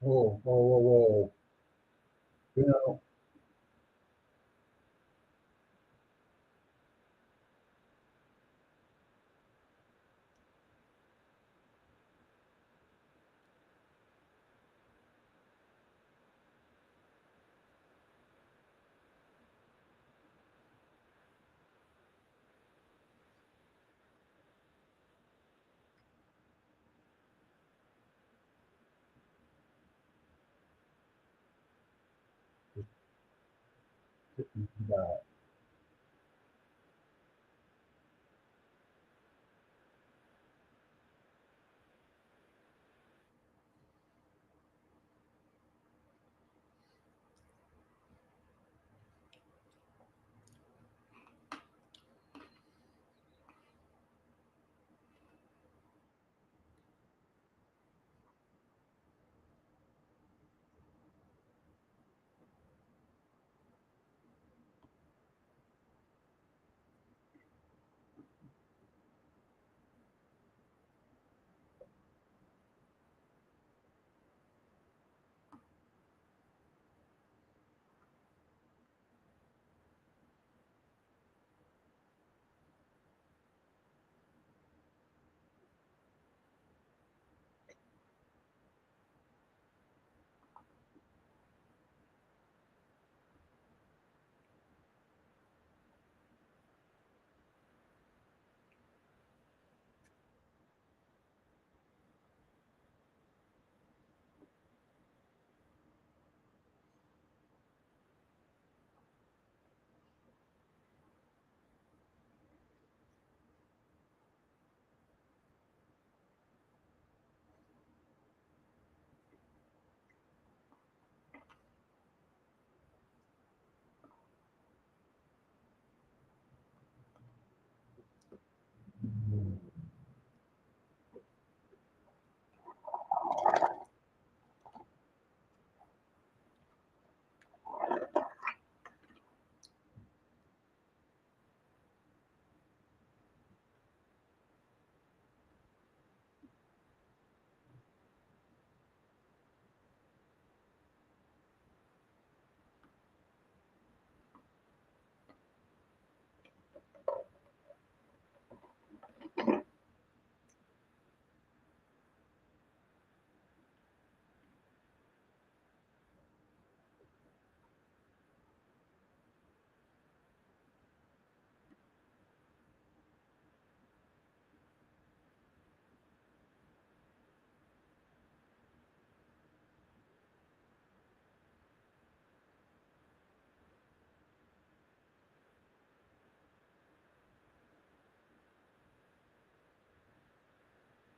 Whoa, whoa, whoa, whoa. You know, uh,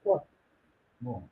what? No.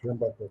turnbuckle.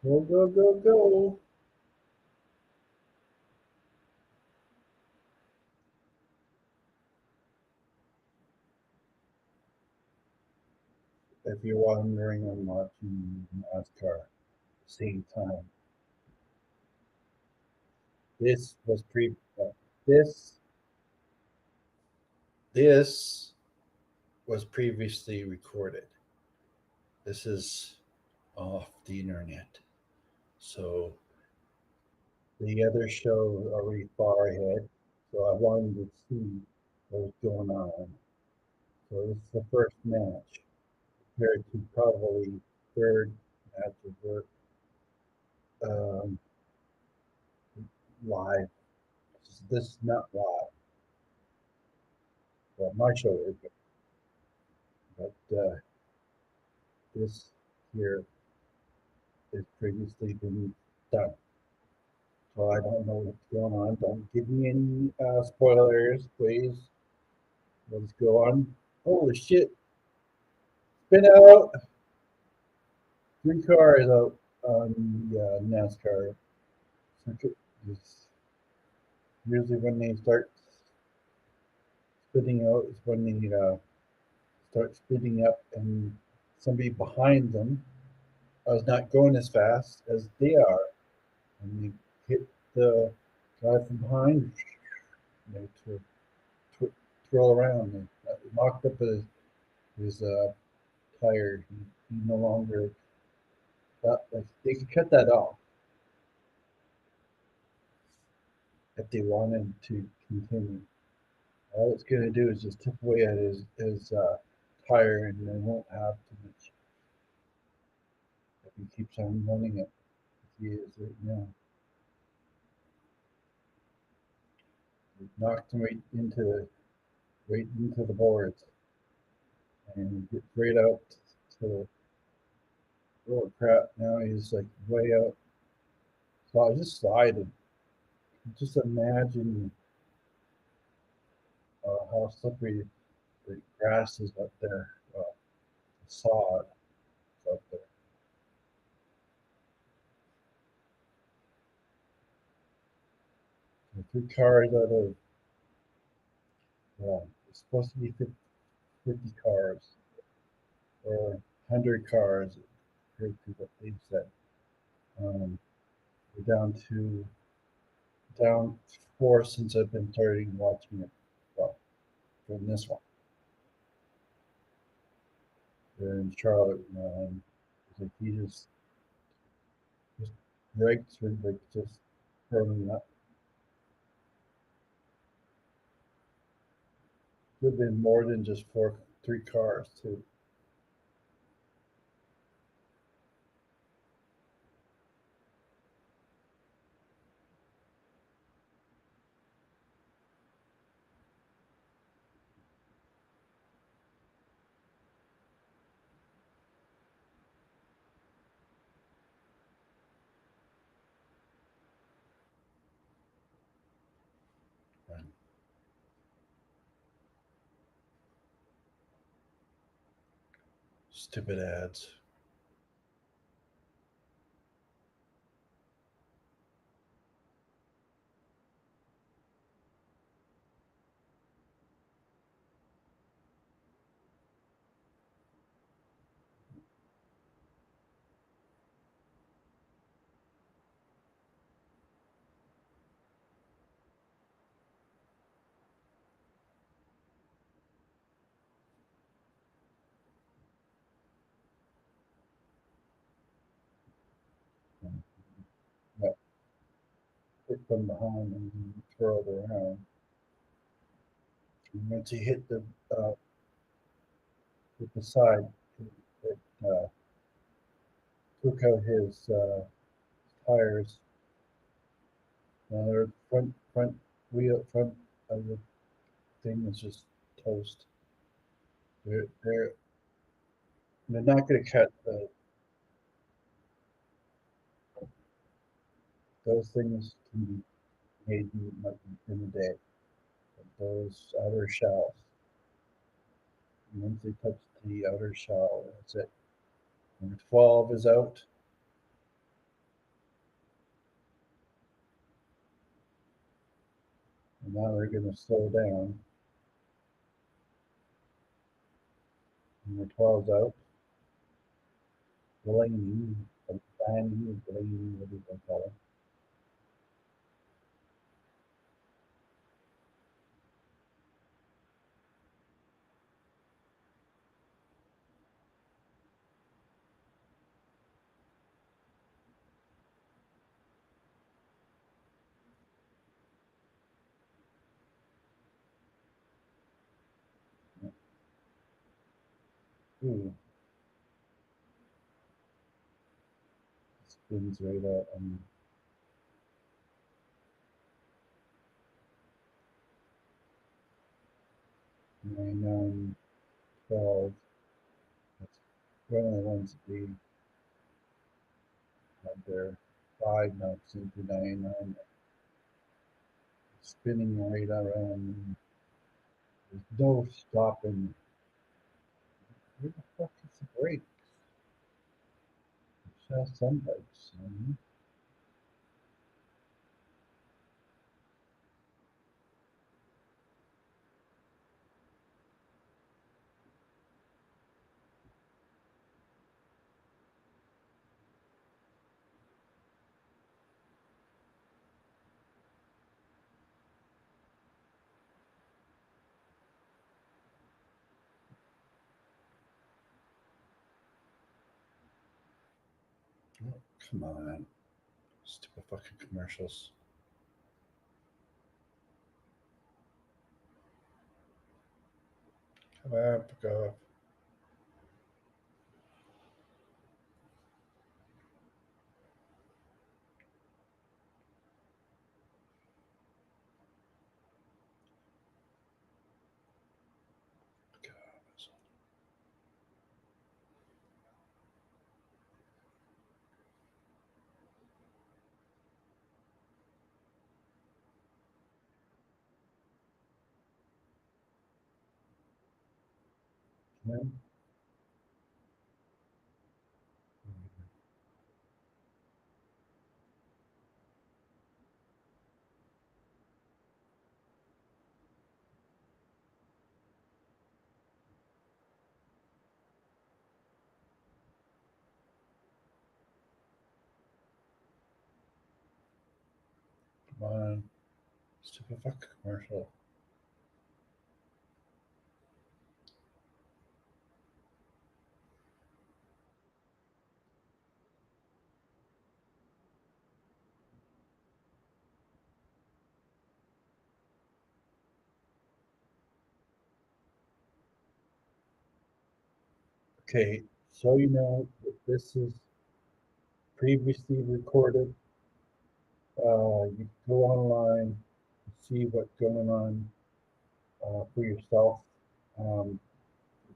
Go, go, go, go. If you're wondering, I'm watching NASCAR at the same time. This was this this was previously recorded. This is off the internet. So the other show was already far ahead. So I wanted to see what was going on. So this is the first match compared to probably third matches were um, live. This is not live. Well, my show is, but this here has previously been done. So I don't know what's going on. Don't give me any spoilers, please. Let's go on. Holy shit! Spin out. Three cars out on the NASCAR circuit. It's usually when they start spinning out is when they start spinning up, and somebody behind them is not going as fast as they are, and they hit the guy from behind. To twirl around and knocked up his tire. He no longer they could cut that off if they wanted to continue. All it's going to do is just tip away at his tire, and they won't have too much if he keeps on running it. He is right now. He knocked him right into the boards, and he gets right out to the oh crap! Now he's like way out. So I just slided. Just imagine how slippery the grass is up there, the sod is up there. The three cars out of, it's supposed to be 50 cars or 100 cars, compared to what they've said. We're down to down four since I've been starting watching it. Well, from this one. They're in Charlotte now, and it's like he just breaks through, like just burning up. Could have been more than just three cars too. And stupid ads. And that hit from behind and throw it around. And once he uh, hit the side, it took out his tires. Their front wheel front of the thing was just toast. They're they're not going to cut those things can be made in a day. But those outer shells, once they touch the outer shell, that's it. Number 12 is out. And now they're going to slow down. Number 12 is out. Blaney, Blaney, what do you call it? Ooh, spins right out on 9912. That's one of the ones that we had there. Five knocks into 99, spinning right around. There's no stopping. Where the fuck is the brakes? Just some bikes. Oh, come on. Stupid fucking commercials. Come on, pick up. on. Stupid fuck commercial. Okay, so you know that this is previously recorded. You can go online and see what's going on for yourself. If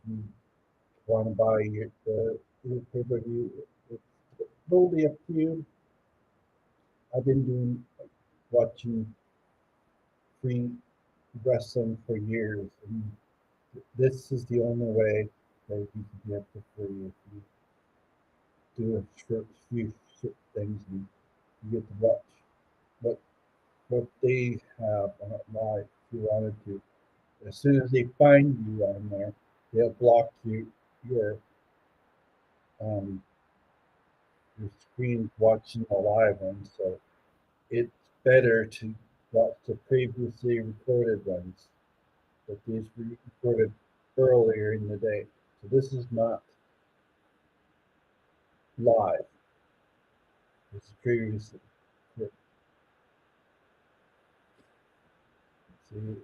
you want to buy the pay-per-view, it's totally up to you. I've been doing watching free wrestling for years, and this is the only way that you can get it for free. If you do a few short things, and you get to watch what what they have on it live if you wanted to. As soon as they find you on there, they'll block your um your screen watching the live one. So it's better to watch the previously recorded ones that these were recorded earlier in the day. So this is not live. This is previously. See,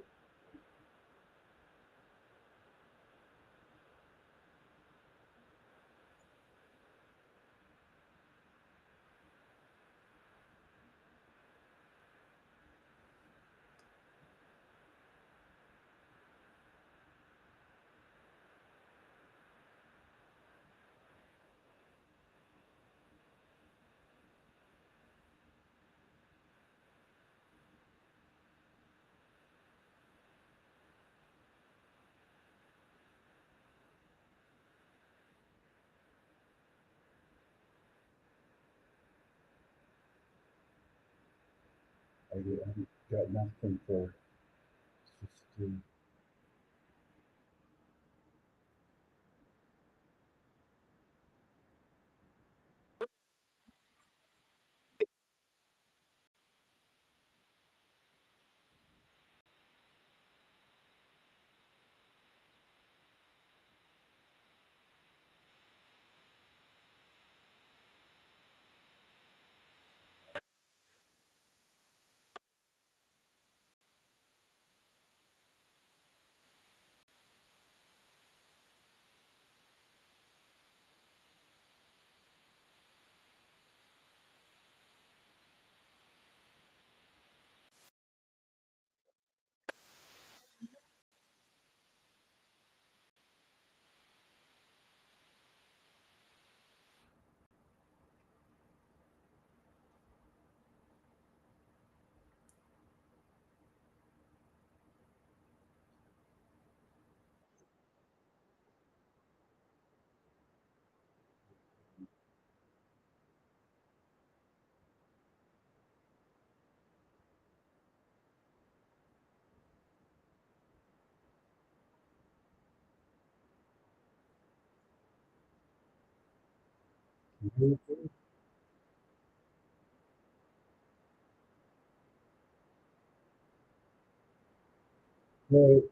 I got nothing for just no,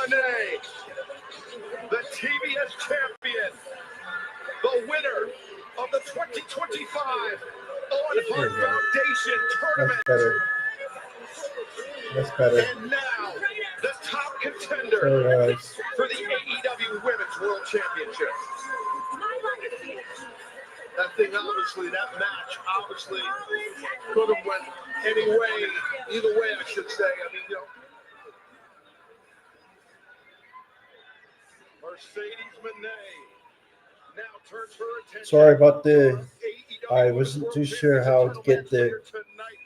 Monet, the TBS champion, the winner of the 2025 Owen Hart Foundation tournament. That's better. And now, the top contender for the AEW Women's World Championship. That thing, obviously, that match, obviously, could have went any way, either way, I should say. I mean, you know, Mercedes Moné now turns her attention. Sorry about the. I wasn't too sure how to get the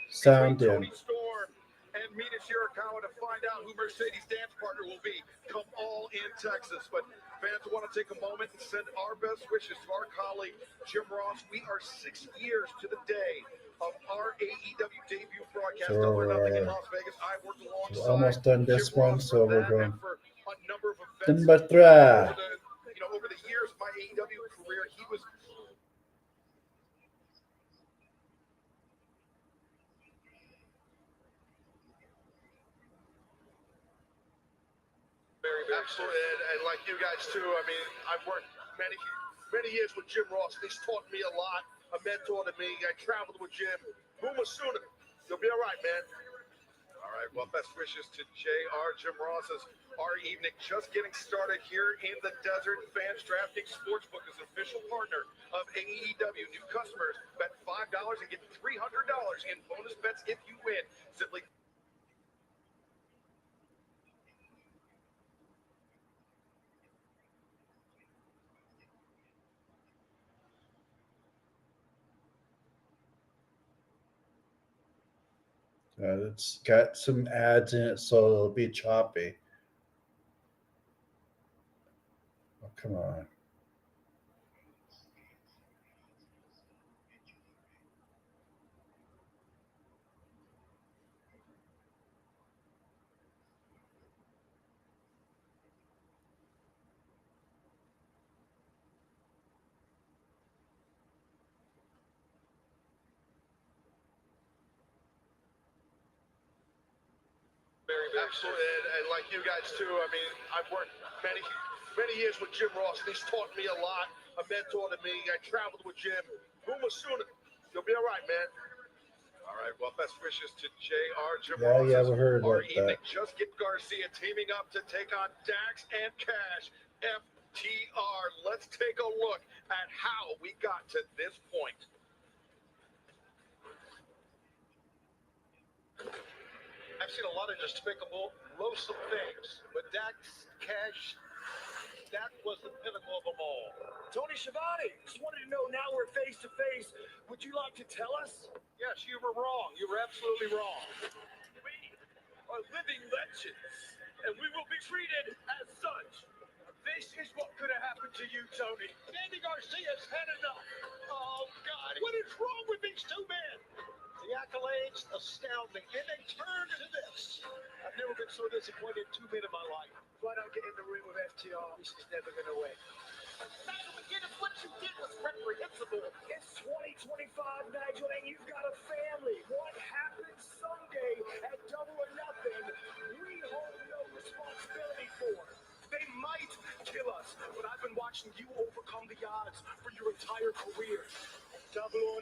sound in. And Mina Shirakawa to find out who Mercedes' dance partner will be come All In Texas. But fans want to take a moment and send our best wishes to our colleague Jim Ross. We are 6 years to the day of our AEW debut broadcast. So, Double or Nothing in Las Vegas. I worked alongside we're almost done this Jim one, Ross so for we're that going. and for a number of events. Number 3. Over the years of my AEW career, he was very absolutely, and like you guys too. I mean, I've worked many years with Jim Ross. He's taught me a lot, a mentor to me. I traveled with Jim. Umasuna, you'll be all right, man. All right, well, best wishes to JR. Jim Ross as our evening just getting started here in the desert. Fans DraftKings Sportsbook is an official partner of AEW. New customers bet $5 and get $300 in bonus bets if you win. Simply It's got some ads in it, so it'll be choppy. Oh, come on. absolutely, and like you guys too. I mean, I've worked many years with Jim Ross. He's taught me a lot, a mentor to me. I traveled with Jim. Umasuna, you'll be all right, man. All right, well, best wishes to JR. Jim Ross. Yeah, we heard our about evening. that. Just get Garcia teaming up to take on Dax and Cash. FTR. Let's take a look at how we got to this point. I've seen a lot of despicable, loathsome things, but Dax, Cash, that was the pinnacle of them all. Tony Schiavone, just wanted to know, now we're face to face. Would you like to tell us? Yes, you were wrong. You were absolutely wrong. We are living legends, and we will be treated as such. This is what could have happened to you, Tony. Andy Garcia's had enough. Oh, God. What is wrong with these two men? The accolades astound me, and they turn to this. I've never been so disappointed in 2 men in my life. Why don't get in the ring with FTR? This is never going to win. What you did was reprehensible. It's 2025, Nigel, and you've got a family. What happens someday at Double or Nothing, we hold no responsibility for. They might kill us, but I've been watching you overcome the odds for your entire career.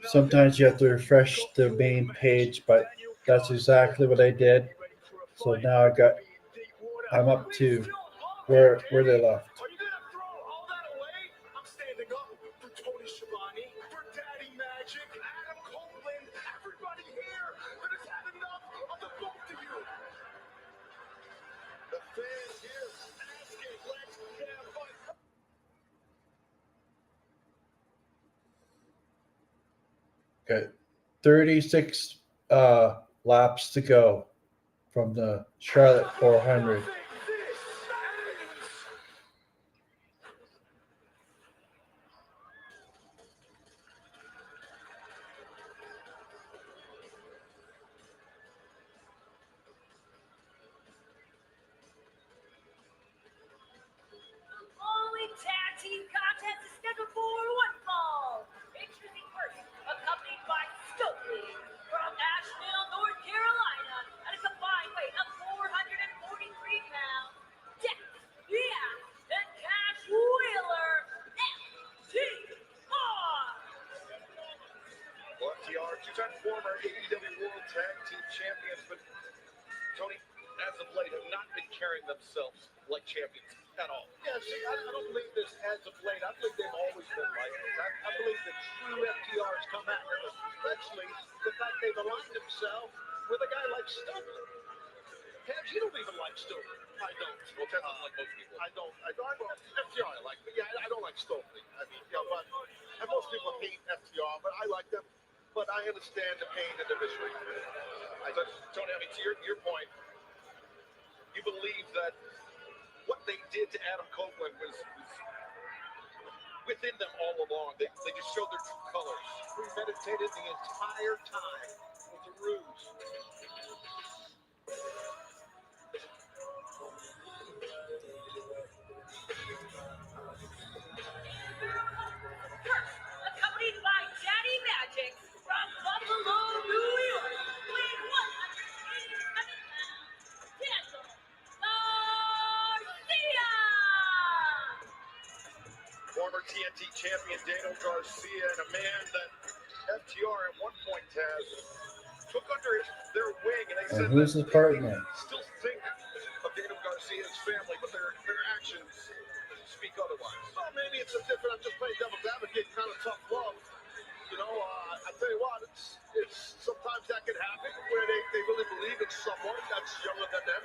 Sometimes you have to refresh the main page, but that's exactly what I did. So now I'm up to where they left. Are you gonna throw all that away? I'm standing up for Tony Schiavone, for Daddy Magic, Adam Copeland, everybody here that has had enough of the both of you. The fans here asking, let's have fun. Okay, 36 laps to go from the Charlotte 400. Only tag team contest is scheduled for one fall. Introducing first, accompanied by Stokely from Asheville, North Carolina, at a combined weight of 443 pounds. carrying themselves like champions at all. Yeah, see, I don't believe this as of late. I believe they've always been like this. I believe that true FTRs come out, and especially the fact they've aligned themselves with a guy like Stokely. Tabs, you don't even like Stokely. I don't. Well, Ted doesn't like most people. I don't. FTR I like, but yeah, I don't like Stokely. I mean, yeah, but and most people hate FTR, but I like them. But I understand the pain and the misery. Tony, I mean, to your point, you believe that what they did to Adam Copeland was within them all along. They just showed their true colors. Premeditated the entire time with the ruse. Accompanied by Daddy Magic from Buffalo, New York, weighing 187 pounds, Daniel Garcia! Former TNT champion Daniel Garcia, and a man that FTR at one point took under their wing, and they said who's his partner? still think of Daniel Garcia's family, but their actions speak otherwise. Well, maybe it's a different. I'm just playing devil's advocate, kind of tough love. You know, I tell you what, it's sometimes that can happen where they really believe in someone that's younger than them.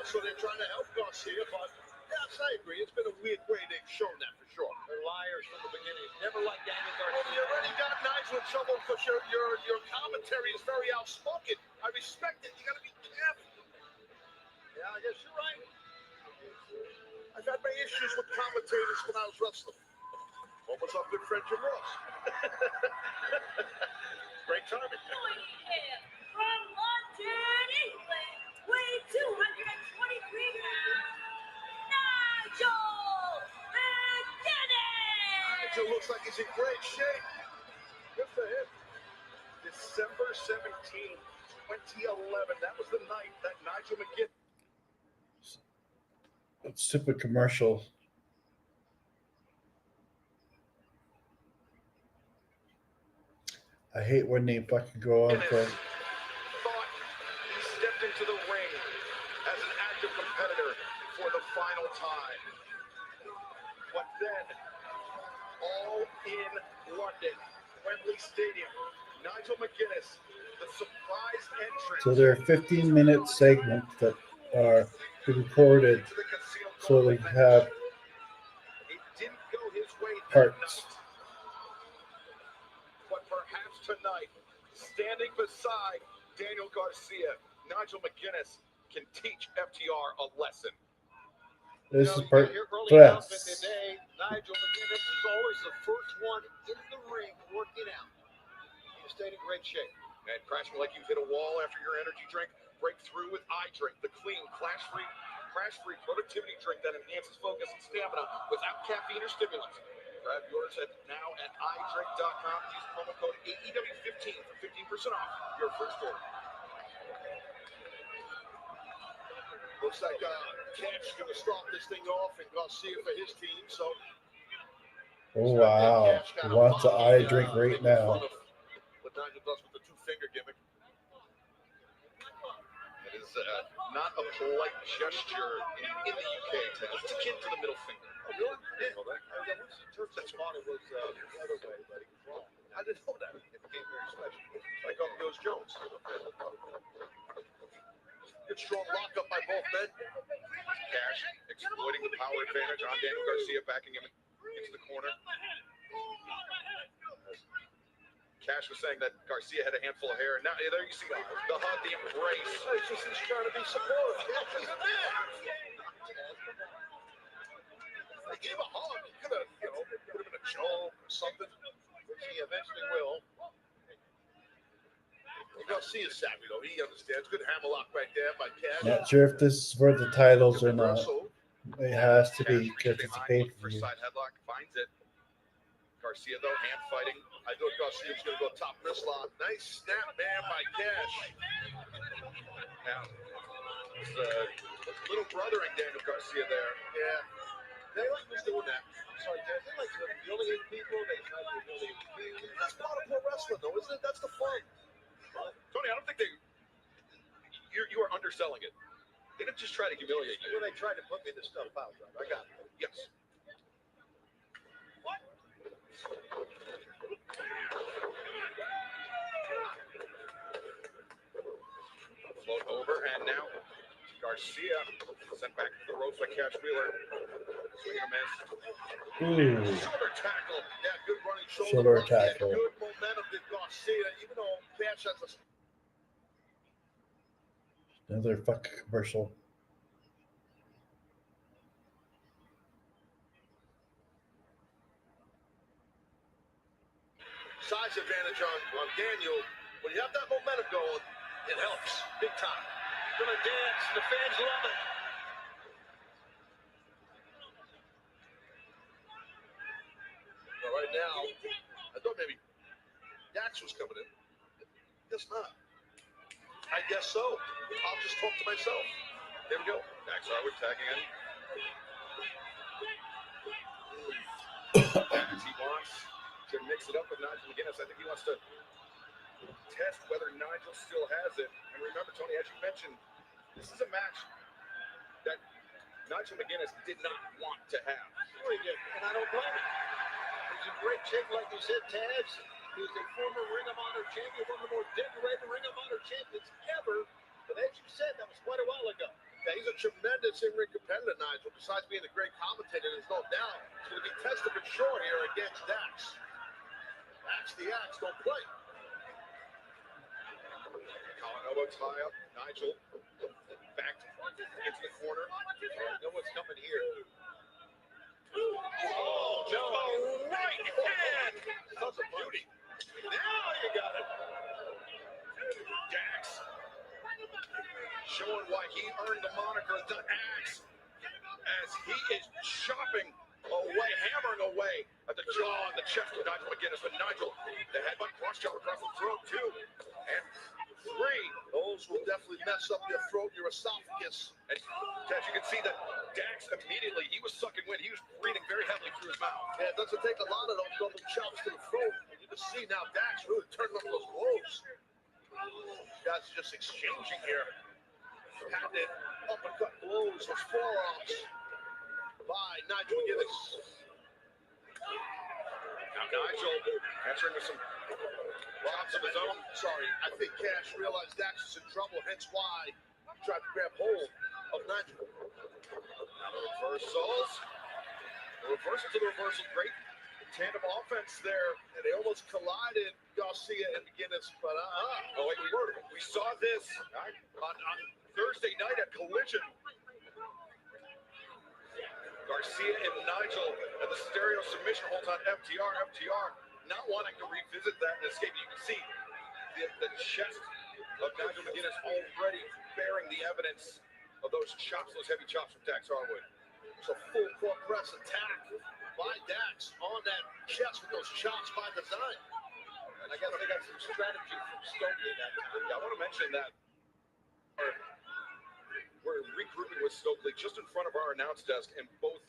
So they're trying to help Garcia, but yes, I agree. It's been a weird way they've shown that for sure. They're liars from the beginning. Never liked Daniel Well, Garcia. you already got Nigel in trouble because your commentary is very outspoken. I respect it. You got to be careful. Yeah, I guess you're right. I've had my issues with commentators when I was wrestling. Almost our good friend Jim Ross. Great timing. Joining him from London, England, weighing 223 pounds, Nigel McGuinness! Nigel looks like he's in great shape. Good for him. December 17th, 2011. That was the night that Nigel McGuinness. Stupid commercial. I hate when they fucking go on for. Thought he stepped into the ring as an active competitor for the final time. But then, all in London, Wembley Stadium, Nigel McGuinness, the surprise entrance. So there are 15-minute segments that are recorded to the concealed so they match. have It didn't go his way that parts. night. But perhaps tonight, standing beside Daniel Garcia, Nigel McGuinness can teach FTR a lesson. This You is know, part your early press. announcement today, Nigel McGuinness is always the first one in the ring working out. You stayed in great shape. And crashing like you hit a wall after your energy drink. Break through with iDrink, the clean, crash-free productivity drink that enhances focus and stamina without caffeine or stimulants. Grab yours now at iDrink.com. Use promo code AEW15 for 15% off your first order. Looks like Cash is going to start this thing off and Garcia for his team. So Oh wow! He wants an eye drink right now. What Nigel does with the two-finger gimmick. It is not a polite gesture in the UK. It's akin to the middle finger. Oh, really? Yeah. Well, that spot it was the other way, but he was wrong. I didn't know that. It became very special. Like up goes Jones. Good strong lockup by both men. Cash exploiting the power advantage on Daniel Garcia, backing him into the corner. Cash was saying that Garcia had a handful of hair. Now there you see the hug, the embrace. It's just he's trying to be supportive. Cash is a man. They gave a hug. He could have, put him in a choke or something, which he eventually will. Garcia's savvy, though. He understands. Good hammerlock right there by Cash. Not sure if this is for the titles or not. It has to be because it's a pay-per-view. Side headlock, finds it. Garcia, though, hand fighting. I thought Garcia was going to go top wrist lock. Nice snap, man, by Cash. Now, it's little brothering Daniel Garcia there. Yeah. They like who's doing that. I'm sorry, Dad. They like to humiliate people. They try to humiliate people. That's part of pro wrestling, though, isn't it? That's the fun. Tony, I don't think you are underselling it. They didn't just try to humiliate you. When they tried to put me in this stuff out, right? I got it. Yes. Float over, and now Garcia sent back to the ropes by Cash Wheeler. Swing and a miss. Ooh, Shoulder tackle. Yeah, good running Shoulder block and tackle. good momentum to Garcia, even though Cash has a another fucking commercial. size advantage on Daniel. When you have that momentum going, it helps big time. Gonna dance, and the fans love it. But right now, I thought maybe Dax was coming in. Guess not. I guess so. I'll just talk to myself. There we go. Dax Harwood tagging in. As he wants to mix it up with Nigel McGuinness. I think he wants to test whether Nigel still has it. And remember, Tony, as you mentioned, this is a match that Nigel McGuinness did not want to have. Sure he did, and I don't blame him. He's in great shape, like you said, Taz. He's a former Ring of Honor champion, one of the more decorated Ring of Honor champions ever. But as you said, that was quite a while ago. Yeah, he's a tremendous in-ring competitor, Nigel. Besides being a great commentator, there's no doubt he's going to be tested for sure here against Dax. Dax the Axe, don't play. Colin elbow tie up. Nigel back into the corner. I know what's coming here. Oh, just a right hand. That's a beauty. Now you got it. Dax showing why he earned the moniker the Axe as he is chopping away, hammering away at the jaw and the chest of Nigel McGuinness. But Nigel, the headbutt cross chop across the throat, 2 and 3. Those will definitely mess up your throat, your esophagus. And as you can see that Dax immediately, he was sucking wind. He was breathing very heavily through his mouth. Yeah, it doesn't take a lot of those double chops to the throat. You can see now Dax really turning up those blows. Guys are just exchanging here. Patented uppercut blows, those forearms by Nigel McGuinness. Now Nigel answering with some chops of his own. Sorry, I think Cash realized Dax is in trouble, hence why he tried to grab hold of Nigel. Now the reversals. The reversal to the reversal. Great tandem offense there. And they almost collided, Garcia and McGuinness, but Oh, wait, we saw this on Thursday night at Collision. Garcia and Nigel and the stereo submission holds on FTR. FTR not wanting to revisit that and escape. You can see the chest of Nigel McGuinness already bearing the evidence of those chops, those heavy chops from Dax Harwood. it's a full court press attack by Dax on that chest with those chops by design. And I guess they got some strategy from Stokely that time. Yeah, I want to mention that we're regrouping with Stokely just in front of our announce desk, and both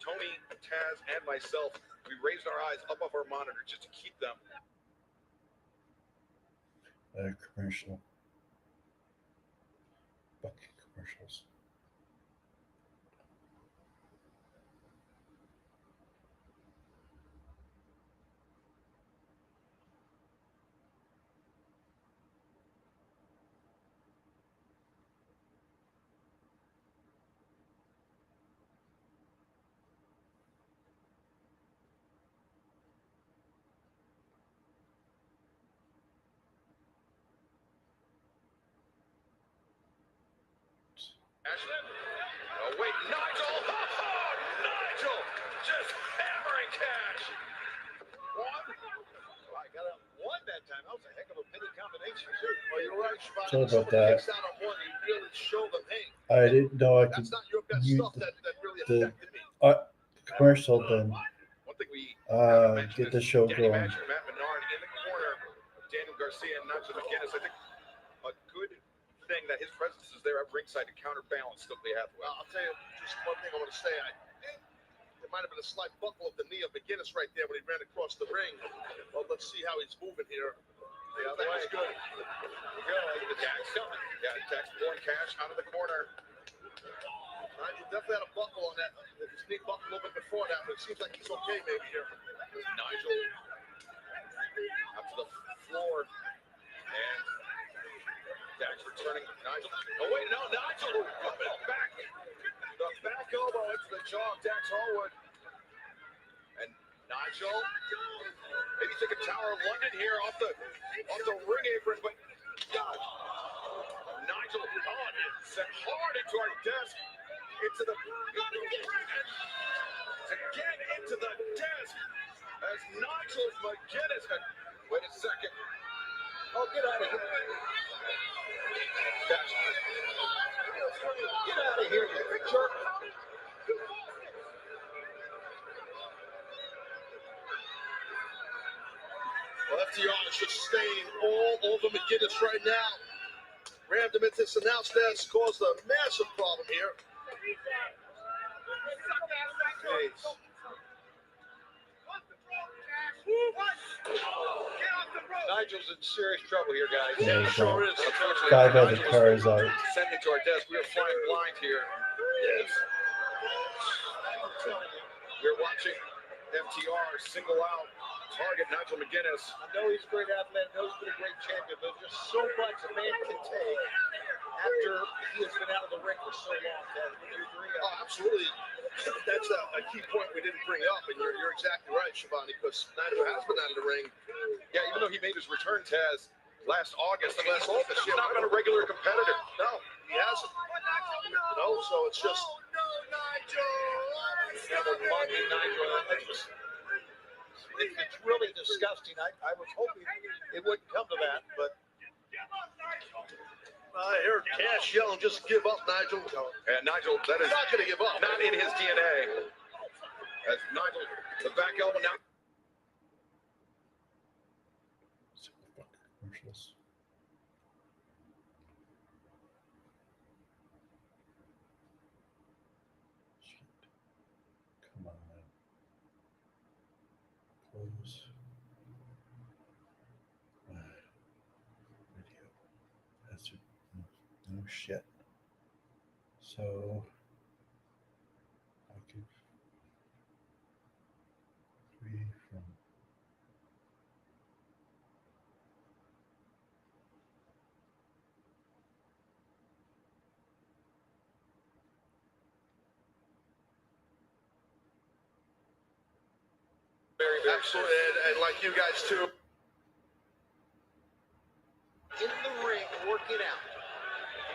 Tony, Taz, and myself, we raised our eyes up off our monitor just to keep them. Commercial. Fucking commercials. Oh, wait, Nigel! Oh, Nigel! Just hammering Cash! One. I got a one that time. That was a heck of a penny combination, too. Well, you're right, Shibata. Sorry about Someone that. kicks out on one, you really show them, hey, I didn't know I could that's not your best use stuff that really the affected me. commercial then One thing we get the show Danny going. Mash and Matt Menard in the corner, Daniel Garcia and Nigel McGuinness. I think a good thing that his presence is there at ringside to counterbalance Stokely Hathaway. Well, I'll tell you just one thing I want to say. There might have been a slight buckle of the knee of McGuinness right there when he ran across the ring. Well, let's see how he's moving here. Yeah, that was good. The Dax coming. Yeah, Dax pulling Cash out of the corner. Nigel definitely had a buckle on that. His knee buckled a little bit before that, but it seems like he's okay maybe here. Nigel up to the floor. And Dax returning. Nigel. Oh, wait, no, Nigel coming back. The back elbow into the jaw of Dax Harwood. And Nigel, maybe take a Tower of London here off the ring apron, but Nigel on it, set hard into our desk, into the again into the desk as Nigel McGuinness. Wait a second. Oh, get out of here. Get out of here, you jerk. Well, FTR is just staying all over McGuinness right now. Rammed him into this announce desk, caused a massive problem here. Jeez. Nigel's in serious trouble here, guys. Yeah, Sure is. Unfortunately, guy by the Nigel was car is out. sent into our desk. We are flying blind here. Yes. We're watching FTR single out target Nigel McGuinness. I know he's a great athlete. I know he's been a great champion, but there's just so much a man can take after he has been out of the ring for so long. Ted. Would you agree? Oh, absolutely. That's a key point we didn't bring up, and you're exactly right, Shivani, because Nigel has been out of the ring. Yeah, even though he made his return, Taz, last August, He's he's not been a regular competitor. No, he hasn't. You know, so it's just. Never minded Nigel. It's really disgusting. I was hoping it wouldn't come to that, but I heard Cash yelling, "Just give up, Nigel." And Nigel, that is He's not going to give up. not in his DNA. As Nigel, the back elbow now. Commercials. Shit. Come on, man. Close. Video. That's it. No shit. So I could free from Very Absolutely, and like you guys too. in the ring, working out.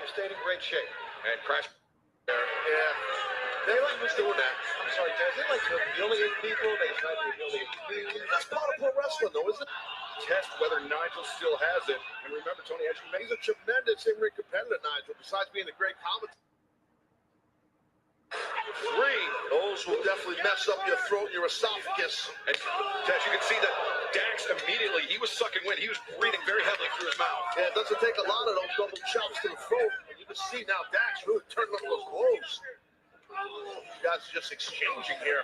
He stayed in great shape. And Crash. Yeah, they like who's doing that. I'm sorry, Ted. They like to humiliate people. They try to humiliate me. That's part of pro wrestling, though, isn't it? Test whether Nigel still has it. And remember, Tony, as you He's a tremendous in-ring competitor, Nigel. Besides being a great commentator. Those will definitely mess up your throat, your esophagus. And as you can see that Dax immediately, he was sucking wind. He was breathing very heavily through his mouth. Yeah, it doesn't take a lot of those double chops to the throat. And you can see now Dax really turning up those blows. You guys are just exchanging here.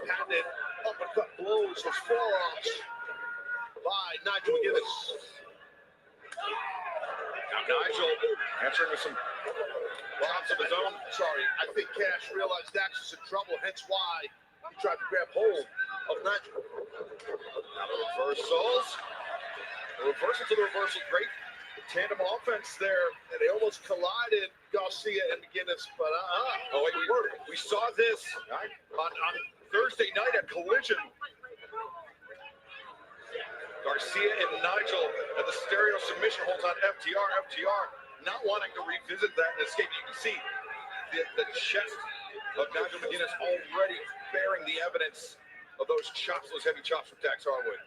Patented uppercut blows, those forearms by Nigel McGuinness. Now Nigel answering with some chops of his own. Sorry, I think Cash realized Dax is in trouble, hence why he tried to grab hold of Nigel. Now the reversals. The reversal to the reversal. Great tandem offense there. And they almost collided, Garcia and McGuinness, but Oh, wait, we saw this on Thursday night at Collision. Garcia and Nigel and the stereo submission holds on FTR. FTR not wanting to revisit that and escape. You can see the chest of Nigel McGuinness already bearing the evidence of those chops, those heavy chops from Dax Harwood.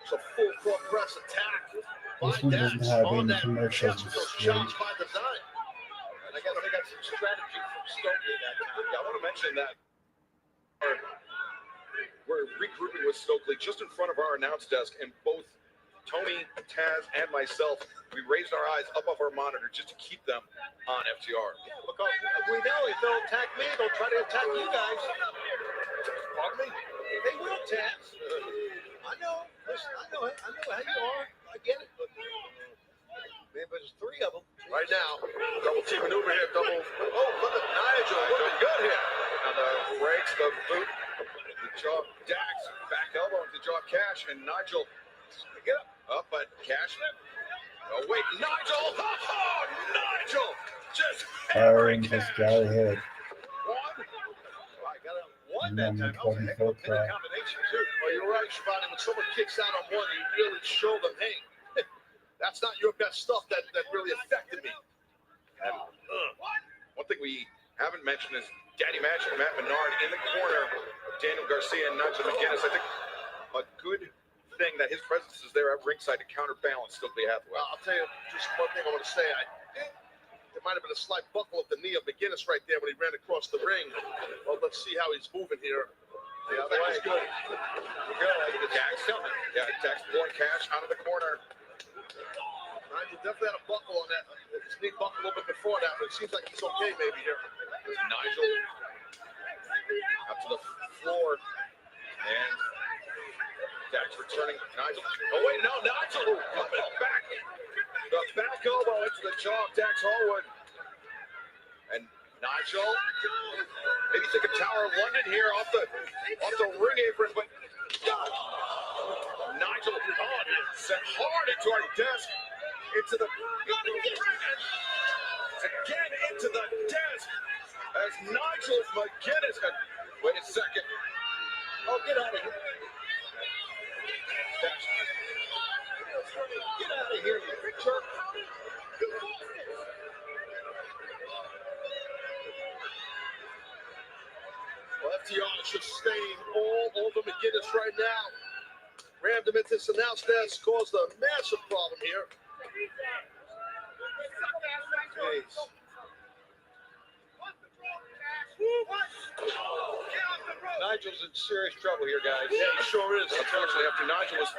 So full court press attack. This one doesn't have any commercials. Those chops by design. And I guess they got some strategy from Stokely that time. Yeah, I want to mention that we're regrouping with Stokely just in front of our announce desk, and both Tony, Taz, and myself, we raised our eyes up off our monitor just to keep them on FTR. Yeah, because we know if they'll attack me, they'll try to attack you guys. Pardon me? They will, Taz. I know. Listen, I know how you are. I get it. But, man, but there's three of them. Right now, double team maneuver here, double. Oh, look at Nigel boot. The jaw, Dax, back elbow into the jaw of Cash, and Nigel. Get up, but Cash. Oh, wait, Nigel! Oh, Nigel! Just Aaron just got ahead. I got a one that time. That was a heck of a pin combination, too. Well, you're right, Shivani. When someone kicks out on one, you really show them, hey, that's not your best stuff that really affected me. And, one thing we haven't mentioned is Daddy Magic Matt Menard in the corner of Daniel Garcia and Nigel McGuinness. I think a good thing that his presence is there at ringside to counterbalance Stokely Hathaway. Well, I'll tell you just one thing I want to say. There might have been a slight buckle of the knee of McGuinness right there when he ran across the ring. Well, let's see how he's moving here. Yeah, that was good. Dax coming. Yeah, Dax pulling Cash out of the corner. Nigel definitely had a buckle on that. His knee buckled a little bit before that, but it seems like he's okay maybe here. Nigel up to the floor. And Dax returning. Nigel. Oh, wait, no, Nigel coming back. The back elbow into the jaw of Dax Hallwood. And Nigel, maybe think of Tower of London here off the ring apron, but Nigel sent hard into our desk, into the again into the desk as Nigel McGuinness. Wait a second. Oh, get out of here. Get out of here, you jerk. Well, FTR is just staying all over McGuinness right now. Rammed him into this announce desk, caused a massive problem here. Jeez. Nigel's in serious trouble here, guys. Yeah, he sure is. Unfortunately, after Nigel was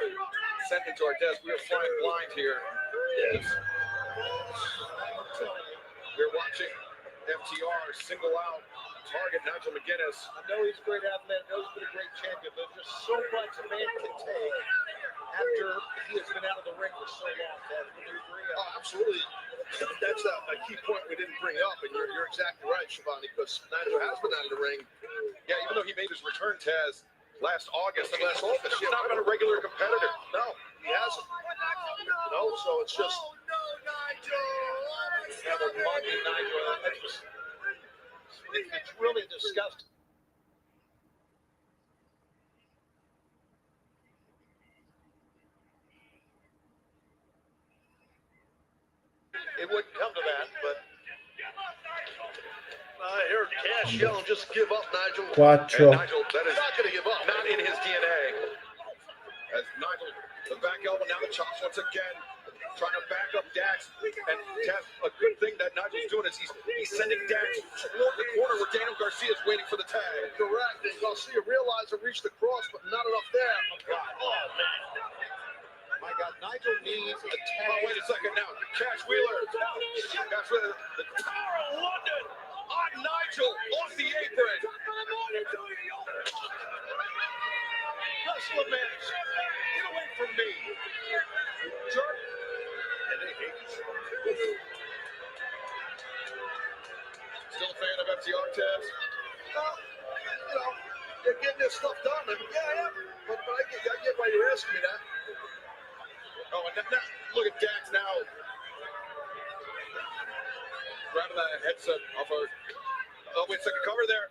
sent into our desk, we were flying blind here. Yes. We're watching FTR single out, target Nigel McGuinness. I know he's a great athlete. I know he's been a great champion, but there's just so much a man can take after he has been out of the ring for so long. Ted, would you agree? Oh, absolutely. That's a key point we didn't bring up, and you're exactly right, Shivani, because Nigel has been out of the ring. Yeah, even though he made his return, Taz, last August, He's not been a regular competitor. No, he hasn't. You know, so it's just. Never mind, Nigel. It's really disgusting. It wouldn't come to that, but I heard Cash yelling, just give up, Nigel. Quattro. And Nigel, that is Not going to give up. not in his DNA. As Nigel, the back elbow, now the chops once again, trying to back up Dax. And Taz, a good thing that Nigel's doing is he's sending Dax toward the corner where Daniel Garcia is waiting for the tag. Correct. And Garcia realized it reached the cross, but not enough there. oh man, my God, Nigel needs a tag. Oh, wait a second now. Cash Wheeler. Cash Wheeler. The Tower of London on Nigel off the apron. Wrestle a match. Get away from me. You jerk. And they hate you. Still a fan of FTR, Taz? You know, they're getting their stuff done. I mean, yeah, I am. But I get why you're asking me that. Oh, and now, look at Dax now. Grabbing that headset off our. Oh, wait a second. Cover there.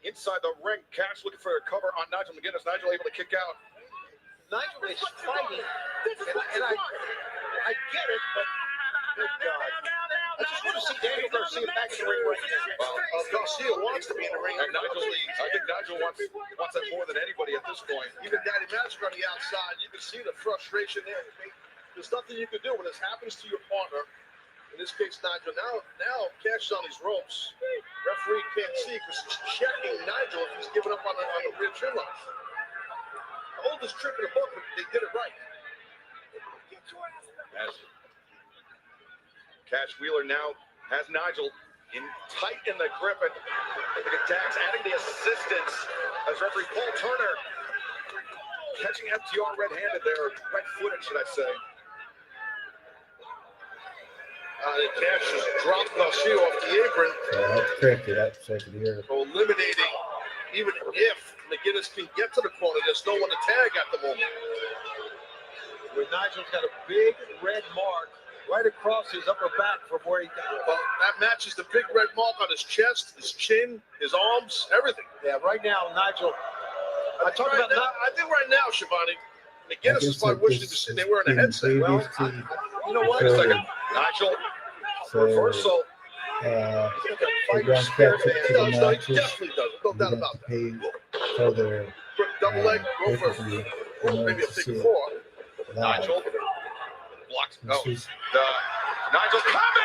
Inside the ring. Cash looking for a cover on Nigel McGuinness. Nigel able to kick out. Nigel is fighting, and I get it, but good God. I just want to see Daniel Garcia back in the ring right now. Garcia wants to be in the ring. And Nigel, I think Nigel wants that more than anybody at this point. Even Daddy Magic on the outside, you can see the frustration there. There's nothing you can do when this happens to your partner. In this case, Nigel. Now Cash is on these ropes. Referee can't see because he's checking Nigel if he's giving up on the rear chin lock. The oldest trick in the book, but they did it right. As Cash Wheeler now has Nigel tight in the grip, and look at Dax adding the assistance as referee Paul Turner catching FTR red-handed there, right-footed, should I say. Cash just dropped Garcia off the apron. That's tricky. That's tricky here. Eliminating even if McGinnis can get to the corner, there's no one to tag at the moment. Where Nigel's got a big red mark right across his upper back from where he got. Well, that matches the big red mark on his chest, his chin, his arms, everything. Yeah, right now, Nigel. I think right now, Shivani, McGinnis is probably wishing to sit there wearing a headset. Well, you know what? Wait a second. Nigel, reversal. They're Fighting going to spirit, catch up to man. the No, he matches. definitely does. No doubt They're about to that. pay for their Double leg, go for pay-per-view in order maybe a to see big it four. live. Nigel blocks. This Oh, is Nigel coming.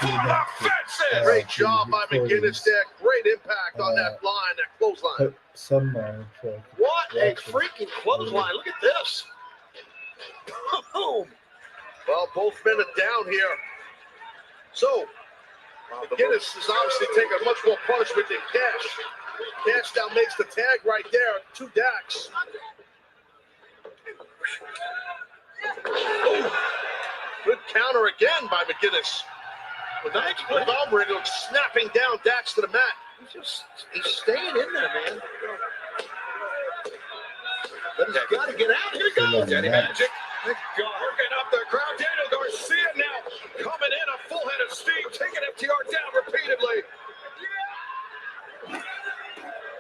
lucky enough to, Great job by recordings, McGinnis there. Great impact on that line, that clothesline. put somewhere for What a watching. freaking clothesline. Look at this. Boom. Well, both men are down here. So, McGinnis is obviously taking much more punishment than Cash. Cash now makes the tag right there. 2 Dax. Oh, good counter again by McGinnis. With Alvarenga snapping down Dax to the mat. He's staying in there, man. But he's got to get out. Here he goes. Danny Magic. Thank God. Working up the crowd. Daniel Garcia now coming in a full head of steam, taking FTR down repeatedly.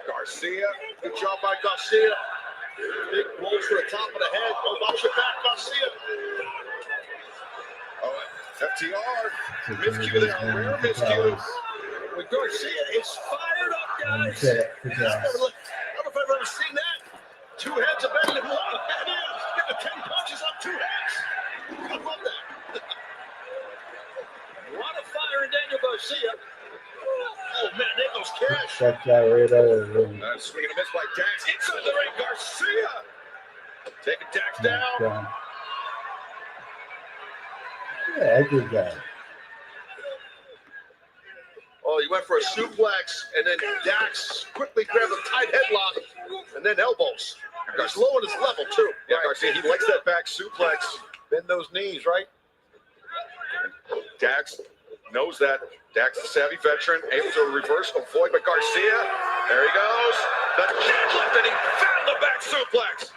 Garcia. Good job by Garcia. Big blows to the top of the head. Oh, watch your back, Garcia. Oh, FTR. Miscue there. Rare miscue. With Garcia, it's fired up, guys. Okay, I don't know if I've ever seen that. 2 heads are better than 1. That is. Get the 10 punches on 2 heads. I love that. A lot of fire in Daniel Garcia. Oh, man, there goes Cash. That guy right out of the ring. Swing and a miss by Dax. Inside the ring. Garcia. Taking Dax down. Down. Yeah, good guy. Oh, he went for a suplex, and then Dax quickly grabbed a tight headlock, and then elbows. He's lowering his level, too. Yeah, Garcia, he likes that back suplex. Bend those knees, right? Dax knows that. Dax is a savvy veteran, able to reverse, avoid, but Garcia, there he goes. The deadlift, and he found the back suplex.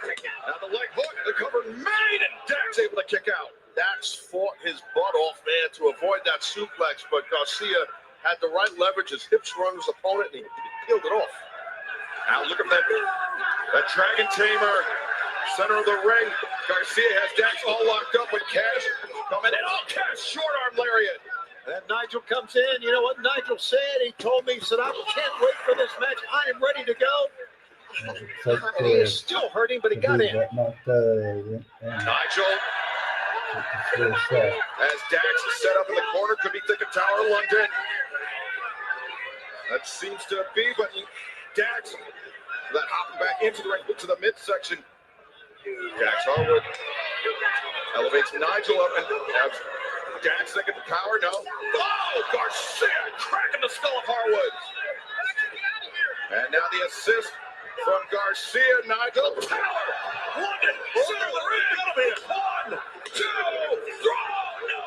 Now the leg hook, the cover made, and Dax able to kick out. Dax fought his butt off, man, to avoid that suplex, but Garcia had the right leverage. His hips were on his opponent, and he peeled it off. Now look at that Dragon Tamer, center of the ring. Garcia has Dax all locked up with Cash coming in. Oh, Cash, short arm lariat. And Nigel comes in. You know what Nigel said? He told me, he said, I can't wait for this match. I am ready to go. And he is still hurting, but he got in. Nigel, as Dax is set up in the corner, could be thinking Tower of London. That seems to be, but Dax, that hopping back into the ring, to the midsection. Dax Harwood elevates Nigel up and has Dax thinking the power, no. Oh, Garcia cracking the skull of Harwood. And now the assist from Garcia, Nigel, power. London, center of the ring. 1, 2, throw, no.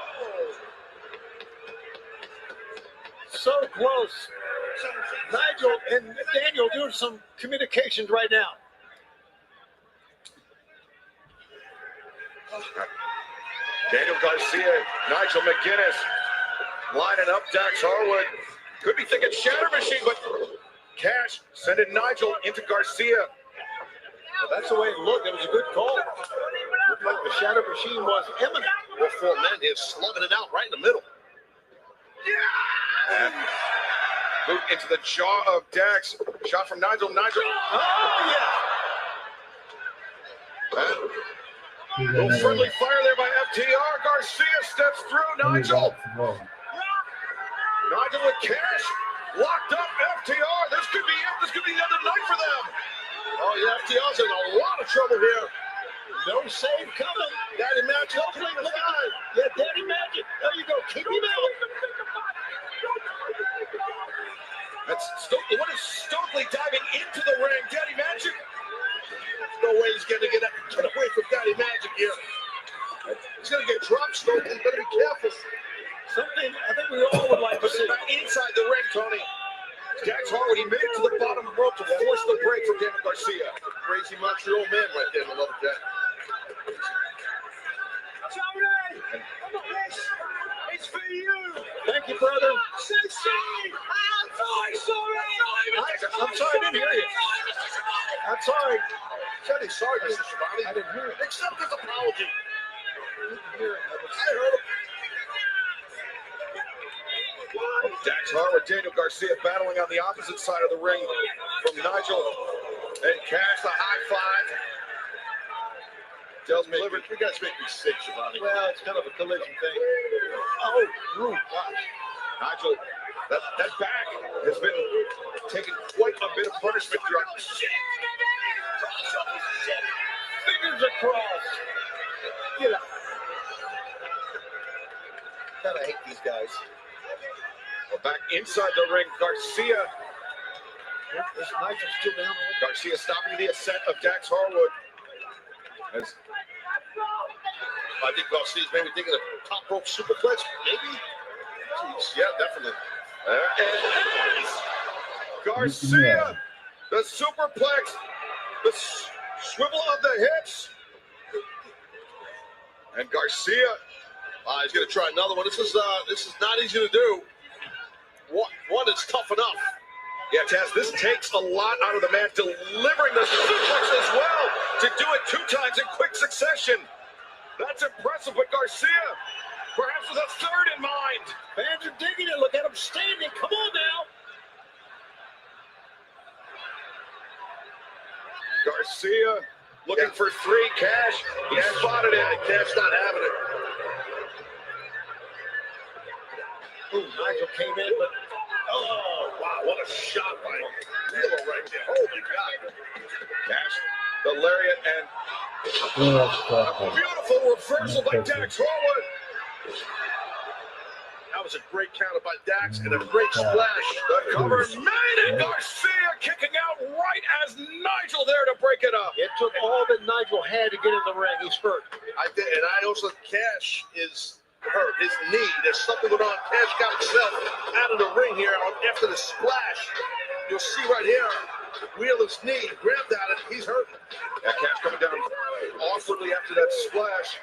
So close. Nigel and Daniel doing some communications right now. Daniel Garcia, Nigel McGinnis lining up Dax Harwood. Could be thinking Shatter Machine, but Cash sending Nigel into Garcia. Well, that's the way it looked. It was a good call. Looked like the Shadow Machine was imminent. All 4 men here slugging it out right in the middle. And boot into the jaw of Dax. Shot from Nigel. Nigel. Oh, yeah. And no friendly fire there by FTR. Garcia steps through. Nigel. Nigel with Cash. Locked up FTR. This could be it. This could be the other night for them. Oh, yeah, FTR's in a lot of trouble here. No save coming. Daddy Magic. Look at yeah, Daddy Magic. There you go. Keep him out. That's what is Stokely diving into the ring? Daddy Magic. No way he's going to get away from Daddy Magic here. He's going to get dropped, Stokely. You better be careful. Something I think we all would like to Put see. him back inside the ring, Tony. Dax Harwood, he made it to the rope to force the break from Daniel Garcia. Crazy Montreal man right there, I love that. Tony, it's for you. Thank you, brother. Say sorry. I'm sorry. I'm sorry, I didn't hear you. I'm sorry. Said he's sorry, Mr. Schiavone. I didn't hear it. Accept his apology. I didn't hear it. I heard him. Dax Harwood, Daniel Garcia battling on the opposite side of the ring from Nigel and Cash, the high five. Tells me, You guys make me sick, Schiavone. Well, it's kind of a collision thing. oh, Nigel, that back has been taking quite a bit of punishment throughout. Fingers across. Get out. God, I hate these guys. Well, back inside the ring, Garcia. This Nigel still down. Garcia stopping the ascent of Dax Harwood. As I think Garcia's maybe thinking of top rope superplex, maybe? Jeez, yeah, definitely. and Garcia, the superplex, the swivel of the hips. And Garcia, He's going to try another one. This is not easy to do. One is tough enough. yeah, Taz, this takes a lot out of the man, delivering the suplex as well, to do it 2 times in quick succession. That's impressive, but Garcia, perhaps with a third in mind. Fans are digging it. Look at him standing. Come on now. Garcia looking for 3. Cash, he spotted it. Cash not having it. Ooh, Nigel came in, but Oh, wow, what a shot by Taylor right there. Holy God. Cash, the lariat, and a beautiful reversal by Dax Harwood. That was a great counter by Dax and a great splash. The cover made it. Garcia kicking out right as Nigel there to break it up. it took all that Nigel had to get in the ring. He's hurt. I did, and I also, Cash is hurt. His knee, there's something going on. Cash got himself out of the ring here after the splash. You'll see right here, Wheeler's knee grabbed at it. He's hurt. Yeah, Cash coming down awkwardly after that splash.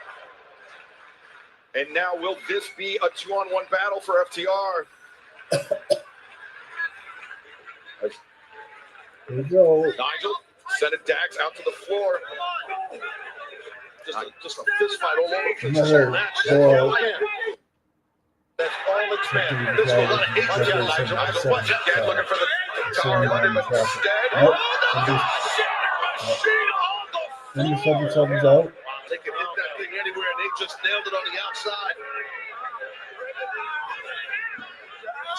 And now will this be a 2-on-1 battle for FTR? Here we go. Nigel sending Dax out to the floor. Just a fist fight all over the place. Another ball. That's all it's been. This one, a lot of hate Watch out, Nigel. Nigel, watch out. Again, looking for the Tower of London, but instead. Nope. Machine on the floor. 27's out. They can hit that thing anywhere, and they just nailed it on the outside.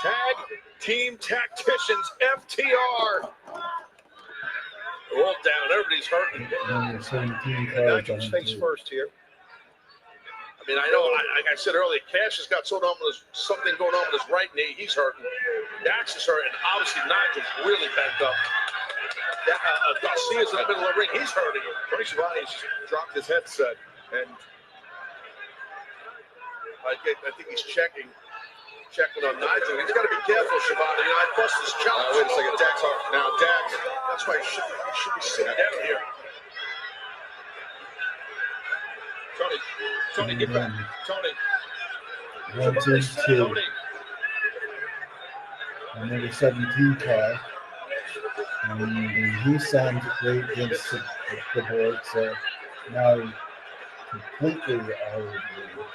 Tag team tacticians, FTR. Roll down, everybody's hurting. Number 17 cards Nigel's on face two. first here. I mean, I know, like I said earlier, Cash has got something going on with his right knee. He's hurting. Dax is hurting. Obviously, Nigel's really bent up. Garcia's in the middle of the ring. He's hurting. Tony Schiavone's dropped his headset, and I think he's checking on Nigel. He's got to be careful, Schiavone. You know, I bust his chops. wait a second. Dax, now Dax. That's why he should be sitting down here. Tony, get back. Tony. 1, 2, 2. And number 17 card. And he signed right against the board, so now he's completely out of the league.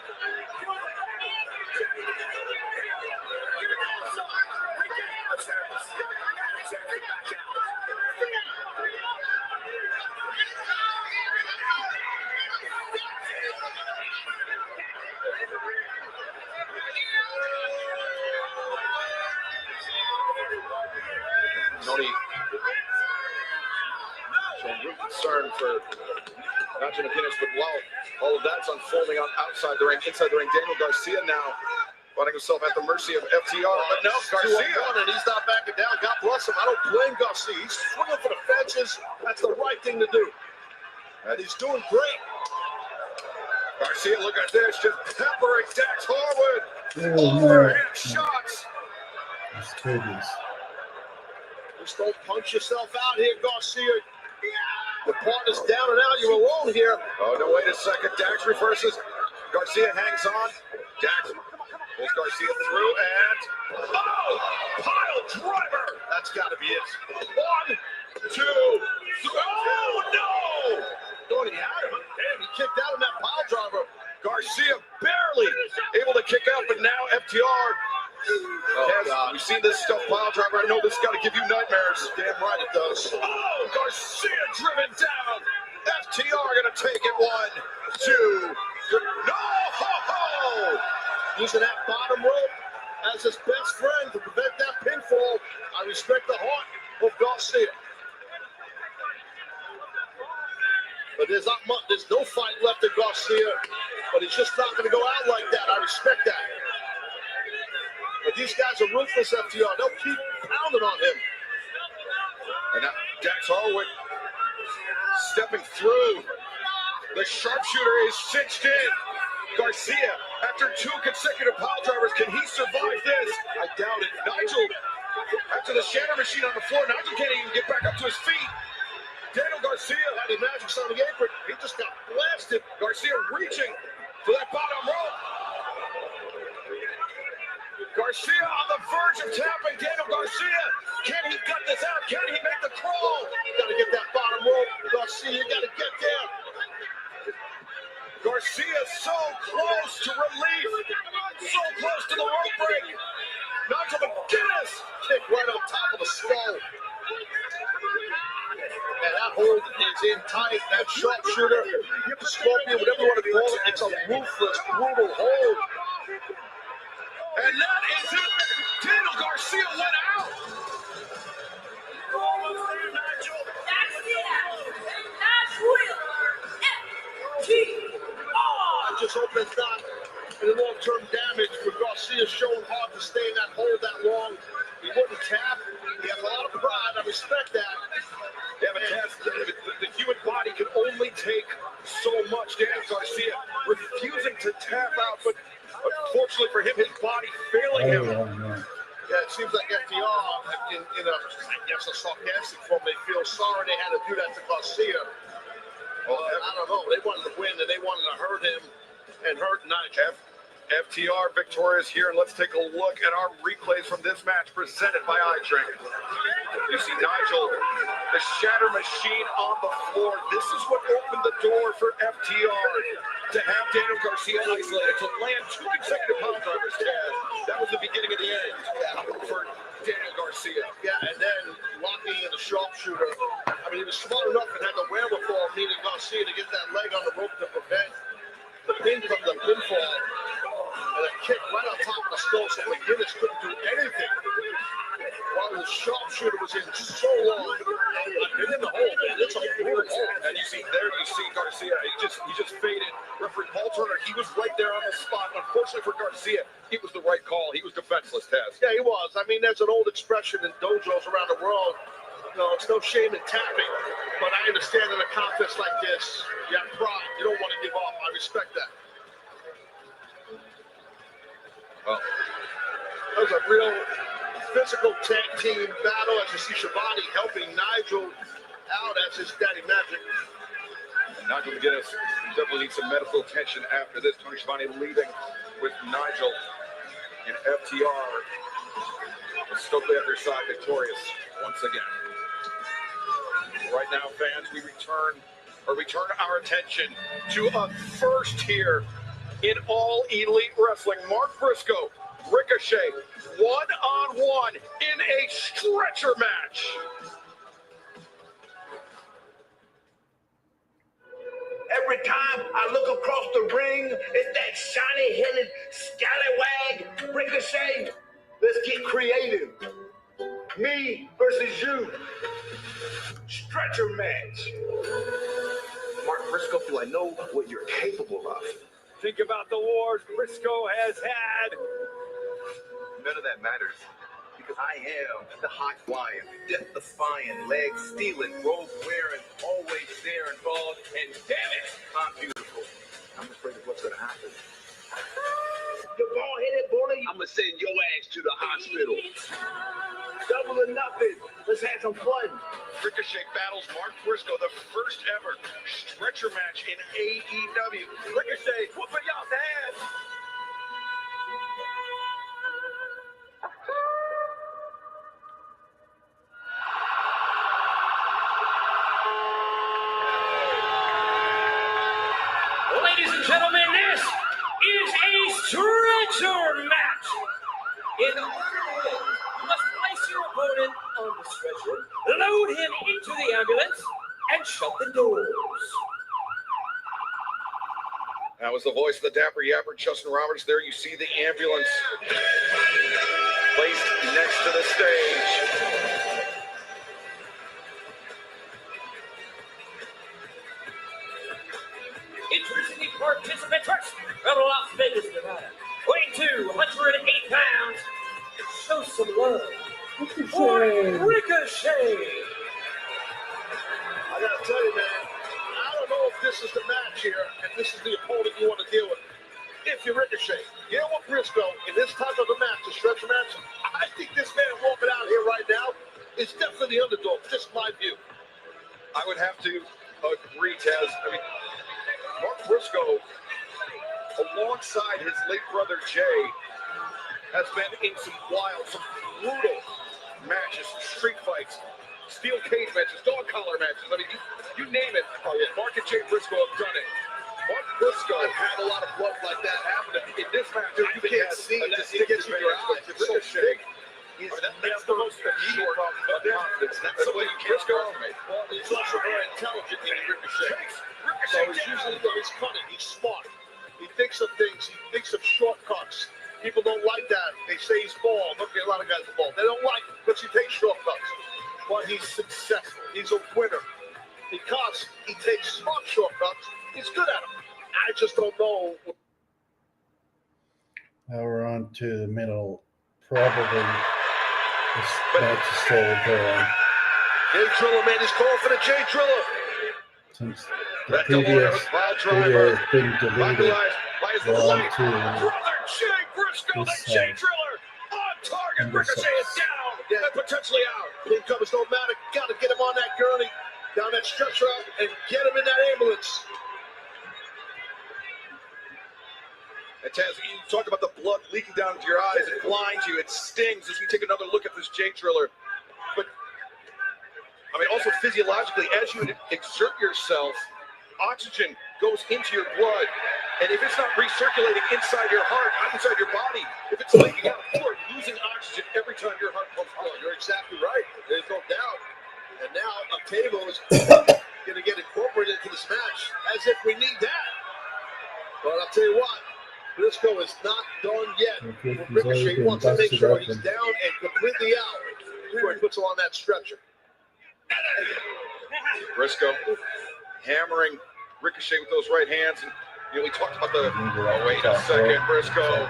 Tony showing real concern for not Jim McGinnis, but while all of that's unfolding outside the ring, inside the ring, Daniel Garcia now finding himself at the mercy of FTR. But no, Garcia. 2-on-1, and he's not backing down. God bless him. I don't blame Garcia. He's swinging for the fences. That's the right thing to do. And he's doing great. Garcia, look at this, just peppering Dax Harwood. Oh, Overhand no. shots. It's Kirby's. Just don't punch yourself out here, Garcia. Your partner's down and out. You're alone here. Oh, no, wait a second. Dax reverses. Garcia hangs on. Dax pulls Garcia through and... Oh! Pile driver! That's got to be it. 1, 2, 3. Oh, no! Thought he had him. Damn, he kicked out on that pile driver. Garcia barely able to kick out, but now FTR. God. We've seen this stuff, pile driver. I know this has got to give you nightmares. Damn right it does. Oh, Garcia driven down. FTR gonna take it. 1, 2, 3. No! Ho, ho! Using that bottom rope as his best friend to prevent that pinfall. I respect the heart of Garcia. But there's no fight left in Garcia. But he's just not going to go out like that. I respect that. But these guys are ruthless, FTR. They'll keep pounding on him. And now Dax Harwood stepping through. The sharpshooter is cinched in. Garcia, after 2 consecutive pile drivers, can he survive this? I doubt it. Nigel, after the shatter machine on the floor, Nigel can't even get back up to his feet. Daniel Garcia Had the Magic's on the apron. He just got blasted. Garcia reaching for that bottom rope. Garcia on the verge of tapping. Daniel Garcia, can he cut this out? Can he make the crawl? You got to get that bottom rope. Garcia, you got to get there. Garcia so close to relief. So close to the rope break. Nigel McGuinness Kick right on top of the skull. And that hold is in tight. That sharpshooter, scorpion, whatever you want to call it, it's a ruthless, brutal hold. And that is it. Daniel Garcia went out. I just hope it's not any long-term damage. For Garcia showing hard to stay in that hold that long. He wouldn't tap. He has a lot of pride. I respect that. Yeah, but the human body can only take so much. Daniel Garcia refusing to tap out, but unfortunately for him, his body failing him. Yeah, it seems like FDR, in a sarcastic form, they feel sorry they had to do that to Garcia. I don't know. They wanted to win, and they wanted to hurt him and hurt Nigel. FTR victorious here, and let's take a look at our replays from this match presented by iDrink. You see Nigel, the shatter machine on the floor. This is what opened the door for FTR to have Daniel Garcia isolated, to land 2 consecutive pound drivers, Chad. That was the beginning of the end for Daniel Garcia. Yeah, and then locking in the sharpshooter. I mean, he was smart enough and had the wherewithal, meaning Garcia, to get that leg on the rope to prevent the pinfall. And a kick right on top of the skull, so McGuinness couldn't do anything. While the sharpshooter was in so long, I've been in the hole, man. It's a brutal hole. And you see Garcia, he just faded. Referee Paul Turner, he was right there on the spot. Unfortunately for Garcia, it was the right call. He was defenseless, Taz. Yeah, he was. I mean, there's an old expression in dojos around the world. You know, it's no shame in tapping. But I understand in a contest like this, you have pride. You don't want to give up. I respect that. Well, that was a real physical tag team battle, as you see Shivani helping Nigel out as his daddy Magic. Nigel McGuinness definitely needs some medical attention after this. Tony Schiavone leaving with Nigel, and FTR is Stokely at their side, victorious once again. Right now, fans, we return our attention to a first here in All Elite Wrestling. Mark Briscoe, Ricochet, one-on-one in a stretcher match. Every time I look across the ring, it's that shiny-headed scallywag Ricochet. Let's get creative. Me versus you. Stretcher match. Mark Briscoe, do I know what you're capable of? Think about the wars Briscoe has had. None of that matters, because I am the high-flying, death-defying, leg-stealing, robe-wearing, always there involved, and damn it, I'm beautiful. I'm afraid of what's going to happen. You bald-headed bully. I'm going to send your ass to the hospital. Double or nothing. Let's have some fun. Ricochet battles Mark Briscoe, the first ever stretcher match in AEW. Ricochet whooping y'all's ass. Ladies and gentlemen, this is a stretcher match. In order to win, you must place your opponent on the stretcher, load him into the ambulance, and shut the doors. That was the voice of the Dapper Yapper, Justin Roberts. There you see the ambulance placed next to the stage. Introducing the participants first from Las Vegas, Nevada, weighing 208 pounds. Show some love for Ricochet. I gotta tell you, man, I don't know if this is the match here, and this is the opponent you want to deal with. If you're Ricochet, deal with Briscoe in this type of a match, a stretcher match. I think this man walking out here right now is definitely the underdog. Just my view. I would have to agree, Taz. I mean, Mark Briscoe, alongside his late brother Jay, has been in some wild, some brutal matches, street fights, steel cage matches, dog collar matches. I mean, you name it. Oh, yeah. Mark and Jay Briscoe have done it. Mark Briscoe I've had a lot of blood like that happen. in this match, Dude, you can't see it. It gets in your eyes. It's so thick. That's the most immediate problem about confidence. That's the way you can't start me. Well, he's also very intelligent in Ricochet. So he's usually, he's cunning, he's smart. He thinks of things, he thinks of shortcuts. People don't like that. They say he's bald. Okay, a lot of guys are bald. They don't like it because he takes shortcuts. But he's successful. He's a winner. Because he takes smart shortcuts, he's good at them. I just don't know. Now we're on to the middle. Probably this match is still going. Jay Driller, man, he's calling for the Jay Driller. Since the previous video has been deleted, by his we're on late to brother Jay Briscoe, this then Jay Driller on target. number Ricochet is 6. down and potentially out. Incomers don't matter. Got to get him on that gurney, down that stretcher, and get him in that ambulance. And Taz, you talk about the blood leaking down into your eyes. It blinds you. It stings as we take another look at this Jay Driller. But, I mean, also physiologically, as you exert yourself, oxygen goes into your blood. And if it's not recirculating inside your heart, inside your body, if it's leaking out, you are losing oxygen every time your heart pumps blood. You're exactly right. There's no doubt. And now Octavo is going to get incorporated into this match as if we need that. But I'll tell you what, Briscoe is not done yet. Ricochet wants to make sure he's down and completely out before he puts him on that stretcher. Briscoe hammering Ricochet with those right hands. And, you know, we talked about the, oh, wait a second, Briscoe.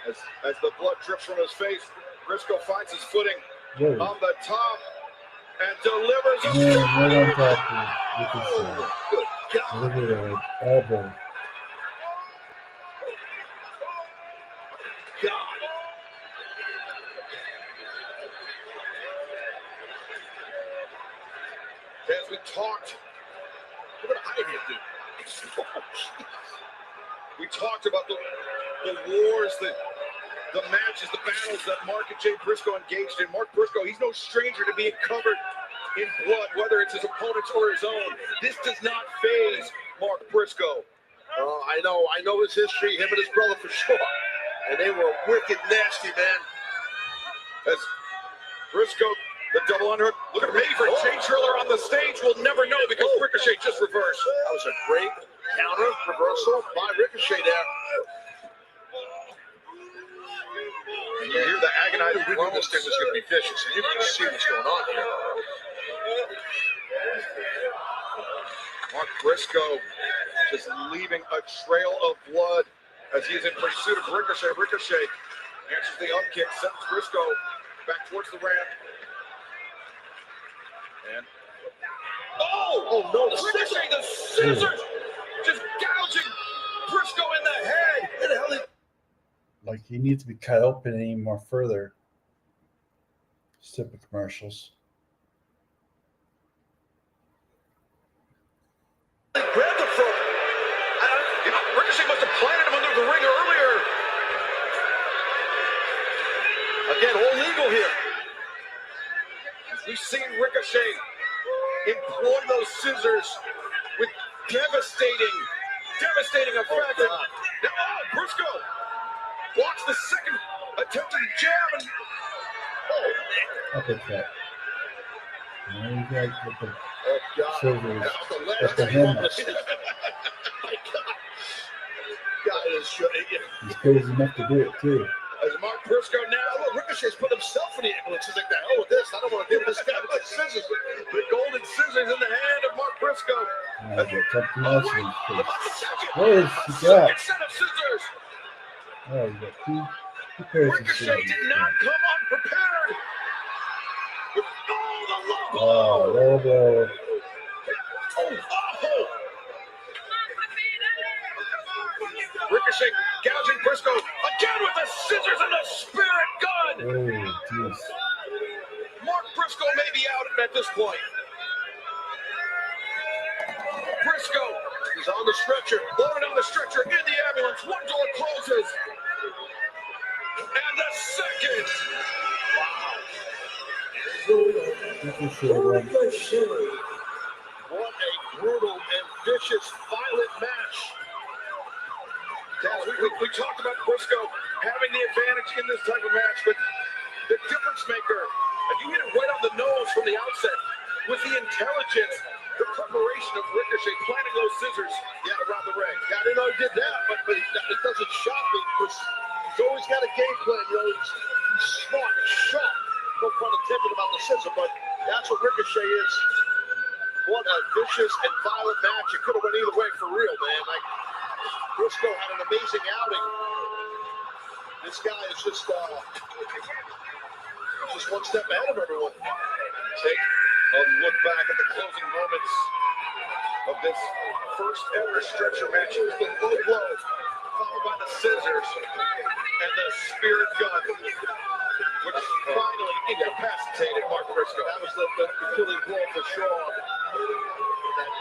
As the blood drips from his face, Briscoe finds his footing on the top and delivers a Right on top of Good God. Look at that elbow. God. As we talked, look at how you do. We talked about the wars, the matches, the battles that Mark and Jay Briscoe engaged in. Mark Briscoe, he's no stranger to being covered in blood, whether it's his opponent's or his own. This does not faze Mark Briscoe. I know his history, him and his brother for sure. And they were wicked nasty, man. As Briscoe, the double underhook, looking ready for Jay Driller on the stage. We'll never know because Ricochet just reversed. That was a great counter reversal by Ricochet there. And you hear the agonizing We knew this thing was going to be vicious, and you can see what's going on here. Mark Briscoe just leaving a trail of blood as he is in pursuit of Ricochet. Ricochet answers the up kick, sends Briscoe back towards the ramp. And Oh no, the Ricochet, the scissors, just gouging Briscoe in the head. Where the hell Like he needs to be cut open any more further. Stupid commercials. Grabbed him from. Ricochet must have planted him under the ring earlier. Again, all legal here. We've seen Ricochet employ those scissors with devastating effect. Now, Briscoe blocks the second attempted jab and Uppercut. Now you got the Oh, God. scissors That's at the hem. My God. God is He's crazy enough to do it too. As Mark Briscoe now, look, Ricochet's put himself in the ambulance. He's like, the hell with this. I don't want to deal with this guy with the scissors. The golden scissors in the hand of Mark Briscoe. Now he's got something else in his face. What is he got? second set of scissors. Oh, you got two pairs of Ricochet scissors. did not come unprepared. Oh, the low blow. Oh, low blow. Oh. Ricochet gouging Briscoe again with the scissors and the spirit gun. Oh, jeez. Mark Briscoe may be out at this point. Briscoe is on the stretcher, loaded on the stretcher in the ambulance. One door closes. And the second. What a brutal and vicious, violent match. Taz, we talked about Briscoe having the advantage in this type of match, but the difference maker, and you hit it right on the nose from the outset, with the intelligence, the preparation of Ricochet planting those scissors around the ring. I didn't know he did that, but it doesn't shock me because he's always got a game plan. You know, he's smart, sharp. No pun intended about the scissor, but that's what Ricochet is. What a vicious and violent match. It could have went either way for real, man. Like, Briscoe had an amazing outing. This guy is just one step ahead of everyone. Take a look back at the closing moments of this first ever stretcher match. It was the low blow, followed by the scissors and the spirit gun, which finally incapacitated Mark Briscoe. That was the killing blow for sure.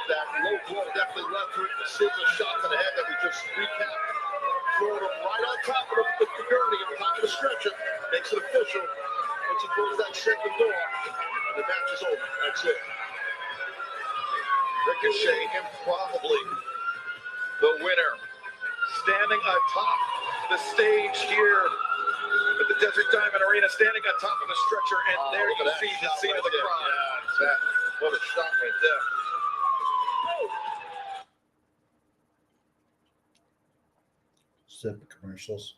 That low blow definitely led to the scissor shot to the head that we just recapped. Throwing him right on top of the gurney, on top of the stretcher, makes it official. Once he closes that second door, the match is over. That's it. Ricochet, improbably the winner, standing atop the stage here at the Desert Diamond Arena, standing on top of the stretcher, and there you see the scene of the crowd. Yeah, exactly. What a shot right there. Stupid commercials.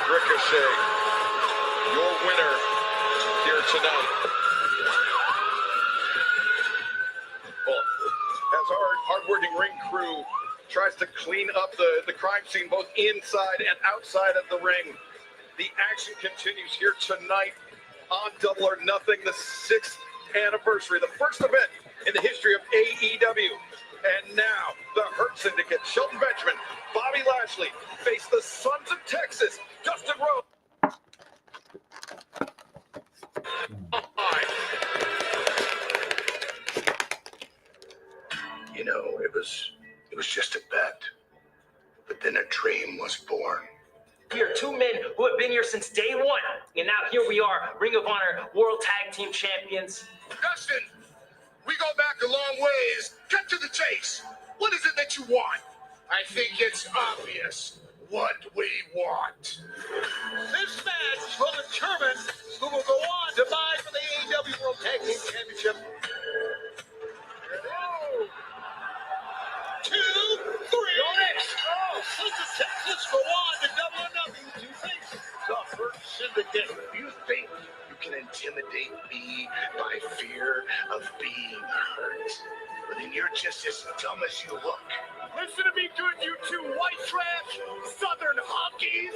Ricochet, your winner here tonight. Well, as our hardworking ring crew tries to clean up the crime scene both inside and outside of the ring, the action continues here tonight on Double or Nothing, the 6th anniversary, the first event in the history of AEW. And now, the Hurt Syndicate, Shelton Benjamin, Bobby Lashley, face the Sons of Texas, Dustin Rhodes. You know, it was just a bet. But then a dream was born. We are two men who have been here since day one. And now here we are, Ring of Honor World Tag Team Champions. Dustin, we go back a long ways. Cut to the chase. What is it that you want? I think it's obvious what we want. This match will determine who will go on to vie for the AEW World Tag Team Championship. 2, 3. Sons of Texas go on to Double or Nothing to face the Hurt Syndicate. You think you can intimidate me by fear of being hurt? But then you're just as dumb as you look. Listen to me good, you two white trash, southern honkies.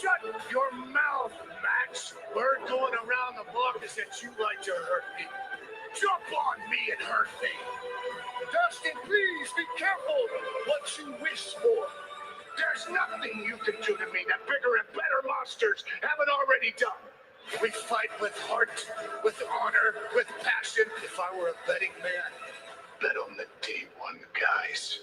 Shut your mouth, Max. Word going around the block is that you like to hurt me. Jump on me and hurt me. Dustin, please be careful what you wish for. There's nothing you can do to me that bigger and better monsters haven't already done. We fight with heart, with honor, with passion. If I were a betting man, bet on the day one guys.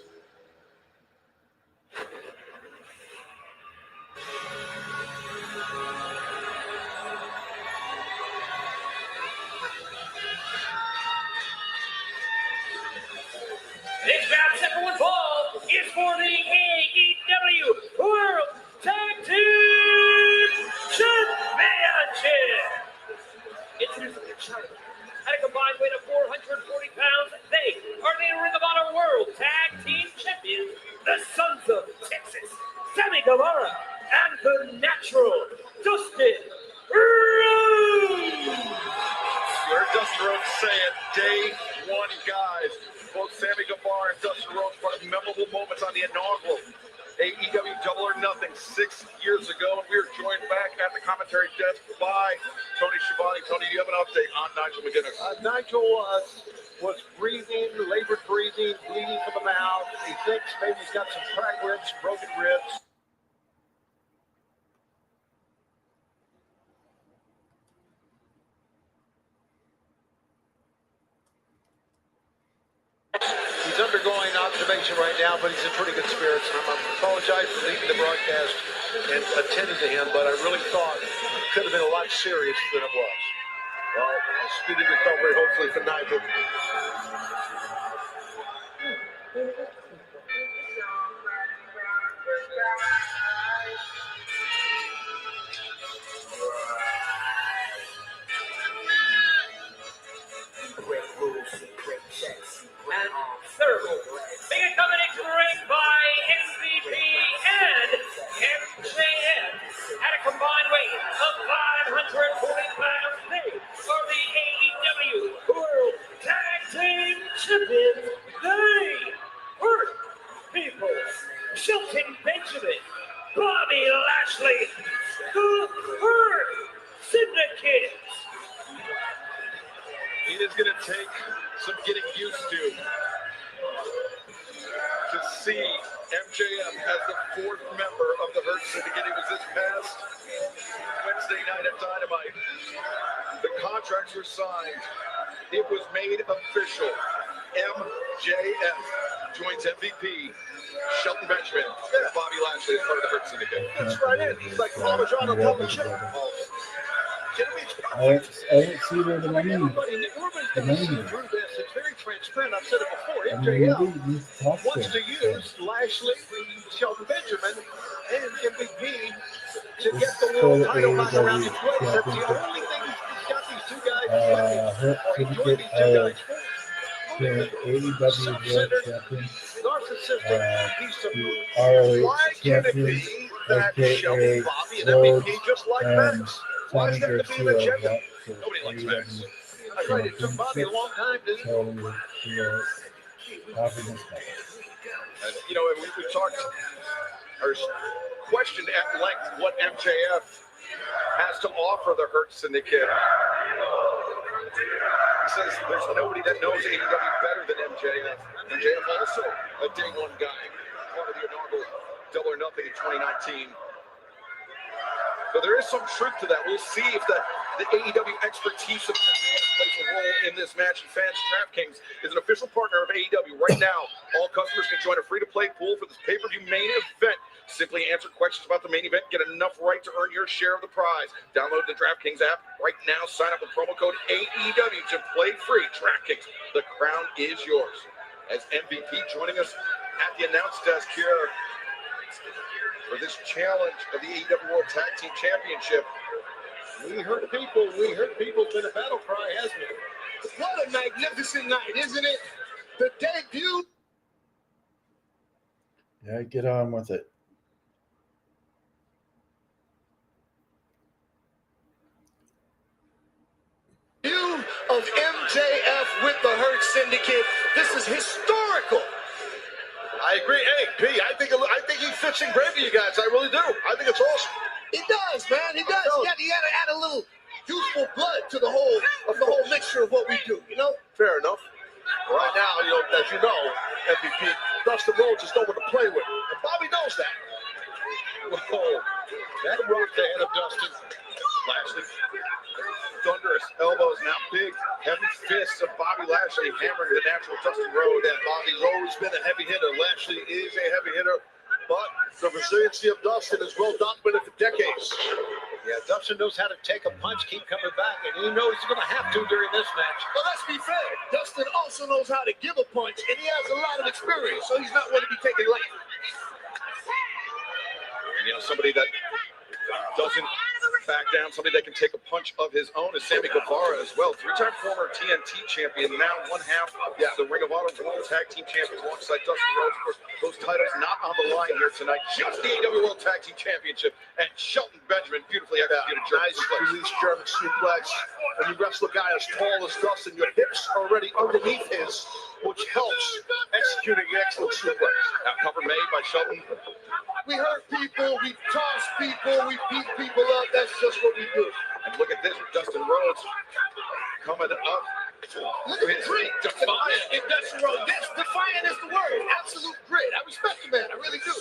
This match, everyone ball, is for the AEW World Tag Team Championship. Introducing the challenger at a combined weight of 440 pounds, they are the Ring of Honor World Tag Team Champions, the Sons of Texas, Sammy Guevara, and the Natural, Dustin Rhodes. You heard Dustin Rhodes say it, day one guys. Both Sammy Guevara and Dustin Rhodes part of memorable moments on the inaugural AEW Double or Nothing 6 years ago. And we are joined back at the commentary desk by Tony Schiavone. Tony, do you have an update on Nigel McGuinness? Nigel was breathing, labored breathing, bleeding from the mouth. He thinks maybe he's got some cracked ribs, broken ribs. He's undergoing observation right now, but he's in pretty good spirits. And I apologize for leaving the broadcast and attending to him, but I really thought it could have been a lot serious than it was. Well, a speedy recovery, hopefully, for Nigel. And third, being accompanied to the ring by MVP and MJF at a combined weight of 540 pounds. They are the AEW World Tag Team Champions. They hurt people. Shelton Benjamin, Bobby Lashley, the Hurt Syndicate. It is going to take some getting used to see MJF as the fourth member of the Hurt Syndicate. It was this past Wednesday night at Dynamite. The contracts were signed. It was made official. MJF joins MVP, Shelton Benjamin, and Bobby Lashley as part of the Hurt Syndicate. That's right in. He's like Parmesan on top of chicken. I didn't see where the money. Everybody's going to see through this. It's very transparent. I've said it before. MJF wants to use Lashley, Shelton Benjamin, and MVP to get the world title back around his waist. That's the only thing he's got these two guys doing. These two guys for. AEW World Champion, Narcissistic piece of ROH why can it Champion, be that aka Shelton, Bobby, and Rhodes, MVP just like and Max? Why is Tony that to be the Garcia agenda? got for Nobody likes Max. That's right. It took Bobby a long time to. So we are offering this back. And, you know, we talked or questioned at length what MJF has to offer the Hurt Syndicate. He says there's nobody that knows AEW better than MJF. MJF also a day one guy, part of the inaugural Double or Nothing in 2019. So there is some truth to that. We'll see if the AEW expertise of plays a role in this match. And fans, DraftKings is an official partner of AEW. Right now, all customers can join a free-to-play pool for this pay-per-view main event. Simply answer questions about the main event, get enough right to earn your share of the prize. Download the DraftKings app right now. Sign up with promo code AEW to play free. DraftKings, the crown is yours. As MVP joining us at the announce desk here for this challenge of the AEW World Tag Team Championship. We hurt people. We hurt people. It's been a battle cry, hasn't it? What a magnificent night, isn't it? The debut. Yeah, get on with it. Of MJF with the Hurt Syndicate. This is historical. I agree. Hey, P, I think he fits in great for you guys. I really do. I think it's awesome. He does, man. He does. He had to add a to the whole mixture of what we do, you know? Fair enough. Right now, you know, as you know, MVP, Dustin Rhodes is no one to play with. And Bobby knows that. Whoa. That rocked the head of Dustin. Lashley. Thunderous elbows, now big, heavy fists of Bobby Lashley hammering the natural Dustin Rhodes. And Bobby's always been a heavy hitter. Lashley is a heavy hitter. But the resiliency of Dustin is well documented for decades. Yeah, Dustin knows how to take a punch, keep coming back, and he knows he's going to have to during this match. But let's be fair, Dustin also knows how to give a punch, and he has a lot of experience, so he's not going to be taken lightly. And, you know, somebody that doesn't back down, somebody that can take a punch of his own is Sammy Guevara as well. Three-time former TNT champion, now one half of the Ring of Honor World Tag Team Champions alongside Dustin Rhodes. Of course, those titles not on the line here tonight. Just the AEW World Tag Team Championship. And Shelton Benjamin beautifully executed German suplex. Release German suplex. When you wrestle a guy as tall as Dustin, your hips are already underneath his, which helps executing an excellent suplex. Now cover made by Shelton. We hurt people, we toss people, we beat people up. That's just what we do. And look at this, Dustin Rhodes coming up. Look at grit, defiant. If Dustin Rhodes, defiant is the word. Absolute grit. I respect the man. I really do.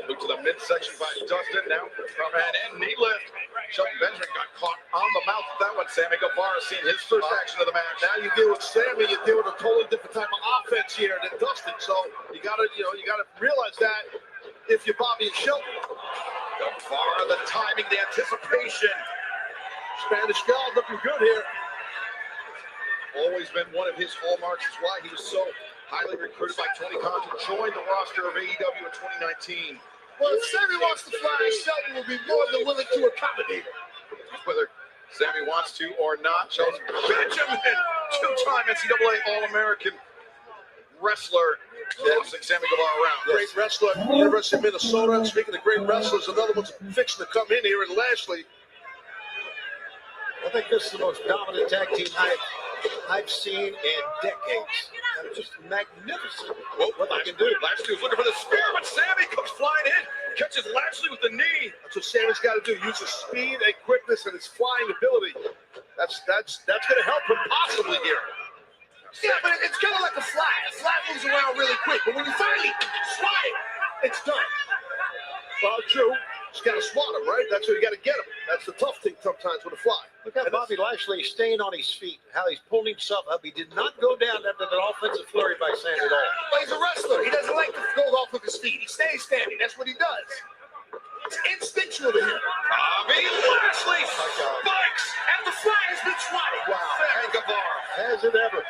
Move to the midsection by Dustin. Now from and knee lift. Shelton Benjamin got caught on the mouth of that one. Sammy Guevara seeing his first action of the match. Now you deal with Sammy, you deal with a totally different type of offense here than Dustin. So you gotta realize that if you're Bobby and Shelton. Guevara, the timing, the anticipation. Spanish God looking good here. Always been one of his hallmarks. Is why he was so highly recruited by Tony Khan to join the roster of AEW in 2019. Well, if Sammy wants to fly, Shelton will be more than willing to accommodate him. Whether Sammy wants to or not, Shelton Benjamin, two-time NCAA All-American wrestler, forcing Sammy Guevara around. Great wrestler at the University of Minnesota. And speaking of great wrestlers, another one's fixing to come in here, and Lashley. I think this is the most dominant tag team I've seen in decades. And just magnificent. Whoa, what they can do. Lashley was looking for the spear, but Sammy comes flying in, catches Lashley with the knee. That's what Sammy's got to do. Use his speed and quickness and his flying ability. That's going to help him possibly here. Yeah, but it's kind of like a fly. A fly moves around really quick, but when you finally swat it, it's done. Well, true. Just got to swat him, right? That's where you got to get him. That's the tough thing sometimes with a fly. Look at Bobby Lashley staying on his feet, how he's pulling himself up. He did not go down after that offensive flurry by Sammy at all. But he's a wrestler. He doesn't like to go off with his feet. He stays standing. That's what he does. It's instinctual to him. Bobby Lashley spikes, and the fly has been swatted. Wow. And Guevara. Has it ever?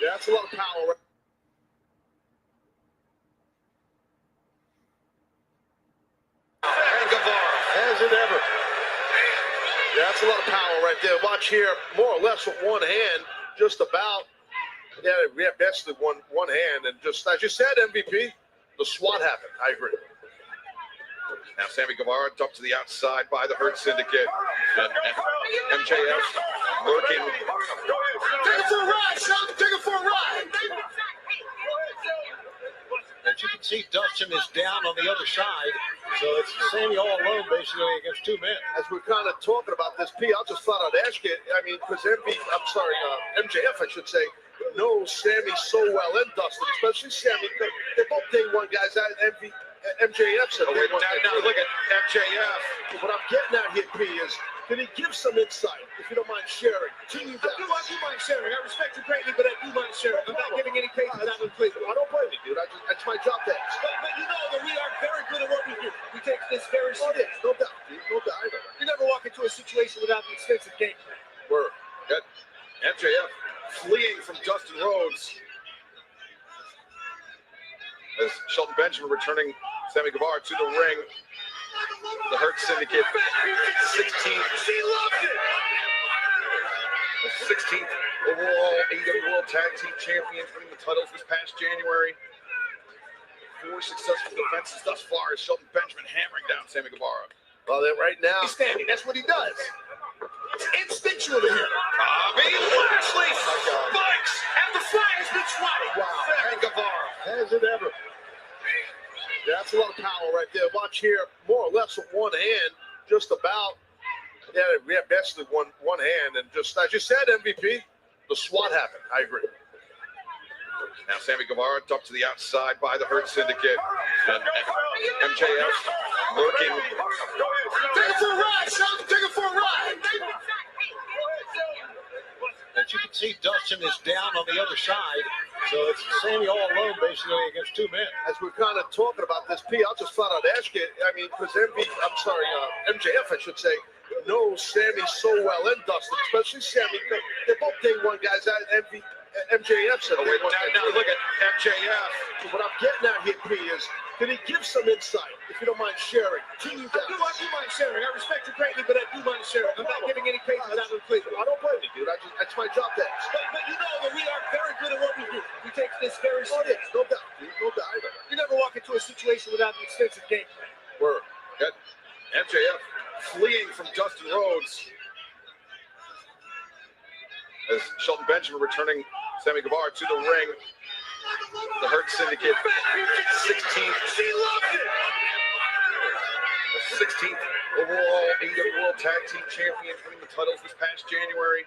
Yeah, that's a lot of power. And Guevara. Has it ever? Yeah, that's a lot of power right there. Watch here, more or less with one hand, just about. Yeah, basically one hand, and just as you said, MVP, the SWAT happened. I agree. Now Sammy Guevara dumped to the outside by the Hurt Syndicate. MJF working. Take it for a ride, son. Take it for a ride. As you can see, Dustin is down on the other side. So it's Sammy all alone, basically, against two men. As we're kind of talking about this, P, I'll just flat out ask you. I mean, because MJF, I should say, knows Sammy so well, and Dustin, especially Sammy. They're both day one guys. MJF said, now look at MJF. What I'm getting at here, P, is can he give some insight, if you don't mind sharing? To you guys. I do mind sharing. I respect you greatly, but I do mind sharing. I'm not giving any cases out of Cleveland. I don't blame you, dude. That's my job to ask. But you know that we are very good at what we do. We take this very seriously. No doubt. No doubt. I know. You never walk into a situation without the extensive game plan. Word. Good. MJF fleeing from Dustin Rhodes. As Shelton Benjamin returning Sammy Guevara to the ring. The Hurt Syndicate, 16th. She loved it. The 16th overall AEW World Tag Team Champions, winning the titles this past January. 4 successful defenses thus far as Shelton Benjamin hammering down Sammy Guevara. Well, then right now, he's standing. That's what he does. It's instinctual to him. Bobby Lashley spikes, and the fly has been swatted. Wow. And Guevara. Has it ever? Yeah, that's a lot of power right there. Watch here, more or less with one hand, just about. Yeah, we have basically one hand, and just as you said, MVP, the SWAT happened. I agree. Now Sammy Guevara dumped to the outside by the Hurt Syndicate. And MJF working. Take it for a ride, son. Take it for a ride. As you can see, Dustin is down on the other side. So it's Sammy all alone, basically, against two men. As we're kind of talking about this, P, I'll just flat out ask you. I mean, because MJF, I should say, knows Sammy so well, and Dustin, especially Sammy. They're both day one guys. MJF said, wait, now look at MJF. So what I'm getting at here, P, is can he give some insight, if you don't mind sharing? I do mind sharing. I respect you greatly, but I do mind sharing. I'm not giving any cases out of Cleveland. I don't blame you, dude. That's my job to ask. But you know that we are very good at what we do. We take this very Oh, seriously. yes, no doubt, dude. No doubt. You never walk into a situation without an extensive game plan. Word. Got MJF fleeing from Dustin Rhodes. As Shelton Benjamin returning Sammy Guevara to the ring. The Hurt Syndicate, 16th. She loves it. The 16th overall AEW World Tag Team Champion, winning the titles this past January.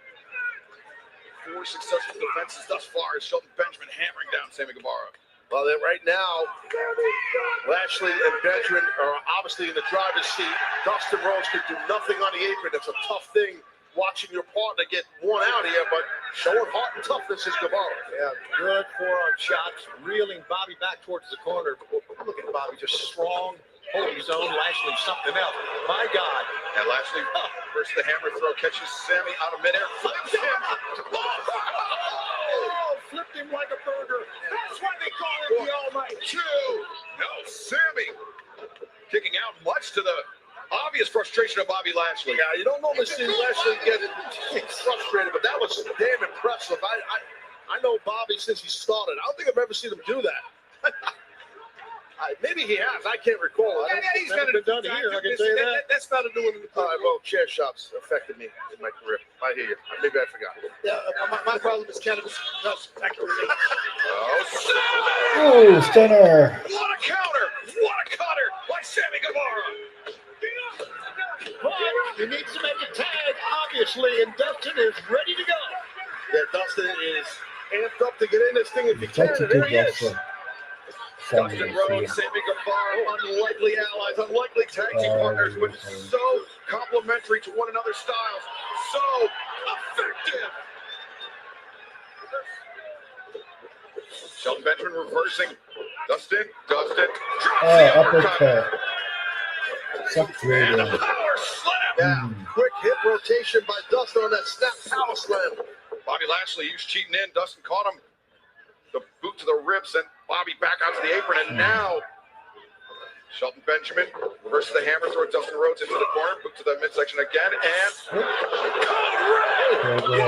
4 successful defenses thus far as Shelton Benjamin hammering down Sammy Guevara. Well, then right now, Lashley and Benjamin are obviously in the driver's seat. Dustin Rhodes can do nothing on the apron. That's a tough thing, watching your partner get worn out here, but showing heart and toughness is Guevara. Yeah, good forearm shots, reeling Bobby back towards the corner. Look at Bobby, just strong, holding his own. Lashley, something else. My God. And Lashley versus the hammer throw, catches Sammy out of midair, flips him. Flipped him like a burger. That's why they call him the Almighty. No, Sammy kicking out, much to the obvious frustration of Bobby Lashley. Yeah, you don't normally see Lashley get frustrated, but that was damn impressive. I know Bobby since he started. I don't think I've ever seen him do that. Maybe he has. I can't recall. Yeah, he's Never been done here, I can tell you that. That's not a new one in the All right, well, chair shops affected me in my career. I hear you. Maybe I forgot. Yeah, my problem is cannabis. I can relate. Oh, stunner. What a counter! What a cutter by Sammy Guevara! But he needs to make a tag, obviously, and Dustin is ready to go. Yeah, Dustin is amped up to get in this thing if he can. And there he is. Dustin Rhodes, Sammy Guevara, unlikely allies, unlikely tag team partners, but so complementary to one another's styles, so effective. Shelton Benjamin reversing. Dustin. Drops the uppercut. And a power slam. Yeah, quick hip rotation by Dustin on that snap power slam. Bobby Lashley, he was cheating in. Dustin caught him. The boot to the ribs, and Bobby back out to the apron, and now Shelton Benjamin reverses the hammer, throw Dustin Rhodes into the corner, boot to the midsection again, and code red. 1, 2,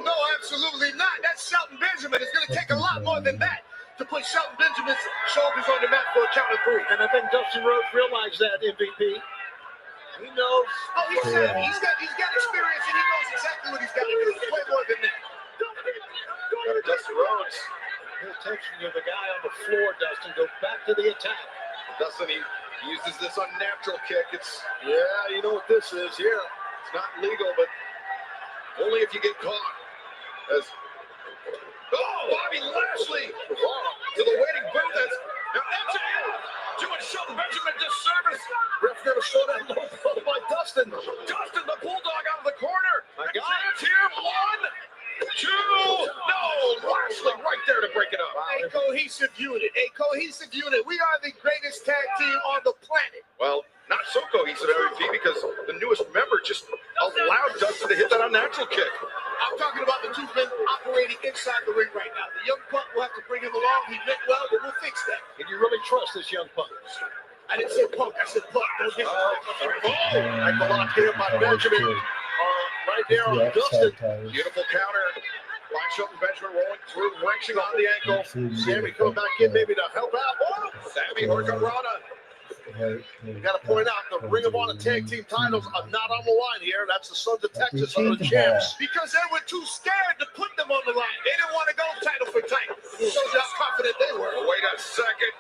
No, absolutely not. That's Shelton Benjamin. It's going to take a lot more than that to put Shelton Benjamin's shoulders on the mat for a count of 3. And I think Dustin Rhodes realized that, MVP. He knows. Oh, he's got experience, and he knows exactly what he's got to do. It's way more than that. Dustin Rhodes. Pay attention to the guy on the floor, Dustin. Go back to the attack. Dustin, he uses this unnatural kick. Yeah, you know what this is here. It's not legal, but only if you get caught. Bobby Lashley to the waiting booth. Now MJF doing Shelton Benjamin disservice. Ref never saw that low blow by Dustin. Dustin, the Bulldog, out of the corner. My God. MJF's here. 1, 2. No, Lashley right there to break it up. A cohesive unit. We are the greatest tag team on the planet. Well, not so cohesive, MVP, because the newest member just allowed Dustin to hit that unnatural kick. I'm talking about the two men operating inside the ring right now. The young punk will have to bring him along. He meant well, but we'll fix that. Can you really trust this young punk? I didn't say punk. I said punk. Don't get Like the lock here by Benjamin. Right there on Dustin. Beautiful counter. By Shelton Benjamin rolling through, wrenching on the ankle. Sammy coming back in maybe to help out. Sammy Hurricanrana. You got to point out the Ring of Honor tag team titles are not on the line here. That's the Sons of Texas are the champs. Because they were too scared to put them on the line. They didn't want to go title for title. It shows you how confident they were. Wait a second.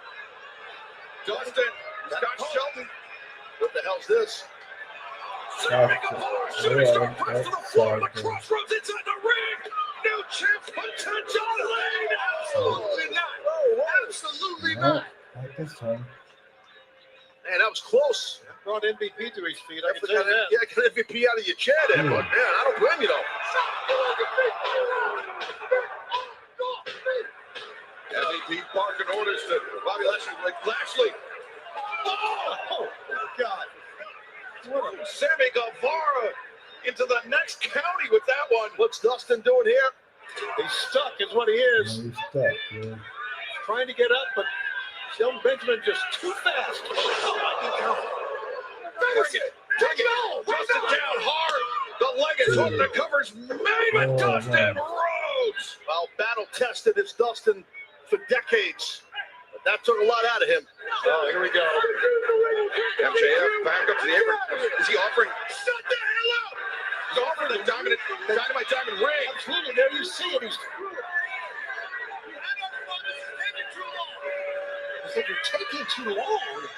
Dustin, Scott Shelton. What the hell's this? Sammy Guevara shooting star press to the floor. The crossroads inside the ring. New champ potential lane. Absolutely not. Absolutely not. Not this time. Man, that was close. Brought MVP to his feet. I can Definitely tell you that. get an MVP out of your chair there, but man, I don't blame you though. MVP barking orders to Bobby Lashley. Lashley. Oh, God. Sammy Guevara into the next county with that one. What's Dustin doing here? He's stuck is what he is. He's stuck, yeah. Trying to get up, but Shelton Benjamin just too fast. Take it out. Dustin down hard. The leg is hooked. The cover's made with Dustin Rhodes. Well, battle tested is Dustin for decades. But that took a lot out of him. Oh, here we go. MJF back up to the apron. Is he offering? Shut the hell up! He's offering the dynamite diamond ring. Absolutely. There you see it. He's said you're taking too long.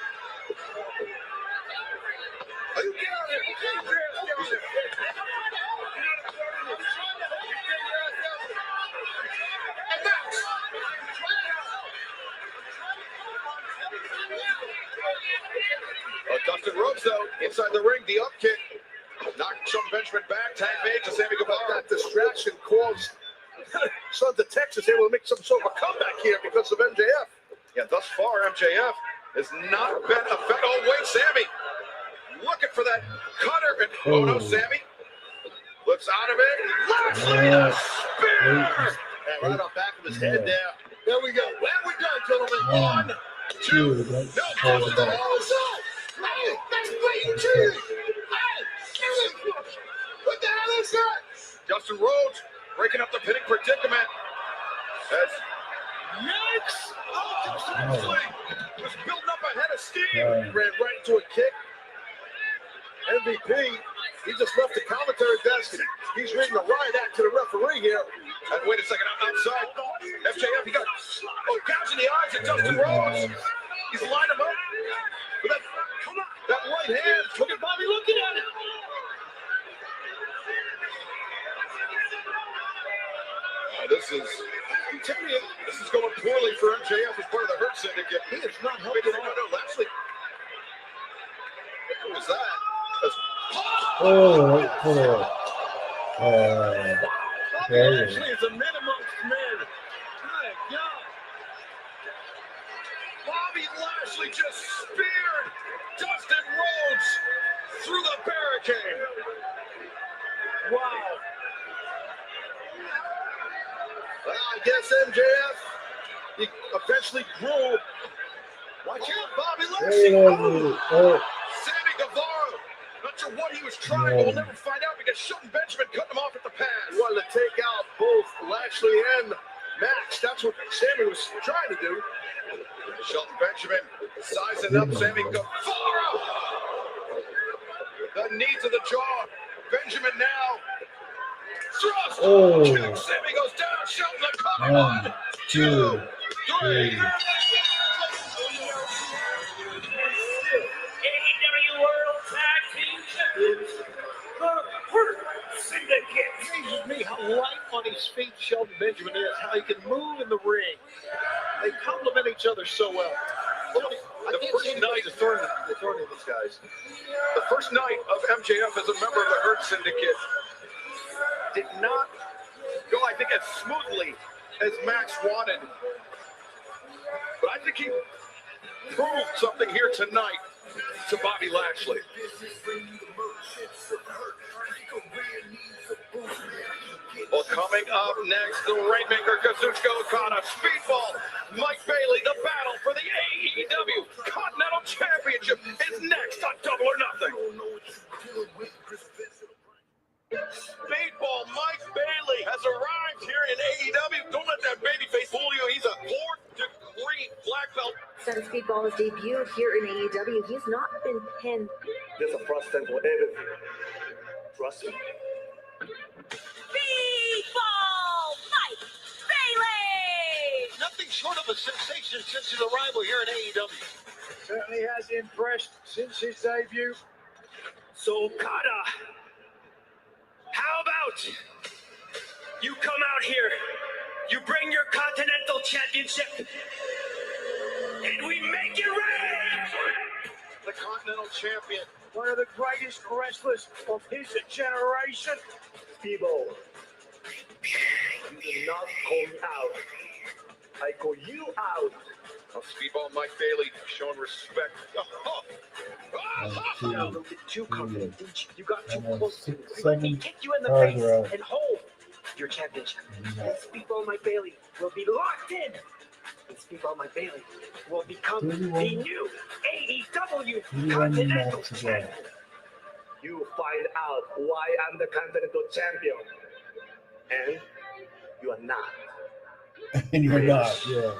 Dustin Rhodes, though, inside the ring, the up kick. Knocked Shelton Benjamin back, tag made to Sammy Guevara. That distraction caused Sons of Texas able to make some sort of a comeback here because of MJF. Yeah, thus far, MJF has not been effective. Oh, wait, Sammy. Looking for that cutter. And, oh, no, Sammy. Looks out of it. Lashley, a spear. And right on back of his head there. There we go. Where we go, gentlemen? 1, 2, don't hold it back. What the hell is that? Justin Rhodes breaking up the pinning predicament. As Yanks was building up a head of steam. Ran right into a kick. MVP, he just left the commentary desk and he's reading a riot act to the referee here. And wait a second, outside. MJF, he got gouging the eyes of Justin Rhodes. He's lined him up with that right hand. Look at Bobby looking at it. This is going poorly for MJF as part of the Hurt Syndicate. He is not helping. No, Lashley. What was that? Oh, Lashley is a man amongst men. My God. Bobby Lashley just speared Dustin Rhodes through the barricade. Wow. Well, I guess MJF, he eventually grew. Watch out, Bobby Lashley. Sammy Guevara. Not sure what he was trying, but we'll never find out because Shelton Benjamin cut him off at the pass. He wanted to take out both Lashley and Max. That's what Sammy was trying to do. Shelton Benjamin sizing up Sammy Guevara. The knee to the jaw. Benjamin now. Thrust. Oh. Sammy goes down. Shelton the cover. 1, 2, 3. AEW World Tag Team Champions, the Hurt Syndicate. It amazes me how light on his feet Shelton Benjamin is, how he can move in the ring. They complement each other so well. The first night is throwing these guys. The first night of MJF as a member of the Hurt Syndicate did not go, I think, as smoothly as Max wanted. But I think he proved something here tonight to Bobby Lashley. Well, coming up next, the Rainmaker Kazuchika Okada, Speedball, Mike Bailey, the battle for the AEW Continental Championship is next on Double or Nothing. Speedball Mike Bailey has arrived here in AEW. Don't let that babyface fool you. He's a 4th-degree black belt. Since Speedball has debuted here in AEW, he's not been pinned. There's a process for everything. Trust me. Speedball Mike Bailey! Nothing short of a sensation since his arrival here in AEW. Certainly has impressed since his debut. So Okada, how about you come out here, you bring your Continental Championship, and we make it rain! The Continental Champion. One of the greatest wrestlers of his generation. People, you do not call me out. I call you out. Oh, Speedball Mike Bailey showing respect. You got a little bit too confident, didn't you? You got too close to it. Six, Let me seven kick you in the cards face are out. and hold your championship. And Speedball Mike Bailey will be locked in. And Speedball Mike Bailey will become the new AEW Continental Champion. You find out why I'm the Continental Champion. And you are not. And you're not, yeah.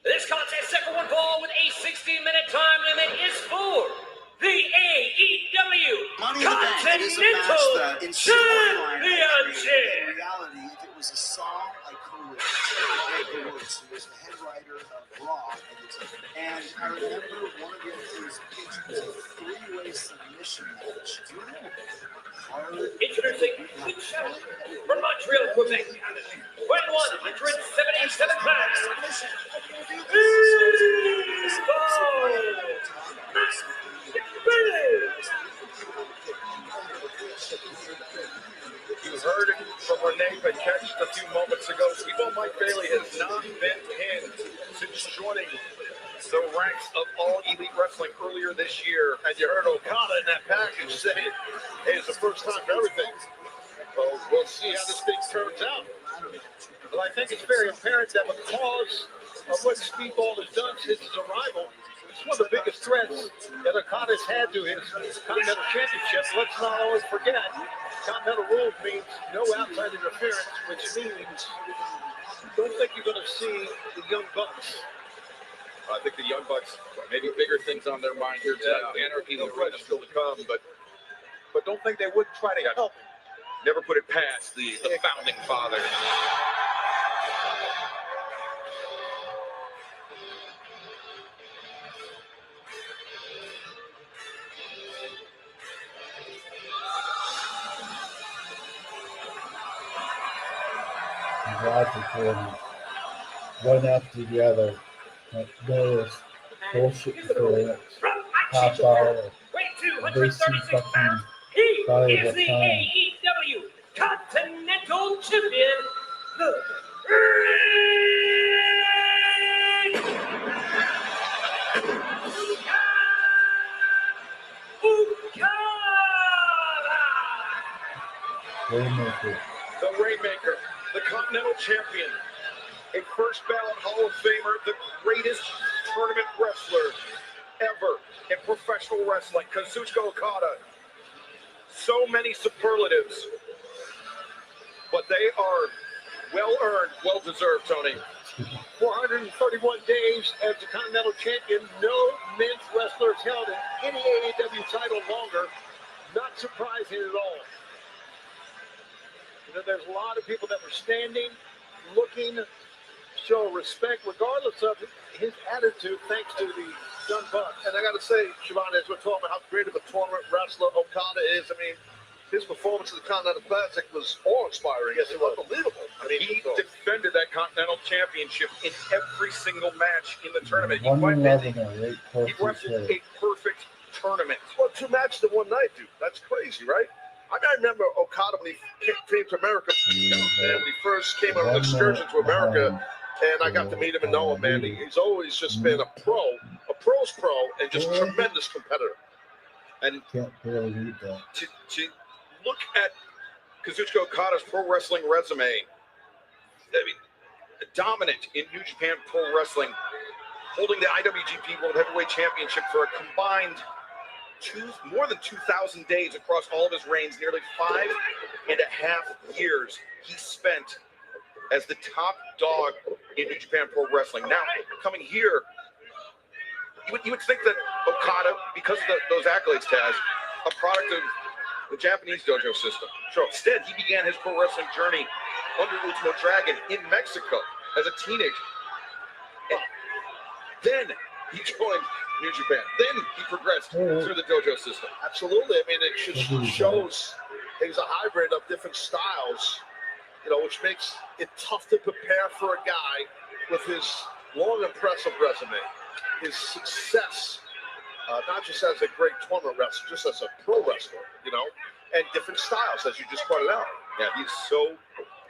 This contest, second one ball with a 16-minute time limit, is for the AEW Money in the Bank is a match that in storyline Championship. in reality, if it was a song, I could Ryan Woods, who was the head writer of Raw, and I remember one of his pitches was a three-way submission match. Do you know hard? Introducing the champion from Montreal, Quebec, weighing 177 pounds. You heard it from Renee Paquette a few moments ago. Speedball Mike Bailey has not been pinned since joining the ranks of All Elite Wrestling earlier this year. And you heard Okada in that package say, hey, it's the first time for everything. Well, we'll see how this thing turns out. Well, I think it's very apparent that because of what Speedball has done since his arrival, it's one of the biggest threats that Okada's had to his Continental Championship. Let's not always forget, Continental rules means no outside interference, which means don't think you're going to see the Young Bucks. I think the Young Bucks maybe bigger things on their mind here tonight. Anarchy and the Red is still to come, but don't think they wouldn't try to help. Never put it past the founding fathers. Watching for them one after the other. Various bullshit for the half hour. They see fucking He probably is what the time. AEW Continental Champion, the Rainmaker. The Rainmaker, the Continental Champion, a first ballot Hall of Famer, the greatest tournament wrestler ever in professional wrestling, Kazuchika Okada. So many superlatives, but they are well-earned, well-deserved, Tony. 431 days as the Continental Champion. No men's wrestler has held any AEW title longer. Not surprising at all. You know, there's a lot of people that were standing, looking, show respect, regardless of his attitude, thanks to the Young Bucks. And I got to say, Siobhan, as we're talking about how great of a tournament wrestler Okada is, I mean, his performance at the Continental Classic was awe-inspiring. Yes, it was unbelievable. I mean, He defended that Continental Championship in every single match in the tournament. He 111 He wrestled a perfect tournament. well, 2 matches in one night, dude. That's crazy, right? I mean, I remember Okada when he came to America, and when he first came on an excursion to America, and I got to meet him and know him, man. He's always just been a pro's pro, and just tremendous competitor. And Can't barely read that. to look at Kazuchika Okada's pro wrestling resume, I mean, dominant in New Japan Pro Wrestling, holding the IWGP World Heavyweight Championship for a combined more than 2,000 days across all of his reigns, nearly 5.5 years he spent as the top dog in New Japan Pro Wrestling. Now, coming here, you would think that Okada, because of those accolades, Taz, a product of the Japanese dojo system. So instead, he began his pro wrestling journey under Ultimo Dragon in Mexico as a teenager. Then he joined New Japan. Then he progressed through the dojo system. Absolutely. I mean, it just shows he's a hybrid of different styles, which makes it tough to prepare for a guy with his long, impressive resume, his success, not just as a great tournament wrestler, just as a pro wrestler, and different styles, as you just pointed out. Yeah, he's so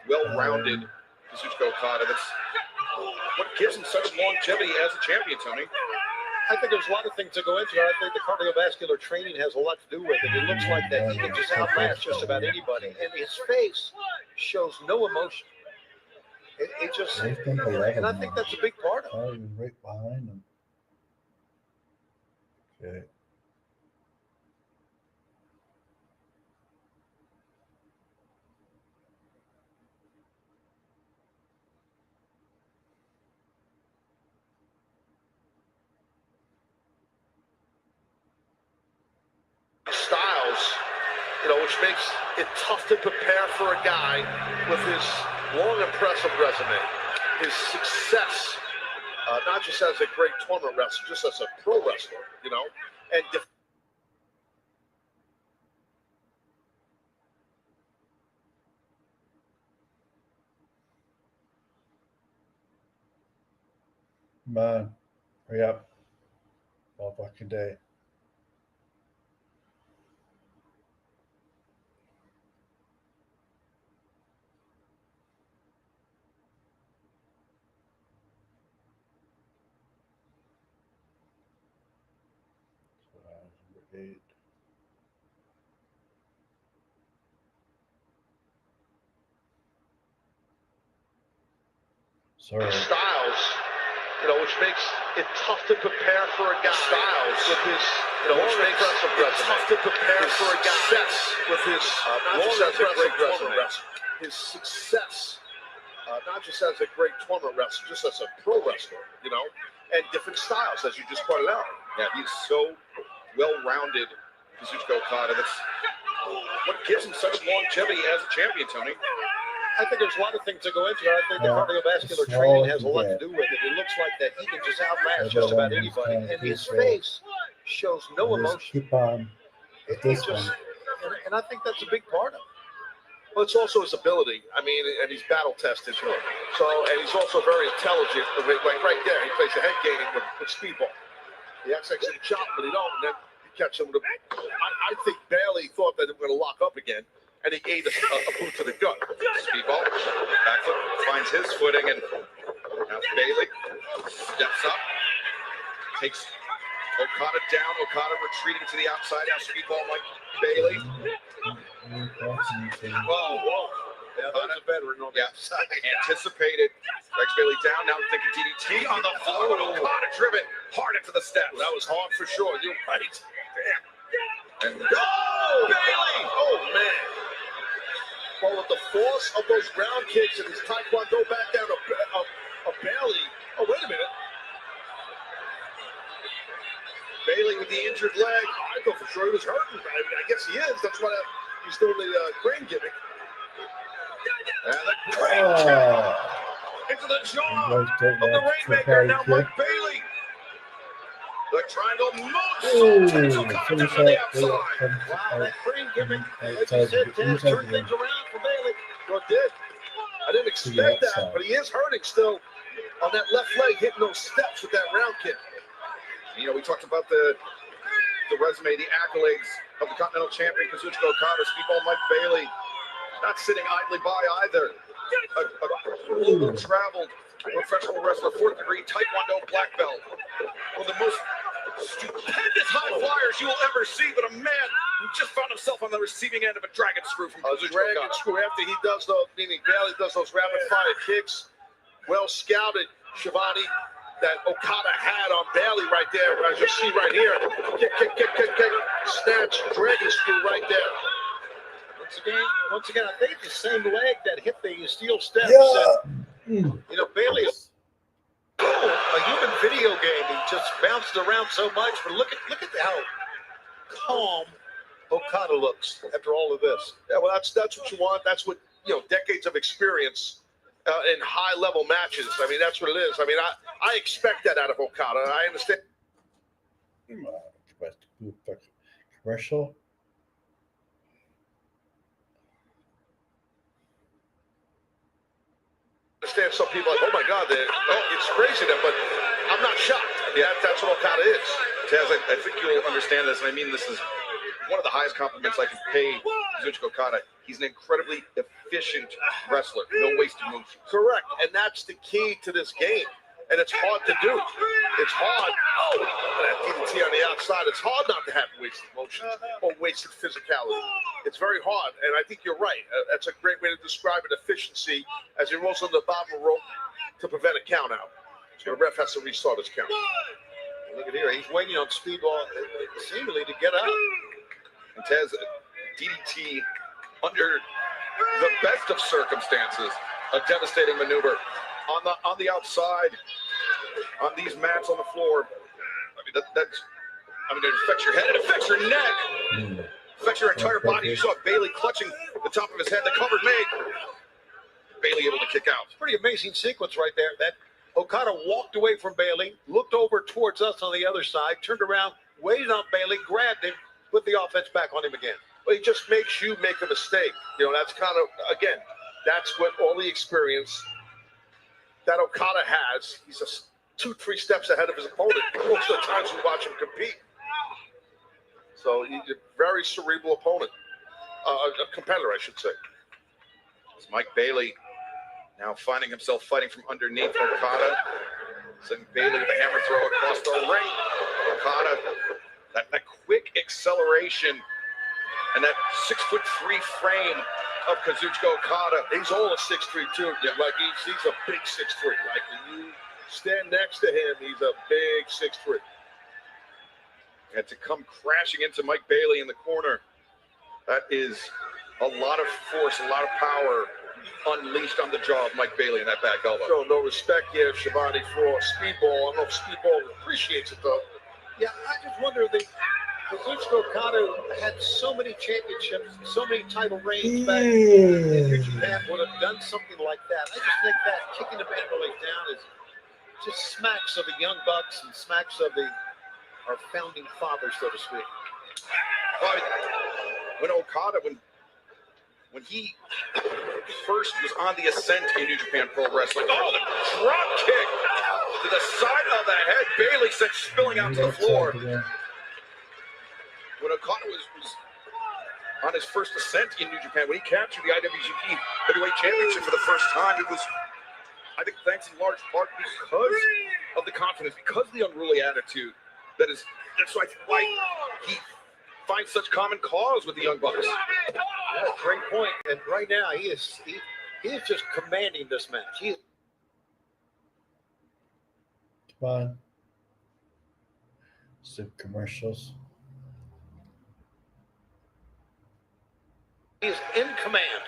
well-rounded, Kazuchika Okada. That's what gives him such longevity as a champion, Tony. I think there's a lot of things that go into it. I think the cardiovascular training has a lot to do with it. It looks like that he can just outlast just about anybody. And his face shows no emotion. It just, and I think that's a big part of it. Oh, you're right behind him. Okay. Styles, which makes it tough to prepare for a guy with his long, impressive resume, his success, not just as a great tournament wrestler, just as a pro wrestler, and Man, hurry up. All fucking day. Number 8. Sorry. Styles, which makes it tough to prepare for a guy. Styles with his, which makes it tough to prepare for a guy with his not just as a great tournament wrestler. His success, not just as a great tournament wrestler, just as a pro wrestler, and different styles, as you just pointed out. Yeah, he's so well-rounded, Kazuchika Okada. That's what gives him such longevity as a champion, Tony. I think there's a lot of things that go into it. I think the cardiovascular training has a lot to do with it. It looks like that he can just outlast just about anybody. And his face shows no emotion. Keep on. It just, and I think that's a big part of it. Well, it's also his ability. I mean, and he's battle tested. Sure. So, and he's also very intelligent. Like right there, he plays a head game with speedball. He acts like he's chop, but he don't. And then he catches him with a. I think Bailey thought that they were going to lock up again, and he ate a boot to the gut. Speedball, backflip, finds his footing, and now Bailey steps up, takes Okada down. Okada retreating to the outside. Now Speedball like Bailey. Whoa. Yeah, that's a veteran on the outside. Anticipated. Strikes Bailey down. Now thinking DDT on the floor. Okada driven hard into the steps. That was hard for sure. You're right. Damn. And Bailey! Oh, man. Well, with the force of those ground kicks and his taekwondo back down a Bailey. Oh, wait a minute. Bailey with the injured leg. I thought for sure he was hurting. I guess he is. That's why he's doing the crane gimmick. And the crane kick into the jaw of the Rainmaker. Now Mike Bailey. The triangle moves. Takes Okada from the outside. Wow, that crane gimmick, like you said, Taz, turned things around for Bailey. Well, it did. I didn't expect that, but he is hurting still on that left leg, hitting those steps with that round kick. We talked about the resume, the accolades of the Continental Champion, Kazuchika Okada. Speedball Mike Bailey not sitting idly by either. A global traveled professional wrestler, 4th degree Taekwondo black belt. One of the most stupendous high flyers you will ever see, but a man who just found himself on the receiving end of a dragon screw from Kazuchika Dragon Okada. screw after he does those, meaning Bailey does those rapid fire kicks. Well scouted, Shivani. That Okada had on Bailey right there, as you see right here. Kick. Snatch, dragon screw right there. Once again, I think the same leg that hit the steel steps. Yeah. Bailey is a human video game. He just bounced around so much. But look at how calm Okada looks after all of this. Yeah, well, that's what you want. That's what decades of experience in high-level matches. I mean, that's what it is. I mean, I expect that out of Okada. I understand. Commercial. Understand some people are like, oh my God, it's crazy then, but I'm not shocked. Yeah, that's what Okada is. Taz, I think you'll understand this, and I mean this is one of the highest compliments I can pay Kazuchika Okada. He's an incredibly efficient wrestler. No wasted moves. Correct, and that's the key to this game. And it's hard to do. It's hard. Oh, that DDT on the outside. It's hard not to have wasted motion or wasted physicality. It's very hard, and I think you're right. That's a great way to describe it. Efficiency as he rolls on the bottom rope to prevent a count out. So the ref has to restart his count. Look at here. He's waiting on Speedball seemingly to get out. And Taz, DDT under the best of circumstances, a devastating maneuver on the outside, on these mats on the floor. I mean, it affects your head, it affects your neck, affects your entire body. You saw Bailey clutching the top of his head. The cover made. Bailey able to kick out. It's a pretty amazing sequence right there. That Okada walked away from Bailey, looked over towards us on the other side, turned around, waited on Bailey, grabbed him, put the offense back on him again. Well, he just makes you make a mistake. You know, that's kind of, again, that's what all the experience that Okada has. He's just 2-3 steps ahead of his opponent most of the times we watch him compete. So he's a very cerebral opponent, a competitor, I should say. It's Mike Bailey now finding himself fighting from underneath Okada. Sending Bailey with a hammer throw across the ring. Okada, that quick acceleration and that 6'3" frame of Kazuchika Okada. He's all a 6'3" too. Like he's a big 6'3". Like when you stand next to him, he's a big 6'3". And to come crashing into Mike Bailey in the corner, that is a lot of force, a lot of power unleashed on the jaw of Mike Bailey in that back elbow. So no respect here, Shivani, for Speedball. I don't know if Speedball appreciates it though. Yeah, I just wonder Kazuchika Okada had so many championships, so many title reigns back in New Japan, would have done something like that. I just think that kicking the Mandalay down is just smacks of the Young Bucks and smacks of our founding fathers, so to speak. When Okada, when he first was on the ascent in New Japan Pro Wrestling, the drop kick to the side of the head, Bailey sent spilling out to the floor. When Okada was on his first ascent in New Japan, when he captured the IWGP Heavyweight Championship for the first time, it was, I think, thanks in large part because of the confidence, because of the unruly attitude. That's why he finds such common cause with the Young Bucks. Yeah, great point. And right now, he is just commanding this match. Come on. Some commercials. He's in command.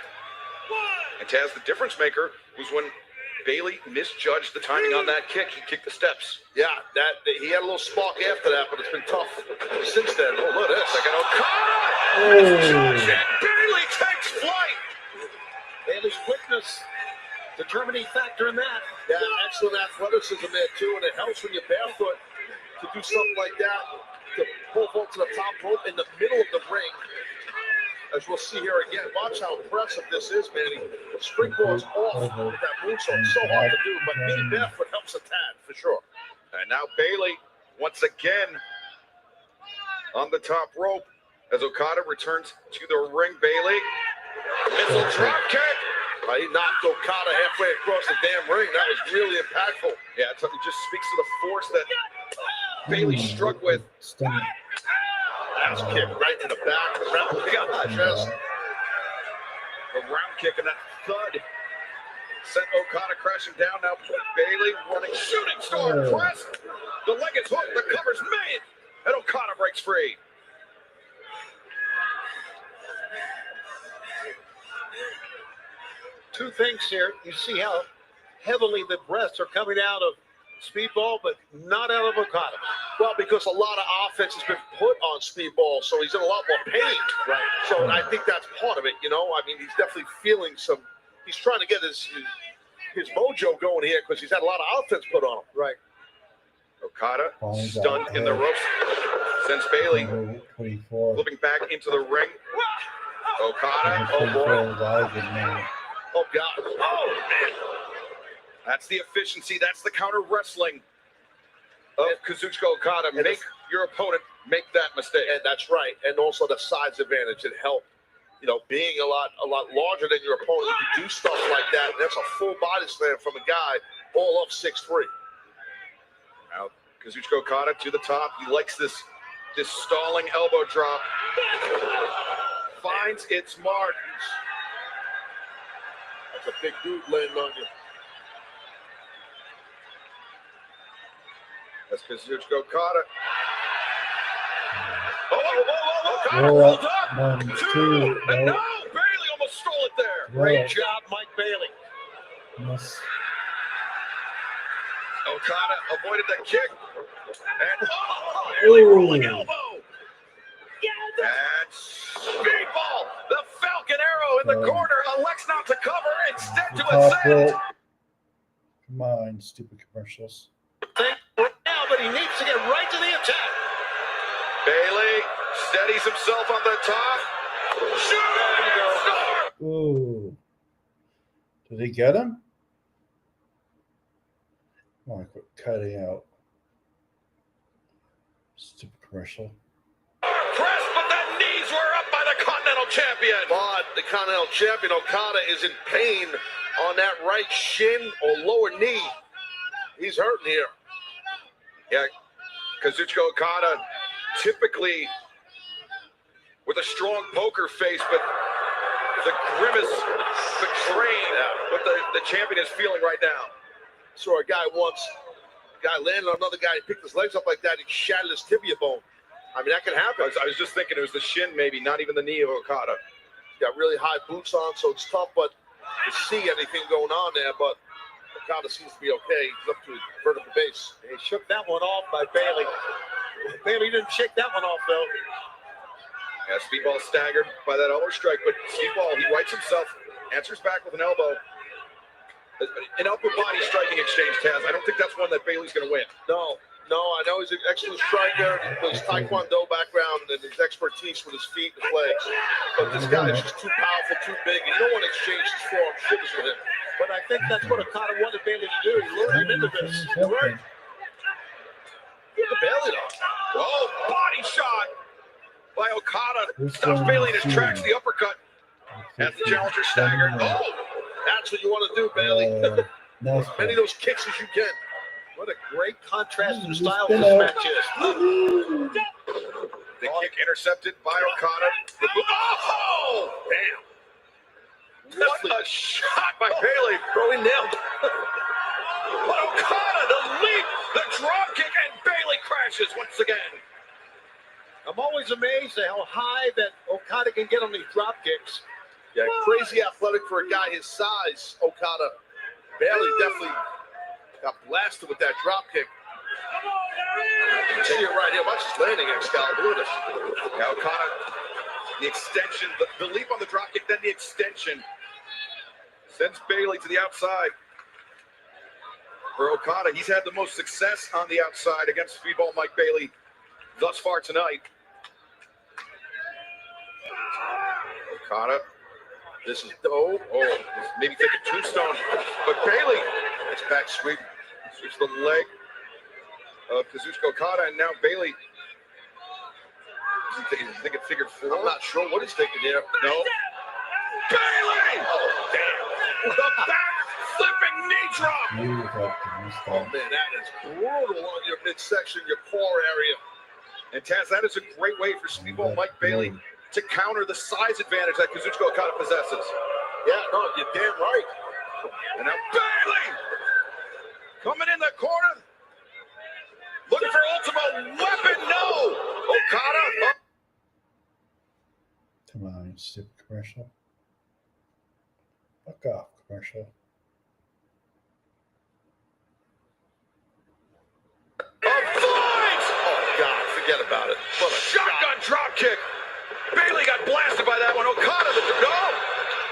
And Taz, the difference maker was when Bailey misjudged the timing on that kick. He kicked the steps. Yeah, he had a little spark after that, but it's been tough since then. Oh, look at this. Second Okada misjudged, and Bailey takes flight. Bailey's quickness, determining factor in that. Yeah, excellent athleticism there too, and it helps when you're barefoot to do something like that, to pull vault to the top rope in the middle of the ring. As we'll see here again, watch how impressive this is, man. The springboard's off with that moonsault. So hard to do, but being barefoot helps a tad, for sure. And now Bailey, once again, on the top rope, as Okada returns to the ring. Bailey, missile drop kick. He knocked Okada halfway across the damn ring. That was really impactful. Yeah, it just speaks to the force that Bailey struck with. Ass kick right in the back. Around the chest. The round kick and that thud sent Okada crashing down. Now Bailey running shooting star press. The leg is hooked. The cover's made. And Okada breaks free. Two things here. You see how heavily the breaths are coming out of Speedball, but not out of Okada. Well, because a lot of offense has been put on Speedball, so he's in a lot more pain. Right. So I think that's part of it, you know. I mean, he's definitely feeling some. He's trying to get his his mojo going here because he's had a lot of offense put on him. Right. Okada Oh, he's stunned out in the ahead. ropes. Sends Bailey Number 24. flipping back into the ring. Okada, Number oh 24 boy. alive in there. Oh, God. Oh, man. That's the efficiency. That's the counter wrestling of Kazuchika Okada. Make your opponent make that mistake. And that's right. And also the size advantage. It helped. You know, being a lot larger than your opponent, you can do stuff like that. And that's a full body slam from a guy all up 6'3". Now, Kazuchika Okada to the top. He likes this stalling elbow drop. Finds its mark. That's a big dude laying on you. That's Kazuchika Okada. Okada Roll rolled up. up. 1, 2. And No. no, Bailey almost stole it there. Great Roll. job, Mike Bailey. Miss. Okada avoided the kick. And Ooh. rolling elbow. And speedball. The Falcon Arrow in the corner elects not to cover, instead to Top ascend. rope. Come on, stupid commercials. Now, but he needs to get right to the attack. Bailey steadies himself on the top. Shooting star. Ooh. Did he get him? Oh, I quit cutting out. Stupid commercial. Press, but the knees were up by the Continental Champion. But the Continental Champion Okada is in pain on that right shin or lower knee. He's hurting here. Yeah, Kazuchika Okada typically with a strong poker face, but the grimace betraying what the champion is feeling right now. Saw a guy once, landed on another guy, he picked his legs up like that, he shattered his tibia bone. I mean, that can happen. I was just thinking it was the shin, maybe, not even the knee of Okada. He's got really high boots on, so it's tough but to see anything going on there, but Okada seems to be okay. He's up to his vertical base. He shook that one off by Bailey. Bailey didn't shake that one off, though. Yeah, Speedball staggered by that elbow strike, but Speedball, he rights himself, answers back with an elbow. An upper body striking exchange, Taz. I don't think that's one that Bailey's going to win. No, I know he's an excellent striker with his Taekwondo background and his expertise with his feet and his legs. But this guy is just too powerful, too big, and you don't want to exchange his forearm shivers with him. But I think that's what Okada wanted Bailey to do. He lured him into this. Right. Get the Bailey on. Oh, body shot by Okada. Who's Stops going Bailey in his to- tracks. The uppercut. As the challenger staggered. Oh, that's what you want to do, Bailey. Nice Many of those kicks as you can. What a great contrast in styles spin this out. match is. the kick intercepted by Okada. Oh, damn. What a shot by Bailey. Bro, he nailed it. But Okada, the leap, the drop kick, and Bailey crashes once again. I'm always amazed at how high that Okada can get on these drop kicks. Yeah, crazy athletic for a guy his size, Okada. Bailey definitely got blasted with that drop kick. See it right here. Watch his landing, Excalibur. Look at this. Now Okada, the extension, the leap on the drop kick, then the extension. Sends Bailey to the outside. For Okada, he's had the most success on the outside against Speedball Mike Bailey thus far tonight. Okada. This is dope. Oh, maybe thinking tombstone. But Bailey, It's back sweep. sweeps the leg of Kazuchika Okada, and now Bailey. He's thinking figure four. I'm not sure what he's thinking here. No. Bailey! Oh, damn. The back flipping knee drop. Oh, man, that is brutal on your midsection, your core area. And Taz, that is a great way for Speedball Mike Bailey to counter the size advantage that Kazuchika Okada possesses. Yeah, no, you're damn right. And now Bailey coming in the corner. Looking for ultimate weapon. No. Okada. Oh. Come on, you stupid commercial. Fuck off, commercial. Avoids. Oh, God, forget about it. What a Shotgun drop kick. Bailey got blasted by that one. Okada, no.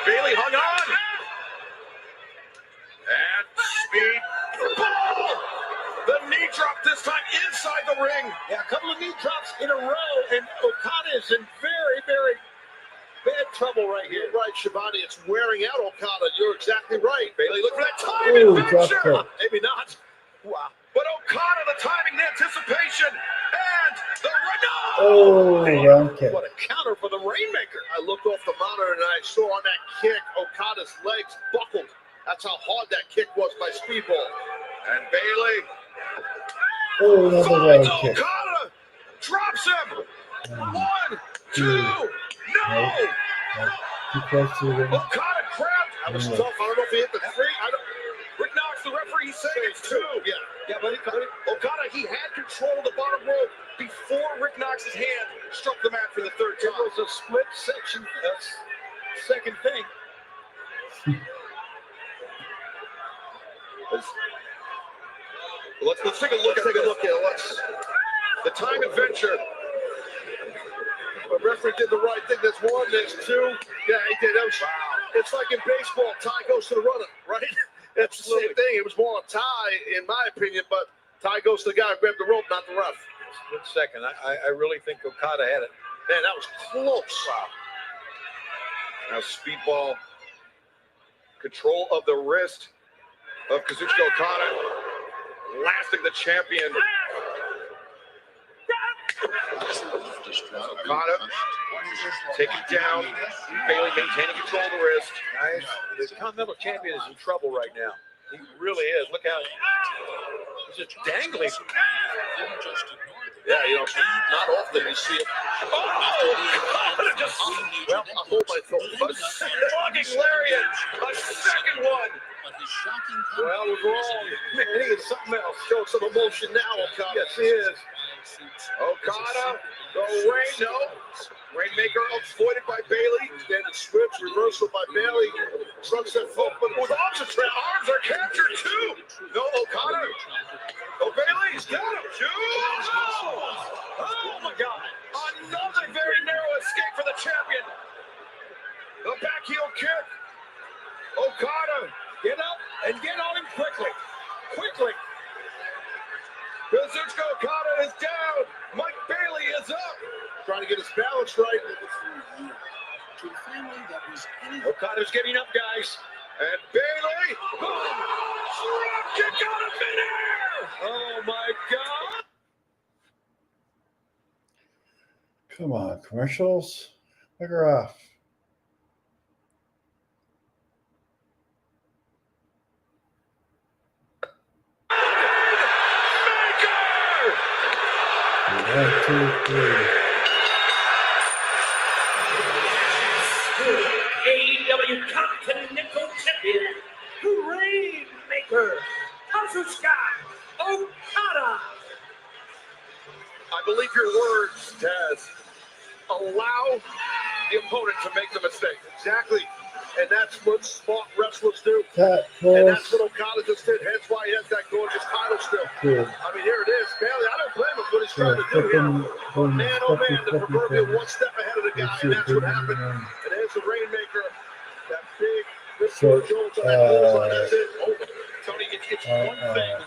Bailey hung on. And Yeah, a couple of knee drops in a row, and Okada is in very, very bad trouble right here. You're right, Shivani. It's wearing out Okada. You're exactly right. Bailey, look for that timing Ooh, drop adventure. kick. Maybe not. Wow. But Okada, the timing, the anticipation, and the Oh, round kick. What a counter for the Rainmaker. I looked off the monitor and I saw on that kick, Okada's legs buckled. That's how hard that kick was by Speedball. And Bailey Oh, another finds round kick. Okada, drops him. 1, 2, no. Too close to the ring. Okada grabbed. That was tough. I don't know if he hit the 3. Rick Knox, the referee, he's saying it's 2. Yeah. But Okada, he had control of the bottom rope before Rick Knox's hand struck the mat for the third It time. was a split section, second thing. Let's take a look. Let's take a look at it. The time adventure. The referee did the right thing. That's 1. There's 2. Yeah, he did. That was, it's like in baseball. Tie goes to the runner, right? It's the same thing. It was more a tie, in my opinion, but tie goes to the guy who grabbed the rope, not the ref. Split second. I really think Okada had it. Man, that was close. Now Speedball, control of the wrist of Kazuchika Okada, lasting the champion. Okada taken down. Bailey maintaining control of the wrist. Guys, the Continental Champion is in trouble right now. He really is. Look out. He's just dangling. Yeah, you know, not often you see it. Well, I hold my thought. Slugging lariat, a second one. Well, it was wrong. Man, he is something else. Showing some emotion now, Okada. Yes, he is. Okada, the Rainmaker avoided by Bailey. Then a switch, reversal by Bailey. Sunset flip, but With arms are captured too. No, Okada. Oh, Bailey's got him. Oh my God. Another very narrow escape for the champion. The back heel kick. Okada, Get up and get on him quickly. Quickly. Kazuchika Okada is down. Mike Bailey is up. trying to get his balance right. Okada's getting up, guys. And Bailey. Drop kick out of midair. Oh my God. Come on, commercials. Look her off. One, two, three. AEW Continental Champion, the Rainmaker, Kazuchika Okada. I believe your words, Taz. Allow the opponent to make the mistake. Exactly. And that's what smart wrestlers do. Cut, And that's close. what Okada just did. Hence why he has that gorgeous title still. Good. I mean, here it is. Bailey, I don't blame him what he's trying to do here. Boom, Man, oh man, the proverbial one step ahead of the guy, and that's what happened. And there's the Rainmaker. That big, this Short, Jones on that bullseye. That's it. Over. Tony, it's one thing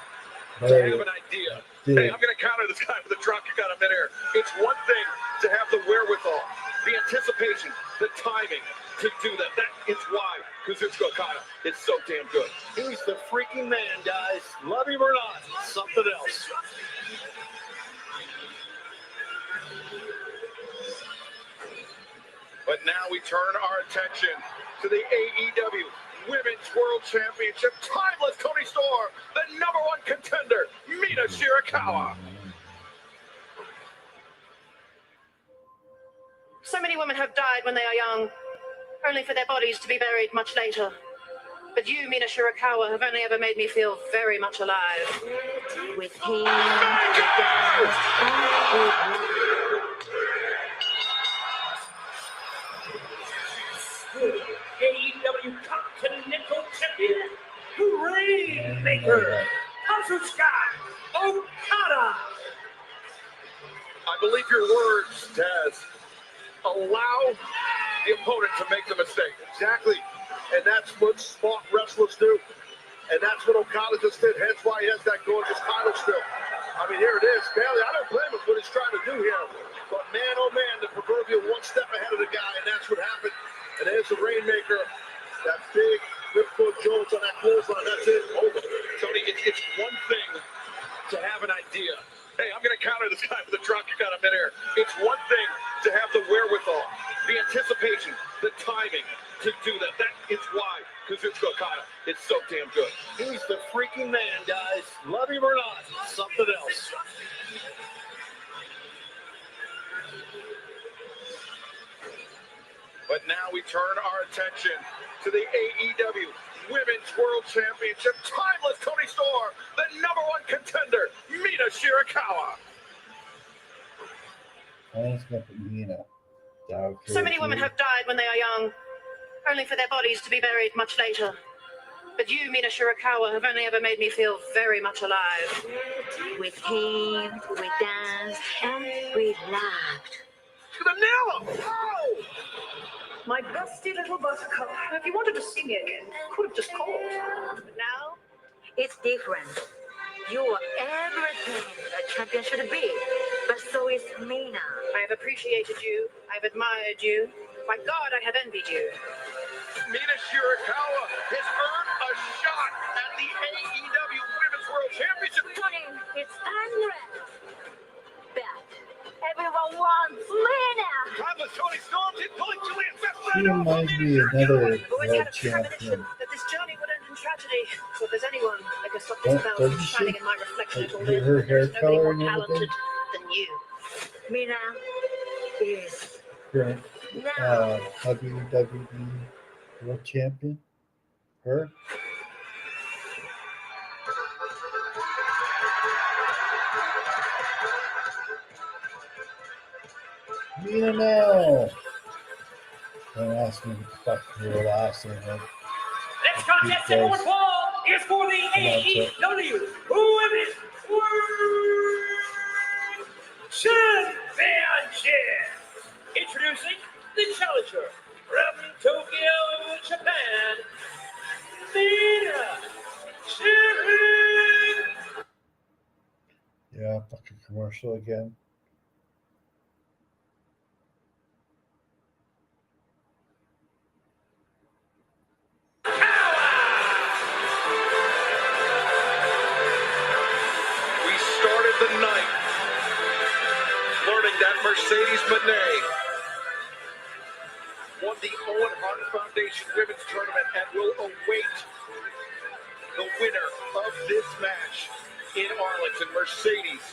to have an idea. Hey, I'm going to counter this guy with a drop kick out of midair. It's one thing to have the wherewithal, the anticipation, the timing to do that. That is why Kazuchika Okada is so damn good. He's the freaking man, guys. Love him or not, something else. But now we turn our attention to the AEW Women's World Championship. Timeless Tony Storm, the #1 contender, Mina Shirakawa. So many women have died when they are young, only for their bodies to be buried much later. But you, Mina Shirakawa, have only ever made me feel very much alive. With pain, with doubt, AEW Continental Champion, the Rainmaker, Kazuchika Okada. I believe your words, Taz. Allow the opponent to make the mistake. Exactly. And that's what smart wrestlers do. And that's what Okada just did. Hence why he has that gorgeous title still. I mean, here it is. Bailey, I don't blame him That big Ripcord Jones on that clothesline. That's it. Over. Tony, it's one thing to have an idea. Hey, I'm going to counter this guy with a drop kick out of midair. It's one thing to have the wherewithal, the anticipation, the timing to do that. That is why Kazuchika Okada is so damn good. He's the freaking man, guys. Love him or not, something else. But now we turn our attention to the AEW Women's World Championship. Timeless Tony Storm, the #1 contender, Mina Shirakawa. So many women have died when they are young, only for their bodies to be buried much later. But you, Mina Shirakawa, have only ever made me feel very much alive. We came, we danced, and we laughed. To the nail. Oh! My busty little buttercup. If you wanted to see me again, could have just called. But now, It's different. You are everything a champion should be, but so is Mina. I have appreciated you, I've admired you. My God, I have envied you. Mina Shirakawa has earned a shot at the AEW Women's World Championship. Tony, it's unreal. But everyone wants Mina. Timeless Tony Storm is pulling Julian Best. She reminds me of another Always had world a premonition champion. that this journey would end in tragedy. So if there's anyone that can stop this bell from Doesn't shining she? in my reflection at all, Like, her hair there's nobody color more and everything? talented than you. Mina is Current now. WWE World Champion. Her. Mina now. Don't ask me what the fuck her last name is. Next contest in North Fall is for the AEW Women's World Championship. Introducing the challenger from Tokyo, Japan, Mina Shirakawa. Yeah, fucking commercial again. We started the night learning that Mercedes Moné won the Owen Hart Foundation Women's Tournament and will await the winner of this match in Arlington. Mercedes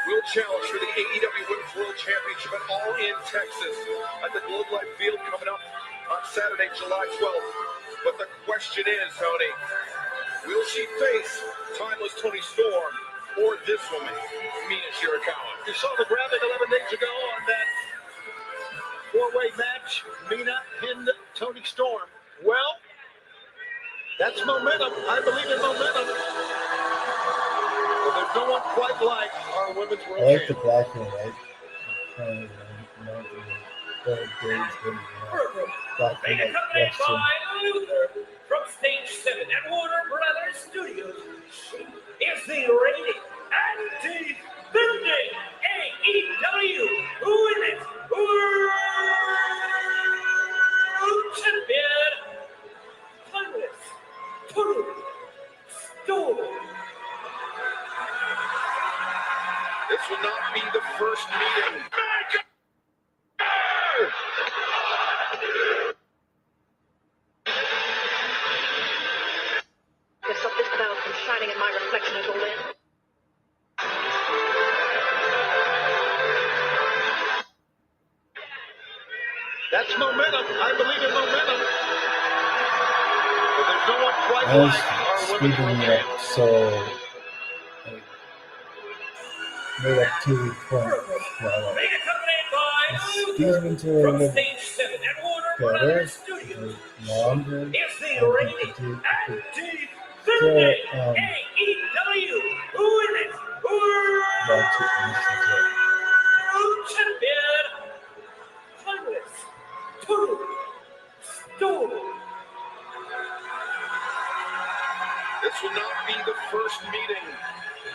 will challenge for the AEW Women's World Championship at All In Texas at the Globe Life Field coming up on Saturday, July 12th. But the question is, Tony, will she face Timeless Tony Storm or this woman, Mina Shirakawa? You saw the graphic 11 days ago on that four-way match. Mina pinned Tony Storm. Well, that's momentum. I believe in momentum. But there's no one quite like our women's world I like the champion. black and white. Black and Being white accompanied wrestling. by Luther from Stage 7 at Warner Brothers Studios. She is the reigning and defending AEW Women's World Champion, Timeless Tony Storm. This will not be the first meeting. To stop this bell from shining in my reflection at all in. That's momentum. I believe in momentum. But there's no one quite I was like our women's speeding world it champion. up so like, made up 2 weeks point. Being accompanied by These Luther ones are a from little Stage 7 at Warner better, Brothers Studios. longer. Is the and reigning the- and the- defending um, AEW Women's World about to listen to it. Champion, Timeless Tony Storm. This will not be the first meeting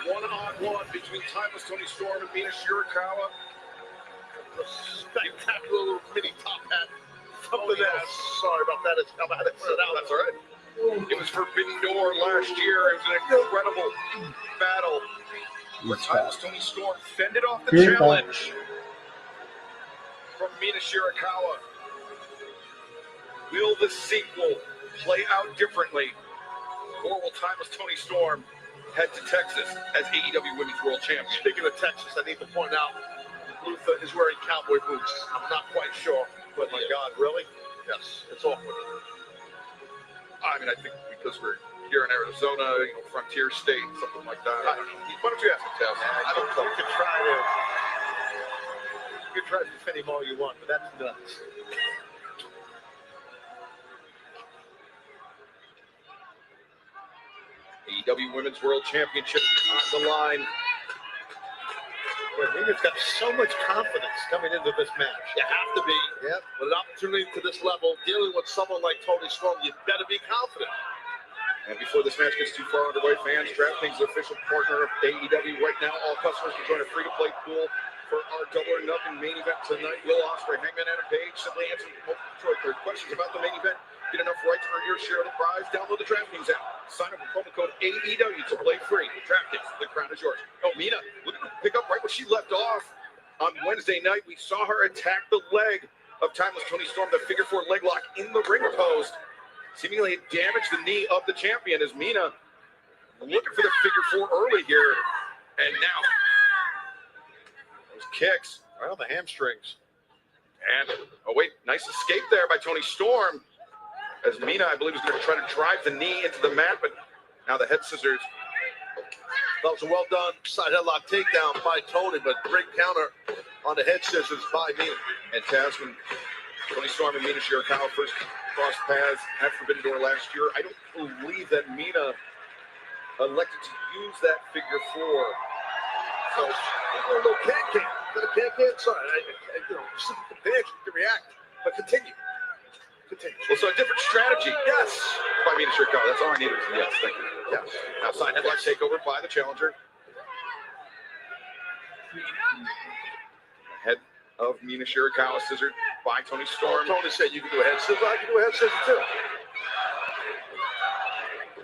one-on-one between Timeless Tony Storm and Mina Shirakawa. Spectacular mini top hat Something else. Sorry about that. I'm out of it out. That's all right. It was Forbidden Door last year. It was an incredible battle. Where timeless Tony Storm fended off the challenge from Mina Shirakawa. Will the sequel play out differently? Or will timeless Tony Storm head to Texas as AEW Women's World Champion? Speaking of Texas, I need to point out Luther is wearing cowboy boots. I'm not quite sure. But my God, really? Yes, it's awkward. I mean, I think because we're here in Arizona, frontier state, something like that. I don't know. Why don't you ask him, Taz? I don't know. You can try to defend him all you want, but that's nuts. AEW Women's World Championship on the line. Well, Mina's got so much confidence coming into this match. You have to be. Yep. With an opportunity to this level, dealing with someone like Tony Storm, you better be confident. And before this match gets too far underway, fans, DraftKings, the official partner of AEW. Right now, all customers can join a free-to-play pool for our Double or Nothing main event tonight. Will Ospreay, Hangman Adam Page, simply answer multiple choice questions about the main event. Get enough right to earn your share of the prize. Download the DraftKings app. Sign up with promo code AEW to play free. DraftKings, the crown is yours. Oh, Mina, look at her pick up right where she left off. On Wednesday night, we saw her attack the leg of timeless Tony Storm, the figure 4 leg lock in the ring post. Seemingly it damaged the knee of the champion as Mina looking for the figure 4 early here. And now, those kicks. Right on the hamstrings. And, oh wait, nice escape there by Tony Storm. As Mina, I believe, is going to try to drive the knee into the mat, but now the head scissors. That was a well done side headlock takedown by Tony, but great counter on the head scissors by Mina. And Taz, when Tony Storm and Mina Shirakawa first crossed paths at Forbidden Door last year, I don't believe that Mina elected to use that figure 4. So, a little can-can. Sorry, the fans can react, but continue. Well, so a different strategy. Yes. By Mina Shirakawa. That's all I needed. Yes, thank you. Yes. Outside headlock takeover by the challenger. Head of Mina Shirakawa scissored by Tony Storm. Tony said you can do a head scissor. I can do a head scissor too.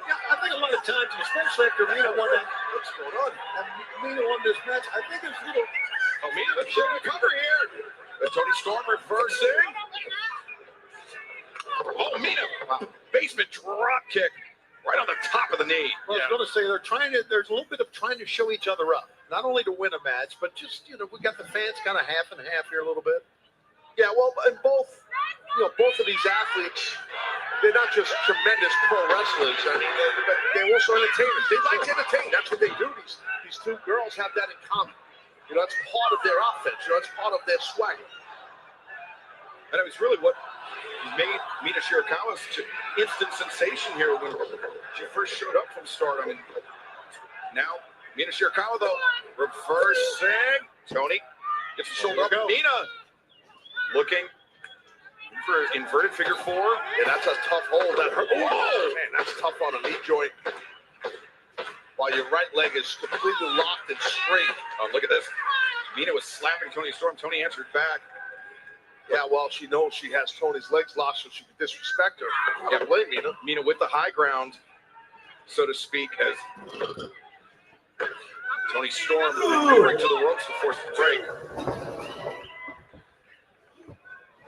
Yeah, I think a lot of times, especially after Mina won that, what's going on? And Mina won this match. I think it's a little. Oh, Mina, let's show the cover here. Tony Storm reversing. Oh, Mina, basement drop kick right on the top of the knee. Well, I was going to say there's a little bit of trying to show each other up, not only to win a match, but just we got the fans kind of half and half here a little bit. Yeah, well, and both of these athletes, they're not just tremendous pro wrestlers. I mean, they're also entertainers. They like to entertain. That's what they do. These two girls have that in common. That's part of their offense. That's part of their swag. And it was really what made Mina Shirakawa such an instant sensation here when she first showed up from Stardom. And now, Mina Shirakawa, though, reversing. Tony gets the shoulder up. Mina looking for inverted figure 4. Yeah, that's a tough hold. That hurt. Oh, man, that's tough on a knee joint. While your right leg is completely locked and straight. Oh, look at this. Mina was slapping Tony Storm. Tony answered back. Yeah, well, she knows she has Tony's legs locked, so she can disrespect her. I don't blame Mina. Mina with the high ground, so to speak, as Tony Storm maneuvering to the ropes to force the break.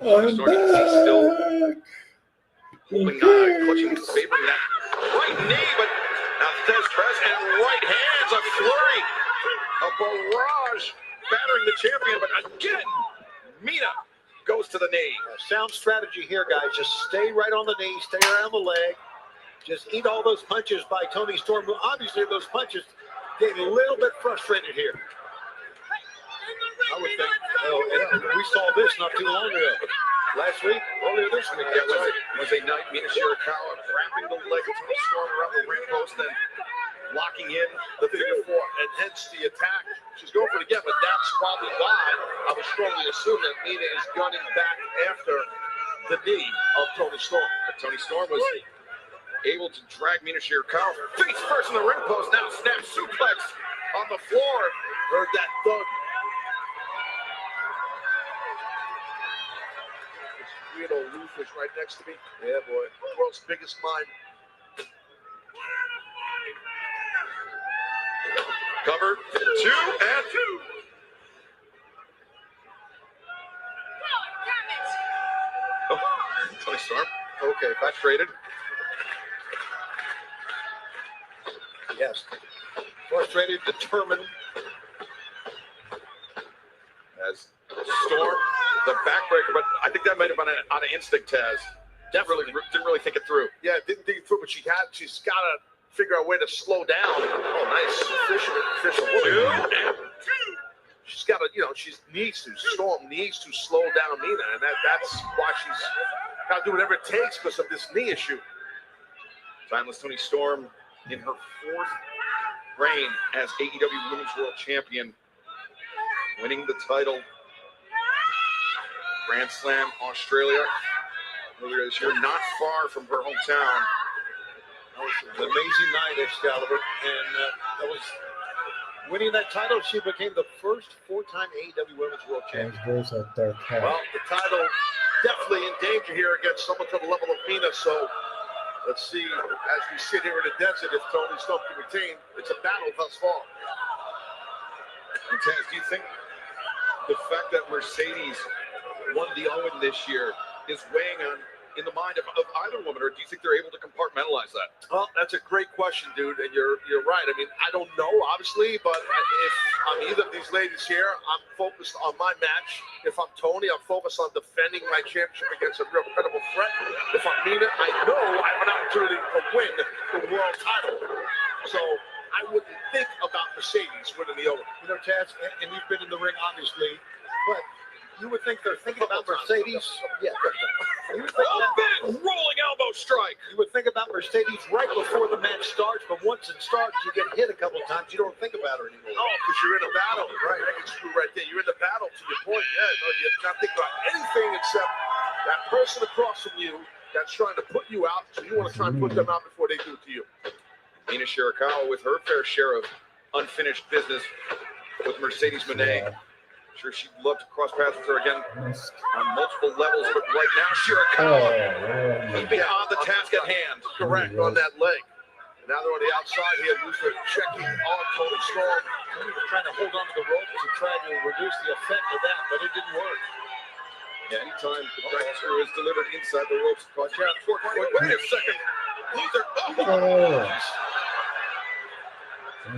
I'm still holding, clutching, favoring that right knee, but now Thez press and right hands, a flurry, a barrage battering the champion, but again, Mina goes to the knee. Sound strategy here, guys. Just stay right on the knee, stay around the leg. Just eat all those punches by Tony Storm, who obviously those punches getting a little bit frustrated here. I would think. And we saw this not too long ago. Last week, earlier this week. Yeah, was a night Mina Shirakawa wrapping the leg of Tony Storm around the ring post and locking in the figure 4, and hence the attack. She's going for it again, but that's probably why I would strongly assume that Mina is gunning back after the knee of Tony Storm. But Tony Storm was able to drag Mina Shirakawa face first in the ring post. Now snap suplex on the floor. Heard that thud. You know, Luther's right next to me. Yeah, boy. World's biggest mind. Cover 2 and 2. Oh, Tony Storm. Okay, back traded. Yes. Frustrated, determined. As Storm, the backbreaker, but I think that might have been out of instinct, Taz. Definitely didn't really think it through. Yeah, didn't think it through, but she's got to figure out a way to slow down. Oh, nice. Official. 2 and 2. She's got to, Storm needs to slow down Mina, and that's why she's got to do whatever it takes because of this knee issue. Timeless Tony Storm in her 4th reign as AEW Women's World Champion, winning the title. Grand Slam Australia earlier this year, not far from her hometown. That was an amazing night, Excalibur, and that was winning that title. She became the first 4-time AEW Women's World Champion. There's a dark hat. Well, the title definitely in danger here against someone to the level of Mina. So let's see, as we sit here in the desert, if Tony Storm can retain. It's a battle thus far. And Taz, do you think the fact that Mercedes won the Owen this year is weighing on in the mind of either woman, or do you think they're able to compartmentalize that? Well, that's a great question, dude, and you're right. I mean, I don't know, obviously, but if I'm either of these ladies here, I'm focused on my match. If I'm Tony, I'm focused on defending my championship against a real credible threat. If I'm Mina, I know I have an opportunity to win the world title. So I wouldn't think about Mercedes winning the Owen. You know, Taz, and you've been in the ring, obviously, but you would think they're thinking about Mercedes. Yeah. You would think big rolling elbow strike. You would think about Mercedes right before the match starts, but once it starts, you get hit a couple of times. You don't think about her anymore. Oh, because you're in a battle, right? That's true right there. You're in the battle, to your point. Yeah, no, you're not thinking about anything except that person across from you that's trying to put you out. So you want to try and put them out before they do it to you. Mina Shirakawa with her fair share of unfinished business with Mercedes Moné. I'm sure she'd love to cross paths with her again on multiple levels, but right now Shirakawa keeping on the task at hand. Correct, on that leg. And now they're on the outside here. Luther checking on Tony Storm. He was trying to hold on to the rope to try to reduce the effect of that, but it didn't work. Yeah, anytime the breakthrough is delivered inside the ropes, watch out. Wait a second. Luther.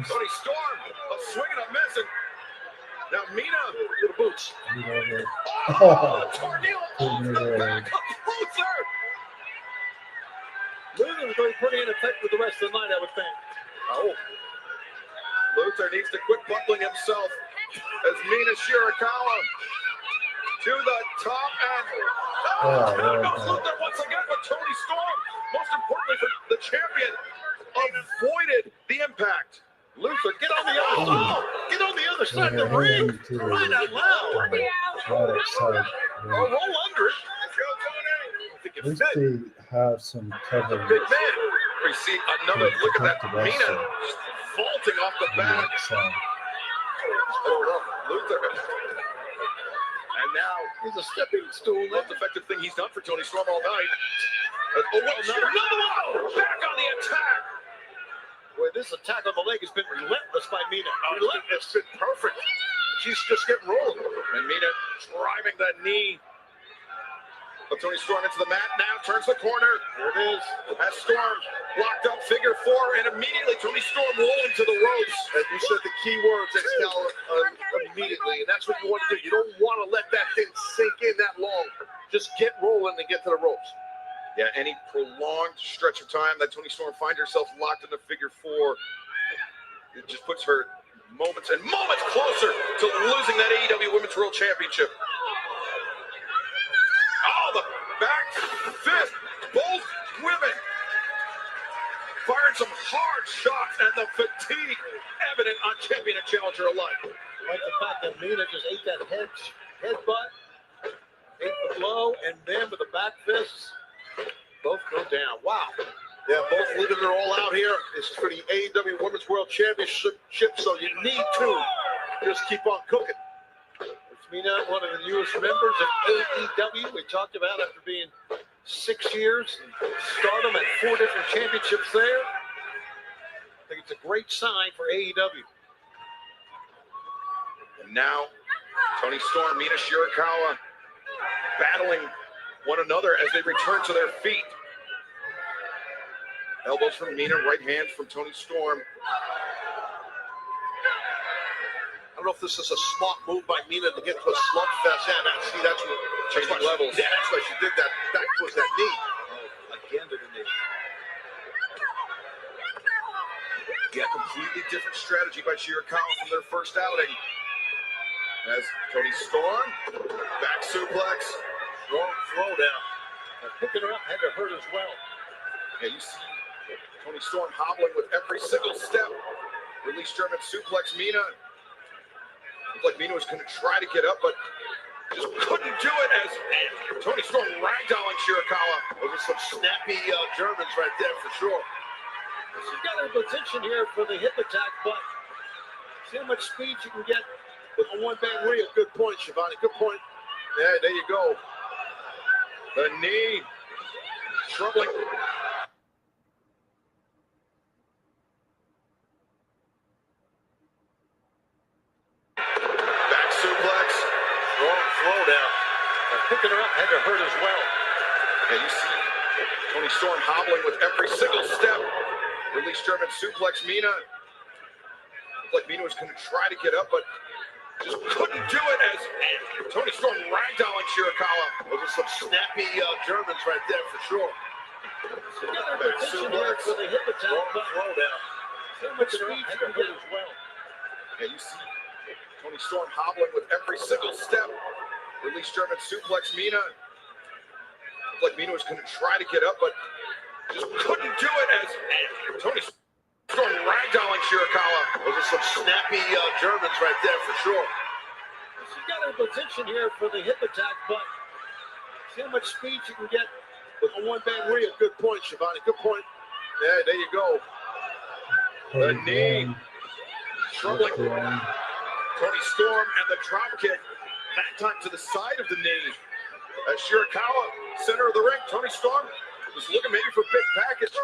Tony Storm, a swing and a miss. And now Mina with the boots. Tornado off the back of Luther. Luther's going to be pretty in effect with the rest of the night, I would think. Oh. Luther needs to quit buckling himself as Mina Shirakawa to the top and down goes Luther once again, but Tony Storm, most importantly for the champion, avoided the impact. Luther, get on the other side. Get on the other side of the ring. Right out loud. Or roll under it. At least they have some cover. Big man. We see another look at that. Mina vaulting off the back. Luther. And now he's a stepping stool. Most effective thing he's done for Tony Storm all night. Another one. Back on the attack. Boy, this attack on the leg has been relentless by Mina. It's been perfect. She's just getting rolling. And Mina driving the knee of Tony Storm into the mat. Now turns the corner. There it is. As Storm blocked up figure 4, and immediately Tony Storm rolling to the ropes. And you said the key words, Excalibur, immediately. And that's what you want to do. You don't want to let that thing sink in that long. Just get rolling and get to the ropes. Yeah, any prolonged stretch of time that Tony Storm finds herself locked in the figure 4, it just puts her moments and moments closer to losing that AEW Women's World Championship. Oh, the back fist. Both women firing some hard shots, and the fatigue evident on champion and challenger alike. I like the fact that Mina just ate that headbutt, ate the blow, and then with the back fists, both go down. Wow. Yeah, both leaving it all out here. It's for the AEW Women's World Championship, so you need to just keep on cooking. Which Mina, one of the newest members of AEW. We talked about after being 6 years, stardom at 4 different championships there. I think it's a great sign for AEW. And now, Toni Storm, Mina Shirakawa battling one another as they return to their feet. Elbows from Mina, right hands from Toni Storm. I don't know if this is a smart move by Mina to get to a slugfest. Yeah, that's what Changing why levels. Yeah, that's why she did that. Back towards that knee. Again to the knee. Yeah, completely different strategy by Shirakawa from their first outing. As Toni Storm, back suplex, Long throwdown. Picking her up had to hurt as well. and you see Toni Storm hobbling with every single step. Release German suplex Mina. Looked like Mina was going to try to get up, but just couldn't do it as Toni Storm ragdolling Shirakawa. Those are some snappy Germans right there for sure. She's got her position here for the hip attack, but see how much speed you can get With a one-bang wheel. Good point, Shivani. Good point. Yeah, there you go. The knee. Troubling. Back suplex. Long throwdown. Picking her up had to hurt as well. And you see Toni Storm hobbling with every single step. Release German suplex Mina. Looked like Mina was going to try to get up, but just couldn't do it as Toni Storm ragdolling Shirakawa. Those are some snappy Germans right there for sure. She's got her position here for the hip attack, Long but throwdown. see how much speed you can get as well. And you see Toni Storm hobbling with every single step. Release German suplex Mina. Looked like Mina was going to try to get up, but just couldn't do it as Toni Storm ragdolling Shirakawa. Those are some snappy Germans right there for sure. She's got her position here for the hip attack, but see how much speed you can get With a one-bang wheel. Good point, Shivani. Good point. Yeah, there you go. The knee. Troubling. Toni Storm and the drop kick. That time to the side of the knee. As Shirakawa, center of the ring. Toni Storm was looking maybe for big package.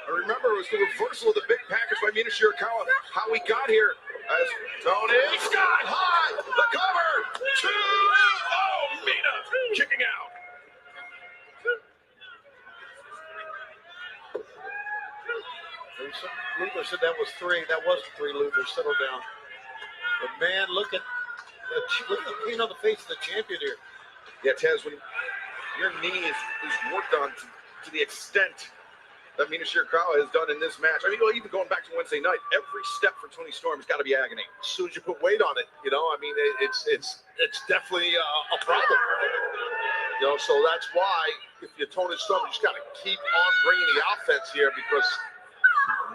I remember it was the reversal of the big package by Mina Shirakawa. How we got here as Toni Scott high. The cover. Two. Oh, Mina kicking out. Luther said that was 3. That wasn't 3, Luther. Settle down. But man, look at the pain on the face of the champion here. Yeah, Tez, when your knee is worked on to the extent that Mina Shirakawa has done in this match. I mean, well, even going back to Wednesday night, every step for Toni Storm has got to be agony. As soon as you put weight on it, I mean, it's definitely a problem. So that's why if you're Toni Storm, you just got to keep on bringing the offense here because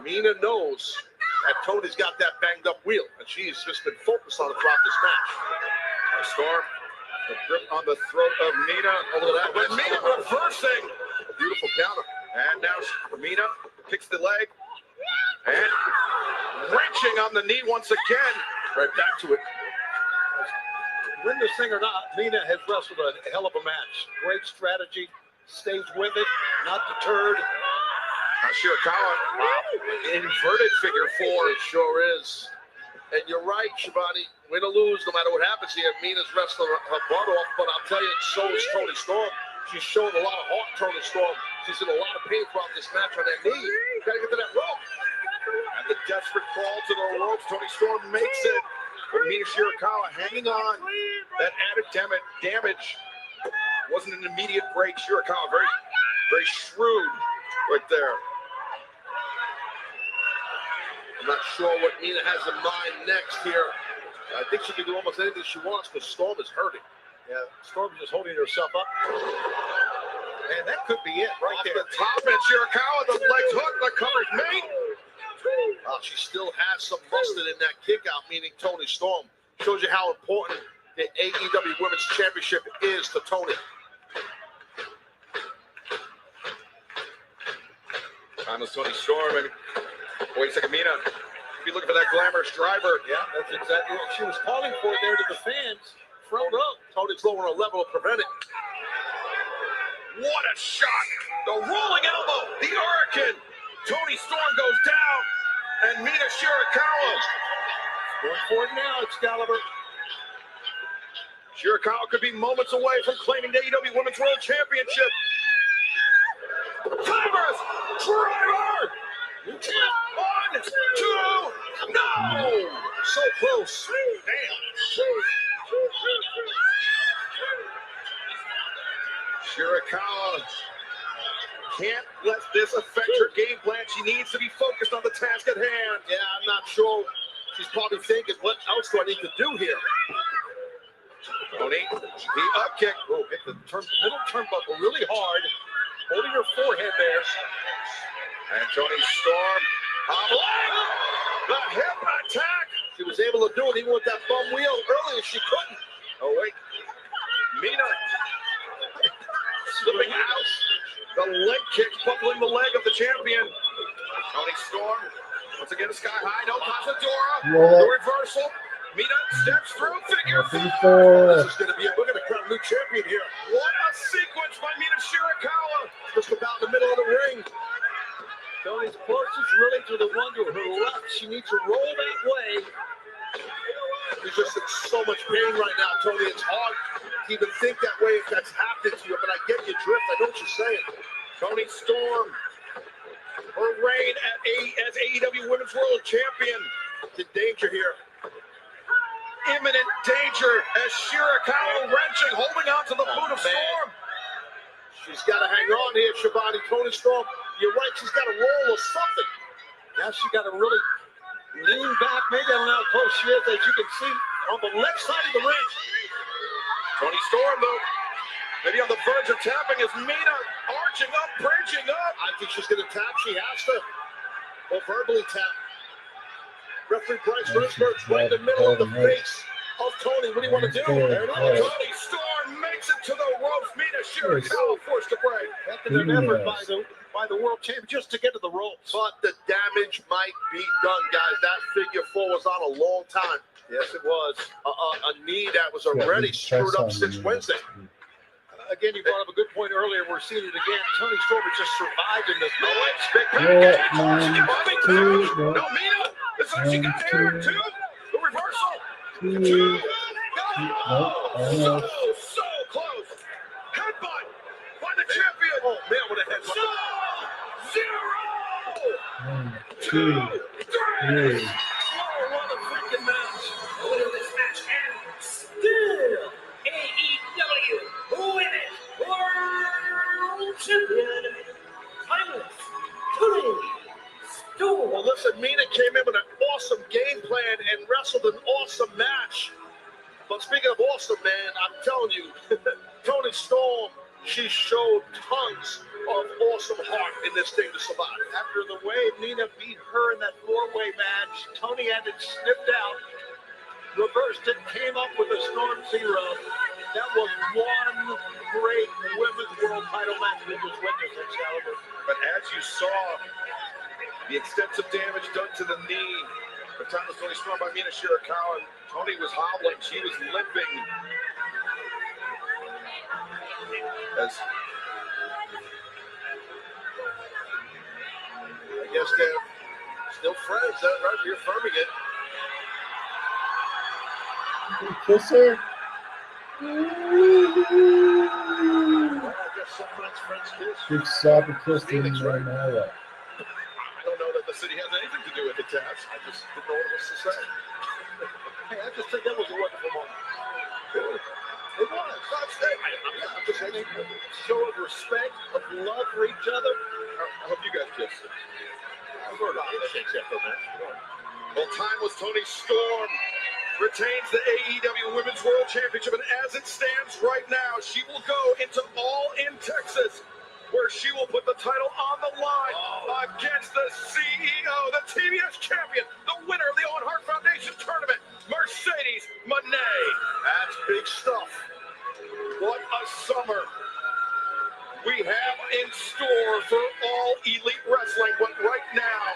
Mina knows that Tony's got that banged up wheel, and she's just been focused on it throughout this match. Storm, the grip on the throat of Mina. Although that But Mina reversing. Beautiful counter. And now Mina picks the leg. And wrenching on the knee once again. Right back to it. Win this thing or not, Mina has wrestled a hell of a match. Great strategy, stays with it, not deterred. Shirakawa, inverted figure 4. It sure is. And you're right, Shivani. Win or lose, no matter what happens here, Mina's wrestling her butt off. But I'll tell you, so is Toni Storm. She's shown a lot of heart, Toni Storm. She's in a lot of pain throughout this match on that knee. Gotta get to that rope. And the desperate crawl to the ropes. Toni Storm makes it. But Mina Shirakawa hanging on. That added damage wasn't an immediate break. Shirakawa very, very shrewd right there. I'm not sure what Mina has in mind next here. I think she can do almost anything she wants because Storm is hurting. Yeah, Storm's just holding herself up. And that could be it right Off there. the top, and Shirakawa, the legs hook, the cover's made. She still has some mustard in that kick out, meaning Toni Storm. Shows you how important the AEW Women's Championship is to Toni. Timeless Toni Storm, and wait a second, Mina Be looking for that glamorous driver. Yeah, that's exactly what she was calling for there to the fans. Front row. Tony's lower a level to prevent it. What a shot! The rolling elbow, the hurricane. Tony Storm goes down, and Mina Shirakawa. Going for it now, Excalibur. Shirakawa could be moments away from claiming the AEW Women's World Championship. Timers! Driver! 1, 2, no! So close. Damn. Shirakawa can't let this affect her game plan. She needs to be focused on the task at hand. Yeah, I'm not sure. She's probably thinking, what else do I need to do here? Tony, the up kick. Oh, hit the middle turnbuckle really hard. Holding her forehead there. And Tony Storm. The hip attack. She was able to do it even with that bum wheel. Earlier she couldn't. Oh, wait. Mina slipping out. The leg kick buckling the leg of the champion. Tony Storm. Once again, sky high. No Pasadora. The reversal. Mina steps through. Figure 4. This is going to be we're going to crown a new champion here. What a sequence by Mina Shirakawa. Just about in the middle of the ring. Tony's closest really to the one to her left. She needs to roll that way. She's just in so much pain right now, Tony. It's hard to even think that way if that's happened to you, but I get your drift. I know what you're saying. Tony Storm, her reign as AEW Women's World Champion. It's in danger here. Imminent danger as Shirakawa wrenching, holding on to the boot of Storm. She's got to hang on here, Shivani. Tony Storm, you're right. She's got to roll or something. Now she got to really lean back. Maybe I don't know how close she is, as you can see on the left side of the ring. Tony Storm, though, maybe on the verge of tapping as Mina arching up, branching up. I think she's going to tap. She has to. Or verbally tap. Referee Bryce Rensburg's right in the middle of the face of Tony. What do you want to do? There it is. Tony Storm makes it to the ropes. Mina Shirakawa forced to break. That's an effort by the world champion just to get to the ropes. But the damage might be done, guys. That figure 4 was on a long time. Yes, it was. A knee that was already screwed up since Wednesday. Again, you brought up a good point earlier. We're seeing it again. Tony Storm has just survived in this match. No, Mina. That's how she got here. 2. The reversal. 2. No. So close. Headbutt by the champion. Oh, man, what a headbutt. 0. 1, 2, 3. Oh, what a freaking match. The winner of this match and still AEW Women's World Champion, timeless Tony Storm. Well, listen, Mina came in with an awesome game plan and wrestled an awesome match. But speaking of awesome, man, I'm telling you, Tony Storm, she showed tons of awesome heart in this thing to survive. After the way Mina beat her in that 4-way match, Tony had it snipped out, reversed it, came up with a Storm Zero. That was one great Women's World title match we just witnessed, Excalibur. But as you saw, the extensive damage done to the knee by Tony Storm by Mina Shirakawa. Tony was hobbling. She was limping. As I guess they're still friends, right? You're affirming it. Kiss her. Well, I guess sometimes friends kiss. Big sloppy kiss in right now. I don't know that the city has anything to do with it, Taz. I just didn't know what else to say. Hey, I just think that was a wonderful moment. It was. I'm just saying, show of respect, of love for each other. I hope you guys kiss. Well, time was Tony Storm retains the AEW Women's World Championship, and as it stands right now, she will go into All In Texas, where she will put the title on the line against the CEO, the TBS champion, the winner of the Owen Hart Foundation tournament, Mercedes Moné. That's big stuff. What a summer we have in store for All Elite Wrestling. But right now,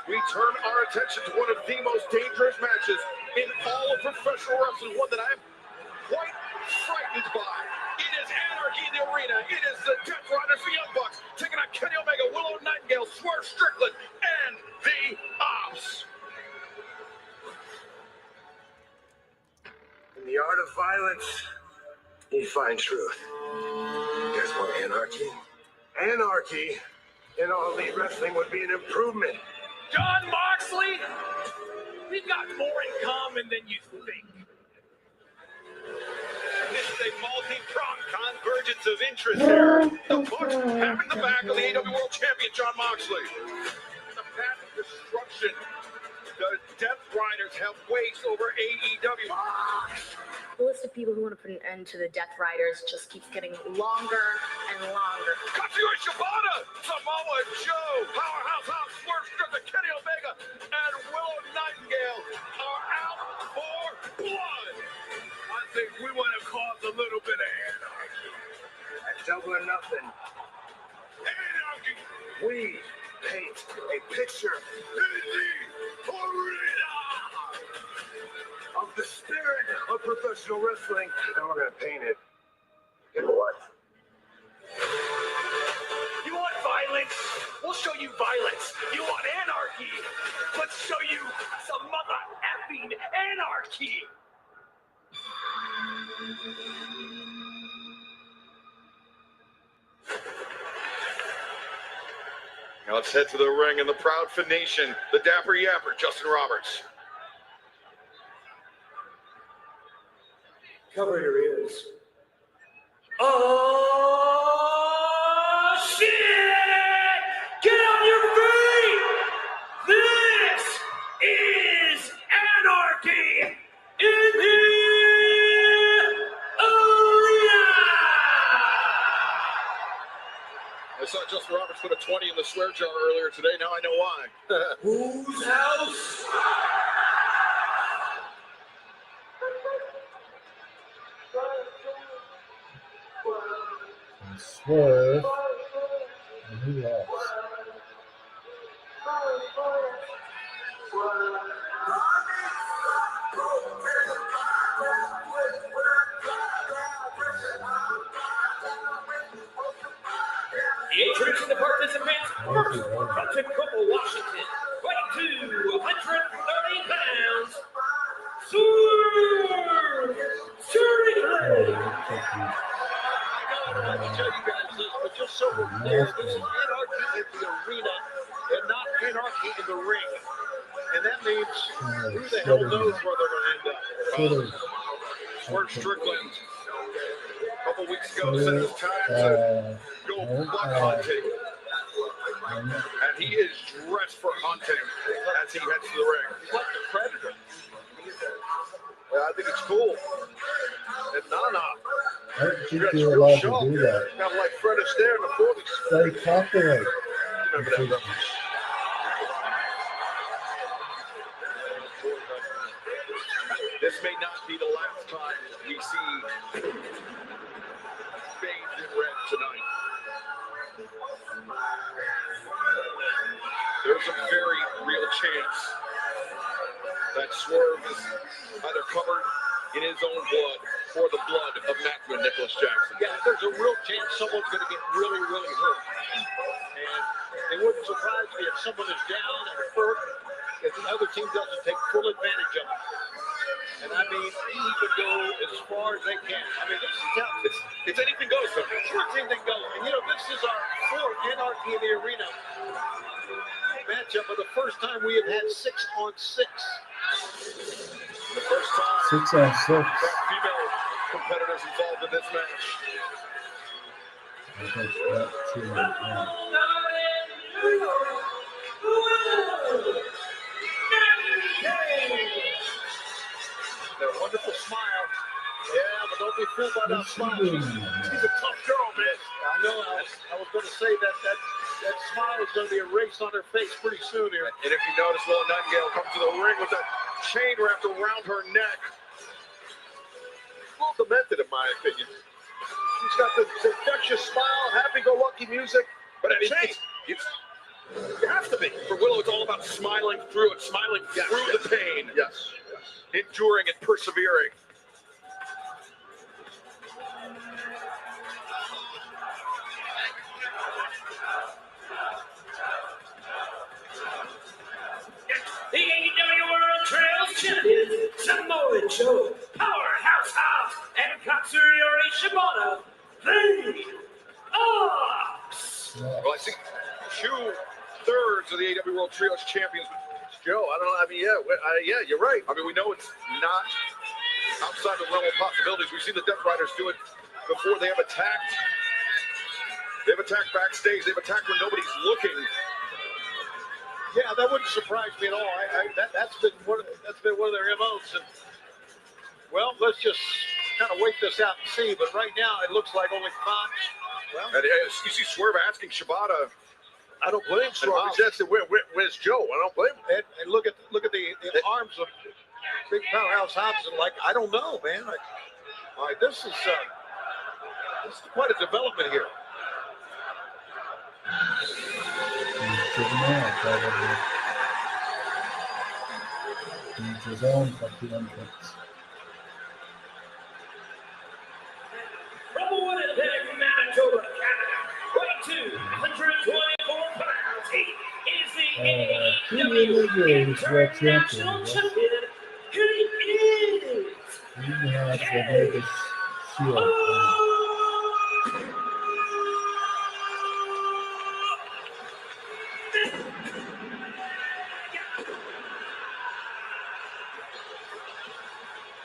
we turn our attention to one of the most dangerous matches in all of professional wrestling, one that I'm quite frightened by. It is Anarchy in the Arena. It is the Death Riders, the Young Bucks, taking on Kenny Omega, Willow Nightingale, Swerve Strickland, and the Ops. In the art of violence, you find truth. There's more anarchy. Anarchy in All Elite Wrestling would be an improvement. John Moxley, we've got more in common than you think. This is a multi-pronged convergence of interest here. The Bucks having the back of the AEW World Champion, John Moxley. The path of destruction the Death Riders have waged over AEW. The list of people who want to put an end to the Death Riders just keeps getting longer and longer. Katsuya Shibata, Samoa Joe, Powerhouse House, Swerve Strickland, Kenny Omega, and Willow Nightingale are out for blood. I think we want to cause a little bit of anarchy. At Double or Nothing, Anarchy! we paint a picture In the arena! of the spirit of professional wrestling, and we're going to paint it in what? You want violence? We'll show you violence. You want anarchy? Let's show you some mother effing anarchy. Now let's head to the ring in the proud Phoenician, the Dapper Yapper, Justin Roberts. Cover your ears. Oh, shit! Get on your feet! This is Anarchy in the Arena! I saw Justin Roberts put a 20 in the swear jar earlier today. Now I know why. Whose house? Swerve. And who else? Introducing the participants, first from Tacoma, Washington, weighing 230 pounds, Swerve Strickland. I know I can tell you guys this, but just so we're clear, this is anarchy in the arena and not anarchy in the ring. And that means who the hell knows where they're going to end up. Swerve Strickland, a couple weeks ago, said it's time to go buck hunting. And he is dressed for hunting as he heads to the ring. He's like the Predator. Yeah, I think it's cool. And Nana, I don't think you're allowed to do that. kind of like Fred Astaire in the 40s. It's like copyright. Remember that, bro? This may not be the last time we see bathed in red tonight. There's a very real chance that Swerve is either covered in his own blood or the blood of Maxwell Nicholas Jackson. Yeah, there's a real chance someone's going to get really, really hurt. And it wouldn't surprise me if someone is down and hurt if the other team doesn't take full advantage of it. And I mean, even go as far as they can. I mean, this is tough. It's anything goes. Though. It's anything goes. And you know, this is our fourth Anarchy in the Arena matchup, but the first time we have had 6-on-6. The first time 6-on-6. that female competitors involved in this match. I think that too, yeah. That wonderful smile. Yeah, but don't be fooled by that smile. She's a tough girl, man. I know. I was going to say that smile is going to be erased on her face pretty soon here. And if you notice, Willow Nightingale comes to the ring with that chain wrapped around her neck. Well demented, in my opinion. She's got this infectious smile, happy-go-lucky music, but I mean, You have to be. For Willow, it's all about smiling through it, smiling through the pain. Yes. Enduring and persevering. The AEW World Trails Champion, Samoa Joe, Powerhouse Hobbs, and Katsuyori Shibata. They are. Well, I see 2/3 of the AEW World Trios champions. Joe, I don't know. I mean, yeah, you're right. I mean, we know it's not outside the realm of possibilities. We've seen the Death Riders do it before. They have attacked. They've attacked backstage. They've attacked when nobody's looking. Yeah, that wouldn't surprise me at all. That's been one of their MOs. And, well, let's just kind of wait this out and see. But right now, it looks like only Fox. Well, And you see Swerve asking Shibata. I don't blame Swerve. He says, where's Joe? I don't blame him. And look at the arms of Big Powerhouse Hobson. Like, I don't know, man. All right, this is quite a development here. Needs his own fucking entrance. From Winnipeg, Manitoba, Canada, weighing 224 pounds, he is the AEW International Champion. He is. He has the biggest shield.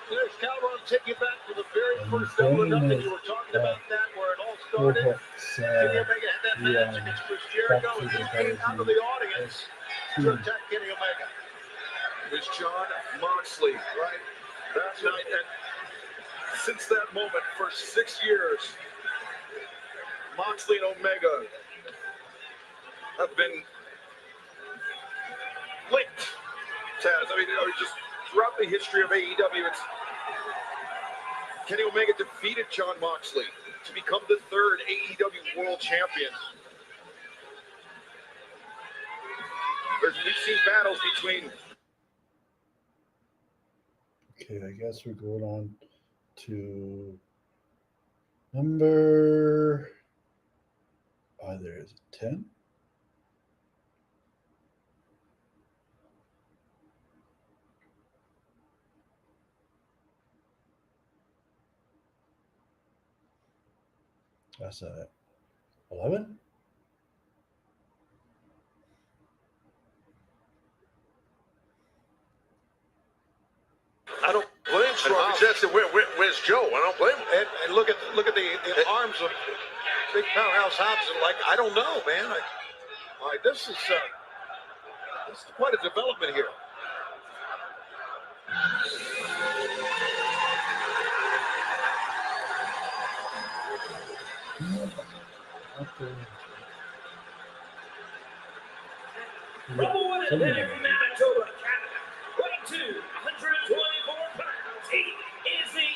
There's Calderon taking you back to the very first Double or Nothing. You were talking about that, where it all started. Kenny Omega had that match against Chris Jericho, and he came out of the audience to attack Kenny Omega. It was John Moxley, right? That night, and since that moment, for 6 years, Moxley and Omega have been linked. Taz, I mean, just throughout the history of AEW, it's Kenny Omega defeated John Moxley to become the 3rd AEW World Champion. We've seen battles between. Okay, I guess we're going on to number. There is 10. That's 11. I don't blame Swerve. He says, where's Joe? I don't blame him. And look at the arms of Big Powerhouse Hobson. Like, I don't know, man. All right, this is quite a development here. From Winnipeg, Manitoba, Canada, weighing 224 pounds, he is the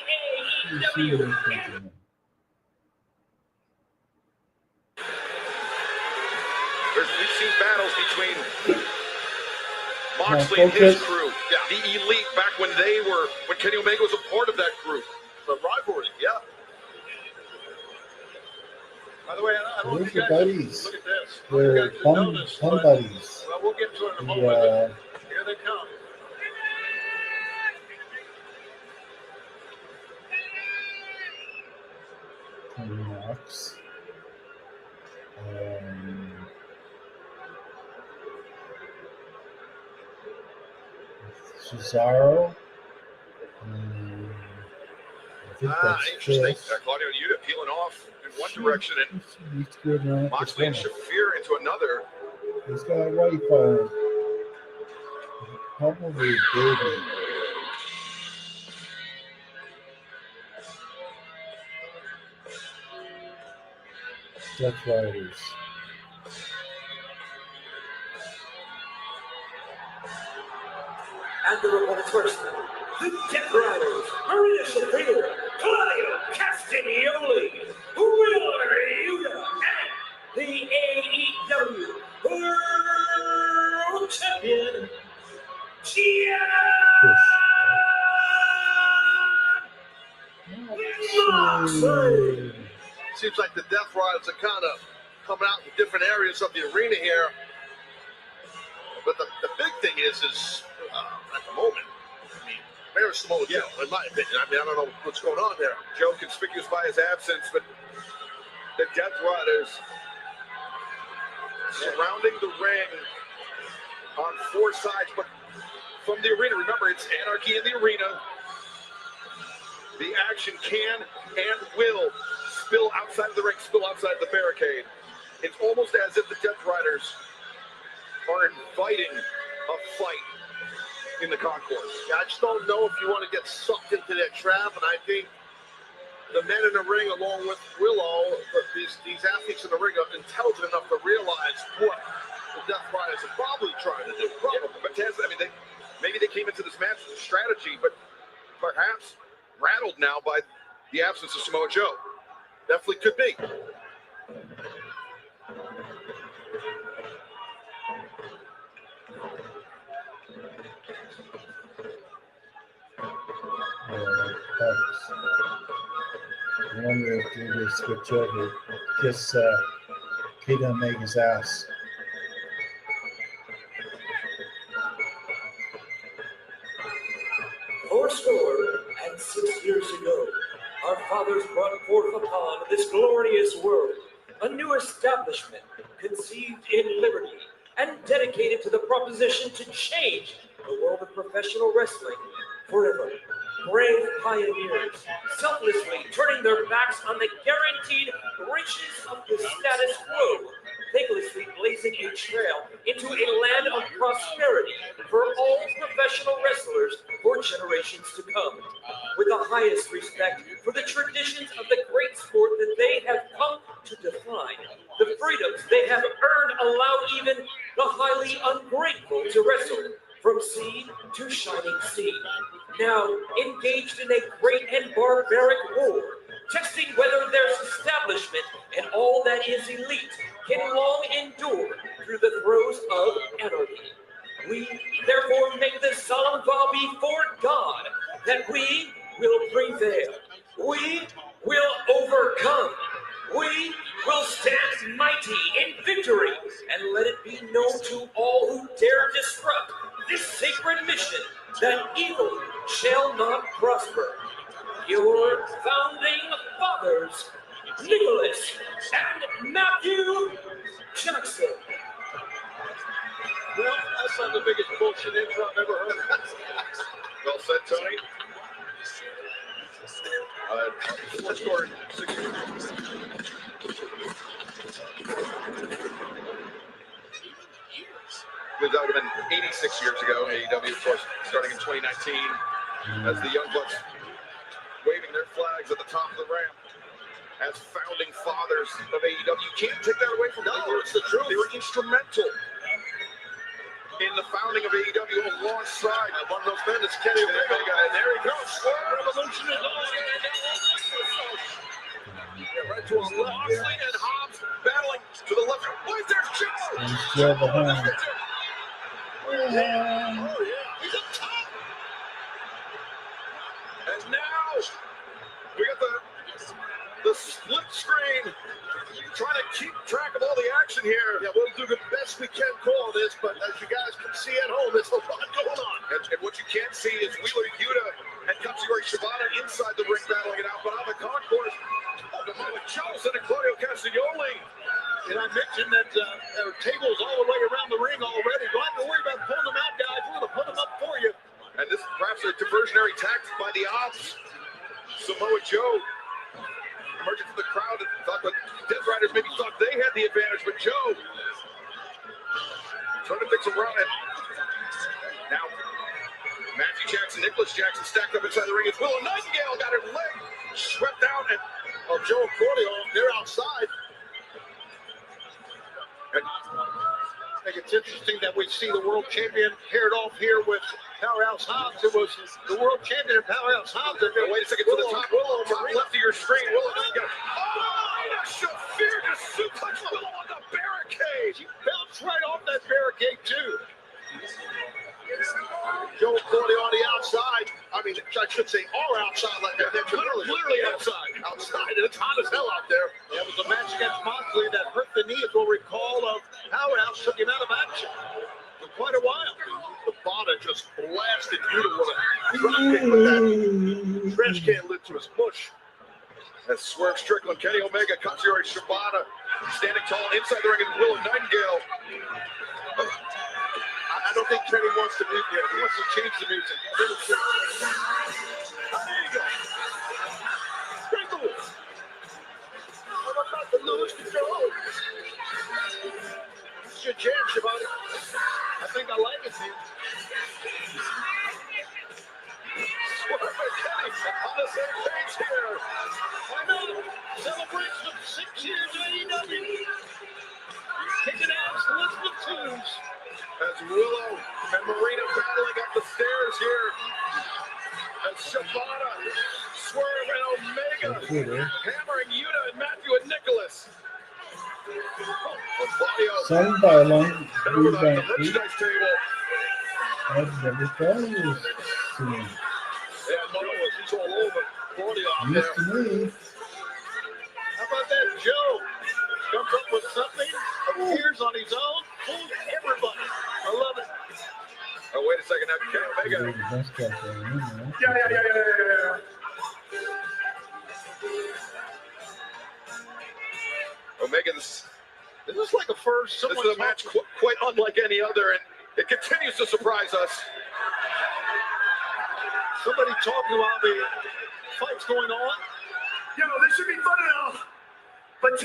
AEW International. We've seen battles between Moxley and his crew, the Elite, back when Kenny Omega was a part of that group. The rivalry, yeah. By the way, I don't know if you guys buddies. look at this. They're fun buddies. Well, we'll get to it in a moment. Here they come. Knox. Cesaro. I think that's Interesting. Chris. Claudio Yuta peeling off in one direction and He's good now. Moxley and Shafir into another. He's got a wife on. Probably a baby. Death Riders. And the opponents first, the Death Riders, Maria Shafir, Claudio Castagnoli, Wheeler Yuta, and the AEW World Champion, Seems like the Death Riders are kind of coming out in different areas of the arena here. But the big thing is at the moment, I mean, Mayor Samoa Joe, in my opinion. I mean, I don't know what's going on there. Joe conspicuous by his absence, but the Death Riders surrounding the ring on four sides, but from the arena. Remember, it's anarchy in the arena. The action can and will spill outside of the ring, spill outside the barricade. It's almost as if the Death Riders are inviting a fight in the concourse. Yeah, I just don't know if you want to get sucked into that trap, and I think the men in the ring, along with Willow, these athletes in the ring are intelligent enough to realize what the Death Riders are probably trying to do. Yeah, but Taz, I mean, maybe they came into this match with a strategy, but perhaps rattled now by the absence of Samoa Joe. Definitely could be. I wonder if they just switch over, kiss Kenny Omega's ass. Fourscore and 6 years ago, our fathers brought forth upon this glorious world a new establishment conceived in liberty and dedicated to the proposition to change the world of professional wrestling forever. Brave pioneers, selflessly turning their backs on the guaranteed riches of the status quo, thanklessly blazing a trail into a land of prosperity for all professional wrestlers for generations to come. With the highest respect for the traditions of the great sport that they have come to define, the freedoms they have earned allow even the highly ungrateful to wrestle from sea to shining sea. Now engaged in a great and barbaric war, testing whether their establishment and all that is elite can long endure through the throes of anarchy. We therefore make the solemn vow before God that we will prevail. We will overcome. We will stand mighty in victory and let it be known to all who dare disrupt this sacred mission that evil shall not prosper. Your founding fathers, Nicholas and Matthew Jackson. Well, that's not the biggest bullshit intro I've ever heard. Well said, Tony. Fourscore 6 years ago. That would have been 86 years ago. AEW, of course, starting in 2019, as the Youngbloods waving their flags at the top of the ramp as founding fathers of AEW. You can't take that away from them. No, it's the truth. They were instrumental in the founding of AEW alongside one of those men. It's Kenny Omega, and there he goes. Revolution is on. Right to his left. Moxley and Hobbs battling to the left. Wait, there's Joe. He's still behind. Oh, yeah. He's up top. And now we got the split screen trying to keep track of all the action here. Yeah, we'll do the best we can call this, but as you guys can see at home, there's a lot going on. And what you can't see is Wheeler Yuta and Katsuyori Shibata inside the ring battling it out, but on the concourse, Malik Johnson and Claudio Castagnoli. And I mentioned that there are tables all the way around the ring already. Don't have to worry about pulling them out, guys. We're going to put them up for you. And this is perhaps a diversionary tactic by the Ops. Samoa Joe emerging from the crowd and thought that Death Riders maybe thought they had the advantage, but Joe turning things around. And now Matthew Jackson, Nicholas Jackson stacked up inside the ring as Willow Nightingale got her leg swept out, and Joe and Claudio, they're outside. I think it's interesting that we see the world champion paired off here with Powerhouse Hobbs. It was the world champion and Powerhouse Hobbs. Wait a second, to the top left of your screen. Willow, oh, Shafir just suplex Willow on the barricade. case. He bounced right off that barricade, too. Joe Claudio on the outside. I mean, I should say our outside like that. They're literally outside. Outside, and it's hot as hell out there. That was a match against Moxley that hurt the knee, as we'll recall, of Powerhouse took him out of action for quite a while. The Bada just blasted Yuta with a drop kick with that trash can lid to his push. As Swerve Strickland, Kenny Omega, Katsuyori Shibata standing tall inside the ring, and Willow Nightingale. I don't think Kenny wants to mute yet. He wants to change the music. There you go. Sprinkle. I'm about to lose control. It's your jam, Shibata. I think I like it, man. Swerve and Kenny on the same page here. I know. Celebration of 6 years of AEW. Kicking ass, listen to tunes. As Willow and Marina battling up the stairs here. As Shibata, Swerve, and Omega hammering Yuta and Matthew and Nicholas. Some violence, Over the rebound, merchandise table. as never thought. Yeah, he's all over Claudio out Used there. to me. How about that, Joe? Comes up with something, appears on his own, fools everybody. I love it. Oh, wait a second. Now, Kenny He's Omega. the best guy for me, man. Yeah. Omega, this is like a first. This is a match quite unlike any other, and it continues to surprise us. Somebody talking about the fights going on. Yo, this should be fun enough, but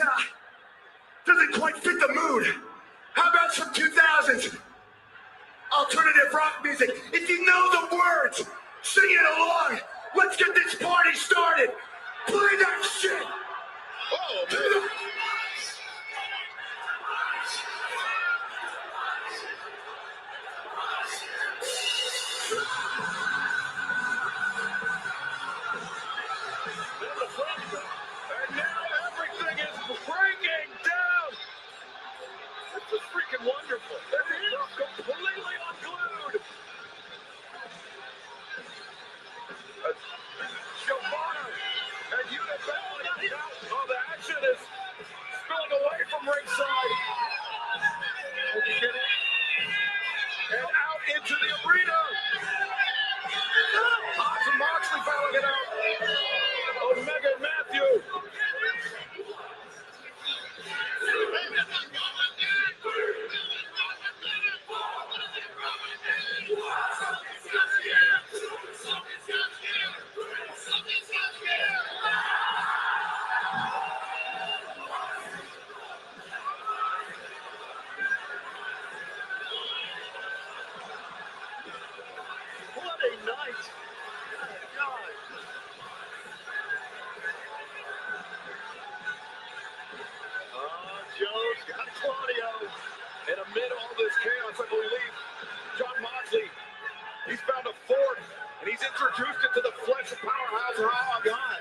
doesn't quite fit the mood. How about some 2000s alternative rock music? If you know the words, sing it along. Let's get this party started. Play that shit. Oh, man. And now everything is breaking down. This is freaking wonderful. Everything is completely unglued. Shibata and Yuta battling out. Oh, the action is spilling away from ringside. And out into the arena. Hobbs and Moxley battling it out. Omega and Matthew. What a night. God. Joe's got Claudio. And amid all this chaos, I believe, John Moxley, he's found a fork, and he's introduced it to the flesh of Powerhouse. Oh, God.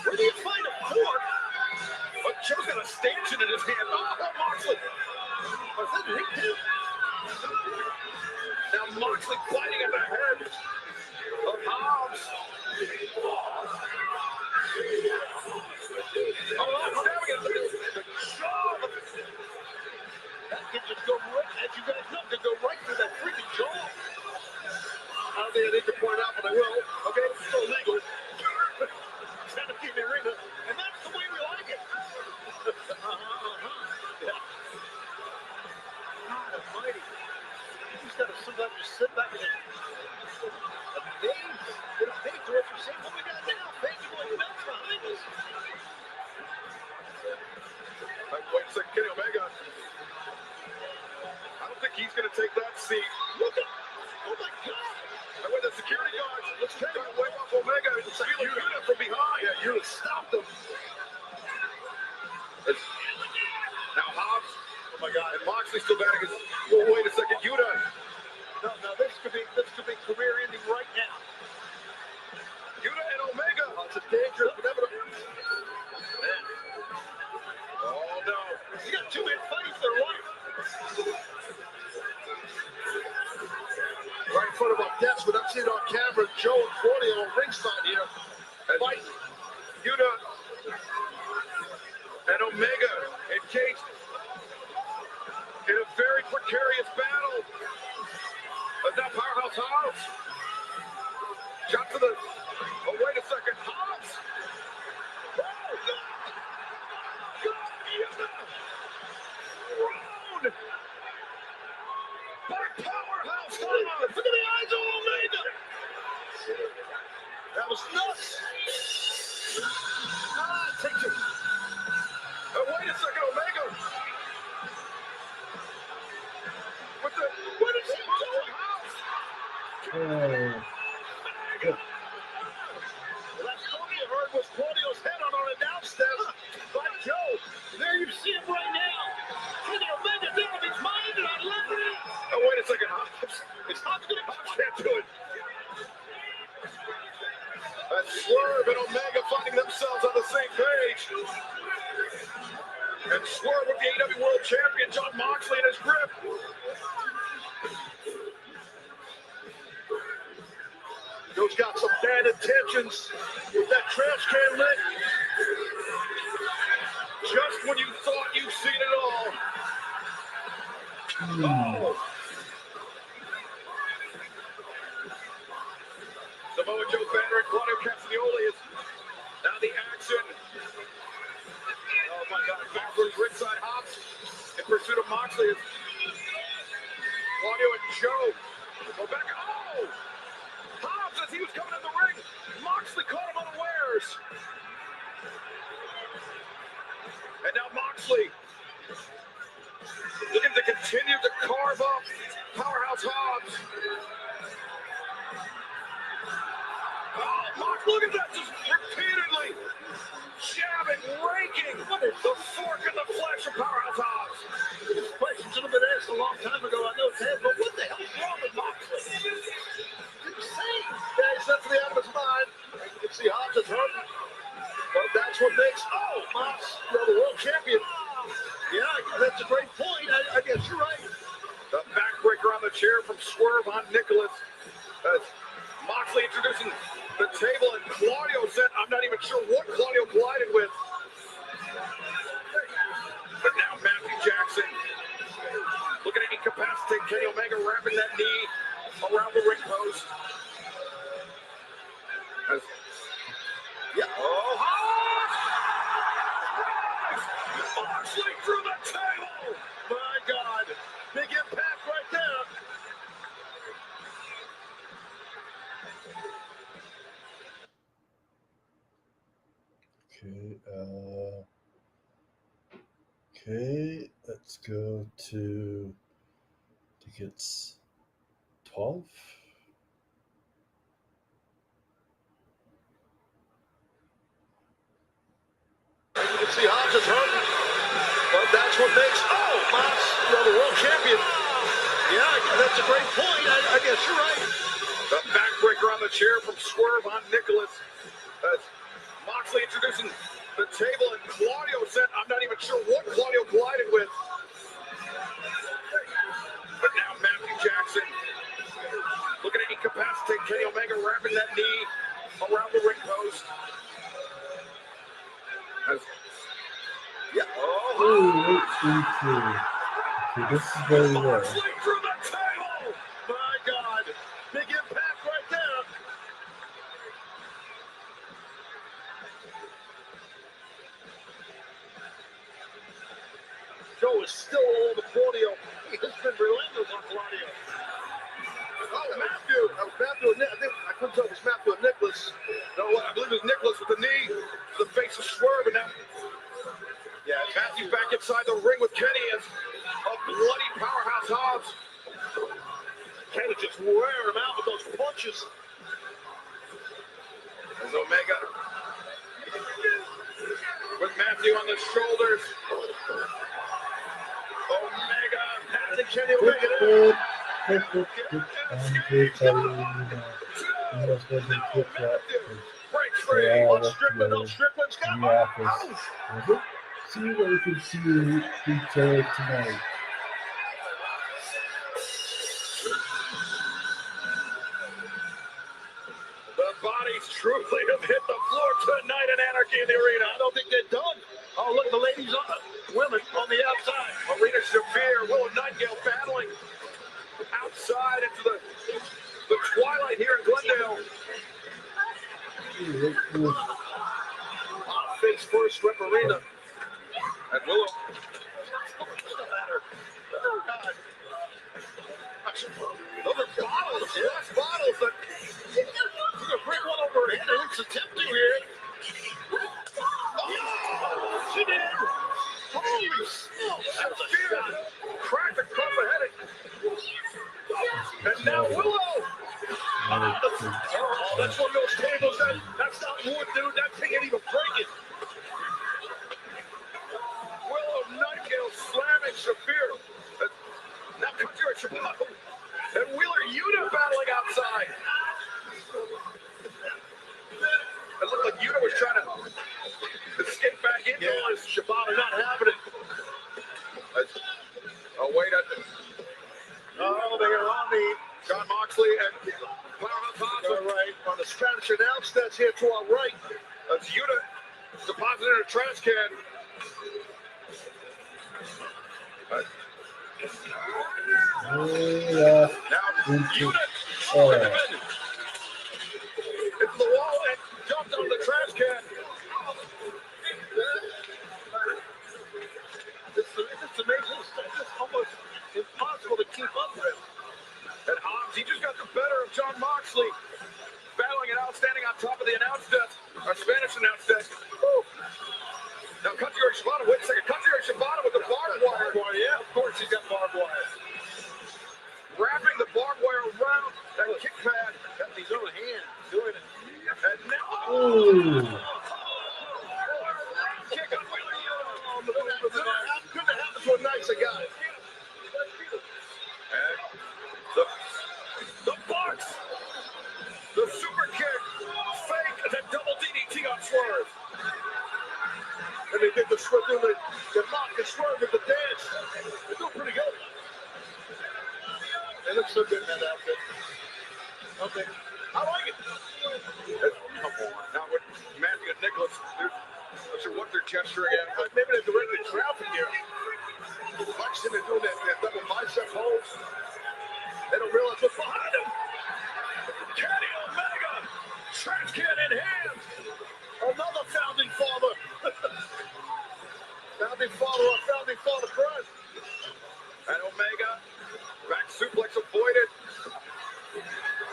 Where do you find a fork? But Joe's got a stanchion in his hand. Oh, Moxley. Was that Nick? Now Moxley biting at the head of Hobbs. Oh, stabbing at the jaw. That can just go right, as you guys know, can go right through that freaking jaw. I don't think I need to point out, but I will. Okay, it's still legal. Trying to keep the arena, and that's the way we like it. Yeah. God almighty. You just got to sometimes just sit back and amazed. Get a page to what you're saying. What we got now? Page to what that's behind us. Wait a second, Kenny Omega. I don't think he's going to take that seat. Look at, oh my God. And with the security guards, let's take him away off Omega and steal Yuta from behind. Yeah, Yuta stopped him. Now Hobbs. Oh my God. And Moxley still back. Well, wait a second, Yuta. No, this could be career ending right now. Yuta and Omega. Oh, it's a dangerous, inevitable. Oh no. You got two men fighting for the precarious battle. But now Powerhouse Hobbs. Shot to the. Oh, wait a second. Hobbs. Oh, God. God, yeah. Thrown by Powerhouse Hobbs. Look at the eyes of Omega. That was nuts. Take two. Oh, wait a second, Omega. With the. What is he doing? Oh. The last song you heard was Claudio's head on the downstairs by Joe. There you see him right now. Can the Omega think of his mind? And I love it. Oh, wait a second, Hobbs. It's Hobbs can't do it. Swerve and Omega finding themselves on the same page. And Swerve with the AEW World Champion, John Moxley, in his grip. Joe's got some bad intentions with that trash can lit. Just when you thought you'd seen it all. Oh. Samoa Joe Banner and Claudio Castagnoli is now the action. Oh my God, backwards ringside Hobbs in pursuit of Moxley. Claudio and Joe go back. Oh! Hobbs, as he was coming in the ring, Moxley caught him unawares. And now Moxley looking to continue to carve up Powerhouse Hobbs. Oh, Mox, look at that, just repeatedly jabbing, raking the fork in the flesh of Powerhouse Hobbs. This question should have been asked a long time ago, I know, Ted, but what the hell's wrong with Moxley? Insane. Yeah, he's definitely out of his mind. You can see Hobbs is hurting. But that's what makes, Mox, the world champion. Yeah, that's a great point. I guess you're right. The backbreaker on the chair from Swerve on Nicholas. Moxley introducing the table, and Claudio said, I'm not even sure what Claudio collided with. But now Matthew Jackson looking to incapacitate Kenny Omega, wrapping that knee around the ring post. Moxley through the table. My God. Big impact right there. Okay, let's go to, I think it's 12. You can see Hobbs is hurting. But that's what makes, Mox, the world champion. Yeah, that's a great point. I guess you're right. The backbreaker on the chair from Swerve on Nicholas. Moxley introducing the table, and Claudio said, I'm not even sure what Claudio collided with. But now Matthew Jackson looking to incapacitate Kenny Omega, wrapping that knee around the ring post. Okay, this is very rare. Moxley through the table. My God. Big impact right there. Joe is still all over Claudio. He has been relentless on Claudio. Matthew. That was Matthew. I couldn't tell if it was Matthew or Nicholas. No, I believe it was Nicholas with the knee to the face of Swerve, and now Matthew back inside the ring with Kenny as a bloody Powerhouse Hobbs. Kenny just wear him out with those punches. As Omega with Matthew on the shoulders. Omega Matthew, Kenny Omega there. Breaks free. On Strickland. No, Strickland's got him. Ouch. See what we can see each other tonight. The bodies truly have hit the floor tonight in Anarchy in the Arena. I don't think they're done. Oh, look, the ladies, women on the outside. Marina Shafir, Willow Nightingale battling outside into the twilight here in Glendale. Face first, Rep Arena. And Willow. What's the matter? Oh, God. Those are bottles. Glass bottles. We're going to bring one over her head. It looks attempting here. Oh, she did. Holy smokes. That was a shot. Cracked across the head. And now Willow. Oh, that's one of those tables that's not wood, dude. That thing ain't even breaking. Willow Nightingale slamming Shafir. Now Kajira Shibata and Wheeler Yuta battling outside. It looked like Yuta was trying to escape back into it. Shibata not having it. Oh, wait. Oh, they are on me. John Moxley and Powerhouse Hobbs right on the Spanish announce that's here to our right. That's Yuta deposited in a trash can. Now Yuta into the wall and jumped on the trash can. It's amazing. It's almost impossible to keep up with. And Hobbs, he just got the better of John Moxley, battling it out, standing on top of the announce desk, our Spanish announce desk. Woo. Now, Kajira Shibata, wait a second. Kajira Shibata with the barbed wire. Yeah, of course he's got barbed wire. Wrapping the barbed wire around that kick pad. Got his own hand doing it. And now, kick on Wheeler Yuta. Couldn't happen to a nicer guy. And the box, the super kick, fake, and then double DDT on Swerve. And they did the Swerve, the mock and Swerve with the dance. They're doing pretty good. They look so good in that outfit. Okay, I like it. Come on, now with Matthew and Nicholas, I'm not sure what they're gesturing at. Maybe they're directing traffic here. Watching them doing that double bicep holds. They don't realize what's behind them. Kenny Omega, trash can in hand. Another founding father. Founding father crud. And Omega, back suplex avoided.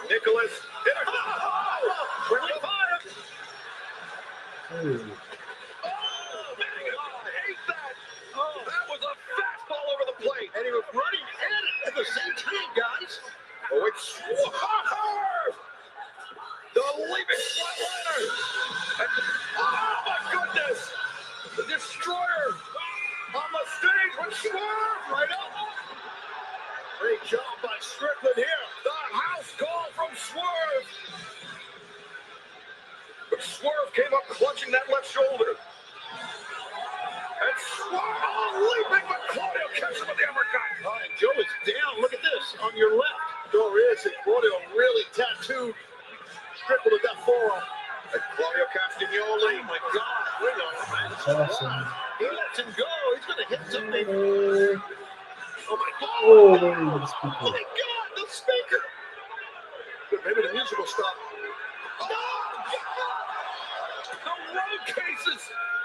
Nicholas hit a friendly fire. Omega ate that. Oh, that was a fastball over the plate. And he was running at the same time, guys. Oh, it's Swerve! The leaping flatliner! And, oh my goodness! The Destroyer on the stage with Swerve right up! Great job by Strickland here. The house call from Swerve! But Swerve came up clutching that left shoulder. And Swerve leaping, but Claudio catches him with the uppercut. Oh, and Joe is down. Look at this on your left. Sure is, and Claudio really tattooed Strickland with that forearm. And Claudio Castagnoli, oh my God, wait on him, man. That's awesome. He lets him go. He's going to hit something. Oh my God. Oh, Oh my God, the speaker. Maybe the music will stop. Oh, God. The road cases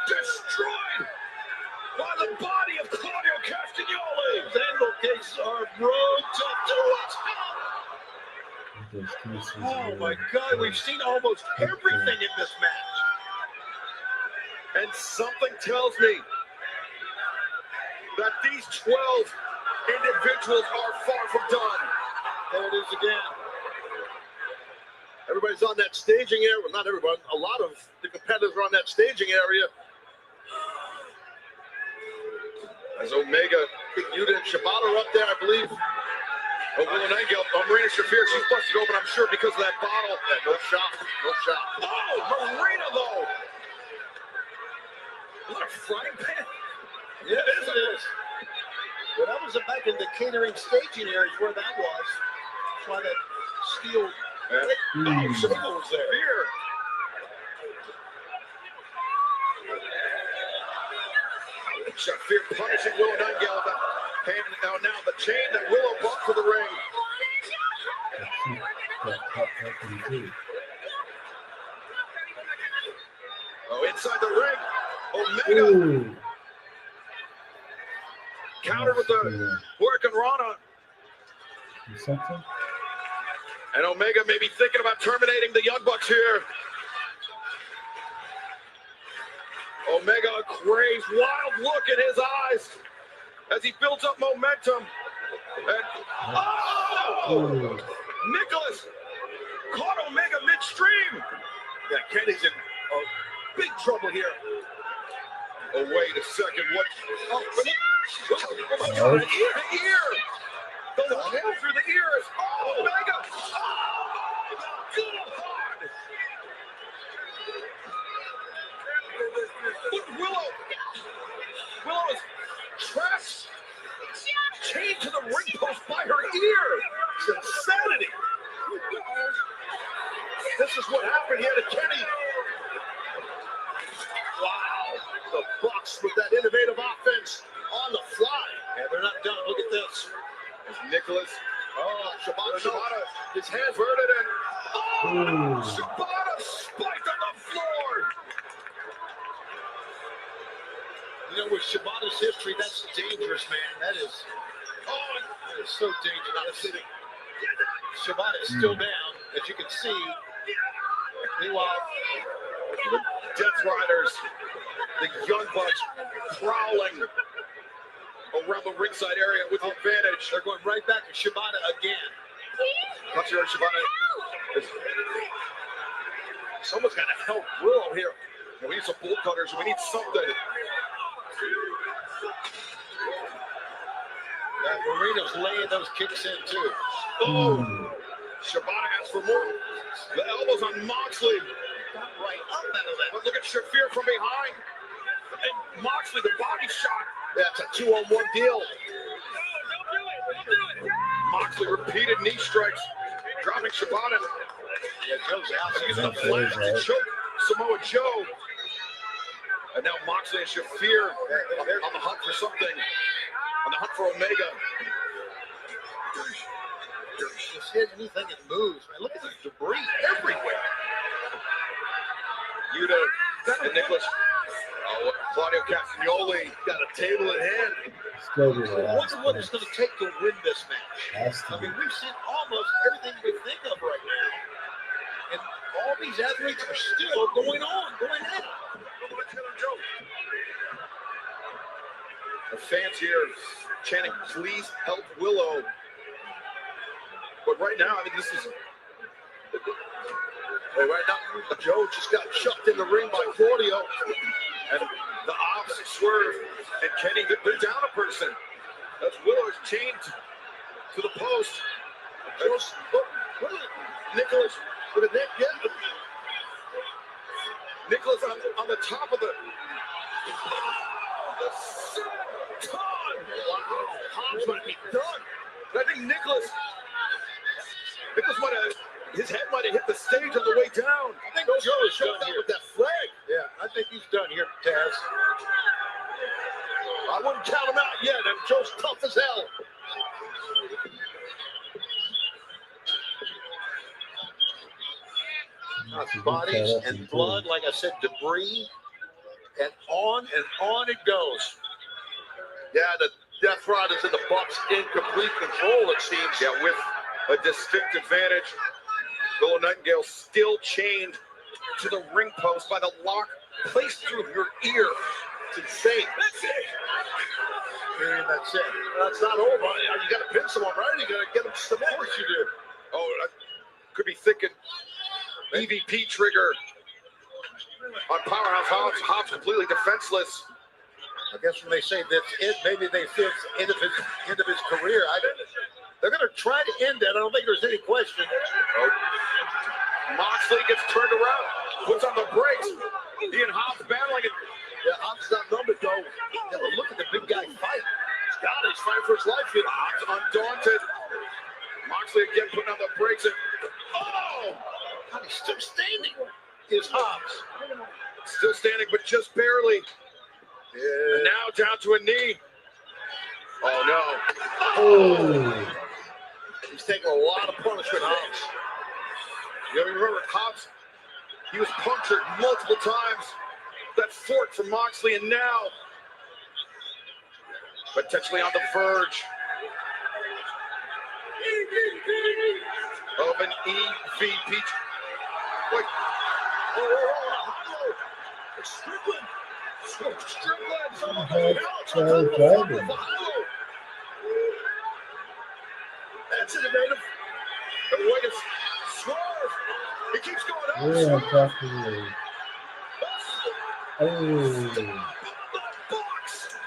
destroyed by the body of Claudio Castagnoli. Those angle cases are broke up to us. Oh my God, we've seen almost everything in this match. And something tells me that these 12 individuals are far from done. There it is again. Everybody's on that staging area. Well, not everyone. A lot of the competitors are on that staging area. As Omega, Yuta, and Shibata are up there, I believe. Oh, Willow Nightingale, Marina Shafir, she's busted open, I'm sure, because of that bottle. Yeah, no shot. Oh, Marina, though. Is that a frying pan? Yeah, it is. Well, that was back in the catering staging areas where that was. That's why that steel. Oh, Shafir was there. Here. Shafir punishing Willow Nightingale with that hand. Now the chain that Willow brought to the ring. Oh, inside the ring, Omega. Ooh. Countered with the Hurricane Rana. Something? And Omega may be thinking about terminating the Young Bucks here. Omega, a crazed, wild look in his eyes as he builds up momentum. And Nicholas caught Omega midstream. Yeah, Kenny's in big trouble here. Oh, wait a second. What? Oh my God, the ear. The hole through the ears. Oh, Omega. Oh, God. Look, Willow is trapped, chained to the ring post by her ear. It's insanity. This is what happened here to Kenny. Wow, the Bucks with that innovative offense on the fly. And they're not done. Look at this. There's Nicholas. Oh, Shibata, his hand verted and Shibata spiked on the floor. You know, with Shibata's history, that's dangerous, man. That is so dangerous. Shibata is still down, as you can see. Meanwhile, the Death Riders, the Young Bucks, prowling around the ringside area with the advantage. They're going right back to Shibata again. Shibata. Someone's got to help Willow here. We need some bolt cutters. We need something. Marina's laying those kicks in too. Oh, Shibata asks for more. The elbows on Moxley. Right up out of that. But look at Shafir from behind. And Moxley, the body shot. That's a 2-on-1 deal. Moxley repeated knee strikes, dropping Shibata. Yeah, Joe's out. Using the flash to choke Samoa Joe. And now Moxley and Shafir on the hunt for something. On the hunt for Omega. Just hit anything that moves, man. Look at the debris everywhere. Yuta and Nicholas. Oh, Claudio Castagnoli got a table in hand. I wonder what it's going to take to win this match. I mean, we've seen almost everything we think of right now. And all these athletes are still going at it. The fans here chanting, please help Willow. But right now, I mean, this is... Right now, Joe just got chucked in the ring by Claudio. And the opposite swerve. And Kenny, they're down a person. That's Willow's chained to the post. Joe's, look at Nicholas with a neck. Yeah. Nicholas on the top of the ton. Wow, Hobbs might be done. But I think Nicholas might have, his head might have hit the stage on the way down. I think Joe is done here with that flag. Yeah, I think he's done here, Taz. I wouldn't count him out yet, and Joe's tough as hell. Bodies and blood, like I said, debris, and on it goes. Yeah, the Death Riders and the Bucks in complete control, it seems. Yeah, with a distinct advantage. Willow Nightingale still chained to the ring post by the lock placed through her ear. It's insane. That's it. And that's it. That's not over. You got to pin someone, right? You got to get them submitted. Of course you do. Oh, I could be thinking EVP trigger on Powerhouse Hobbs. Hobbs completely defenseless. I guess when they say that's it, maybe they feel it's the end of his career. They're going to try to end it. I don't think there's any question. Oh. Moxley gets turned around, puts on the brakes. He and Hobbs battling it. Yeah, Hobbs is not numbered though. Yeah, but look at the big guy fight. He's fighting for his life here. Hobbs undaunted. Moxley again putting on the brakes. And, God, he's still standing. Is Hobbs. Still standing, but just barely. And now down to a knee. Oh, no. Oh. He's taking a lot of punishment, Hobbs. You remember Hobbs? He was punctured multiple times. That fort from Moxley, and now potentially on the verge of an EVP. Wait. Strickland. That's innovative. The way it's swerve. He keeps going up. Yeah, exactly. Oh. Box.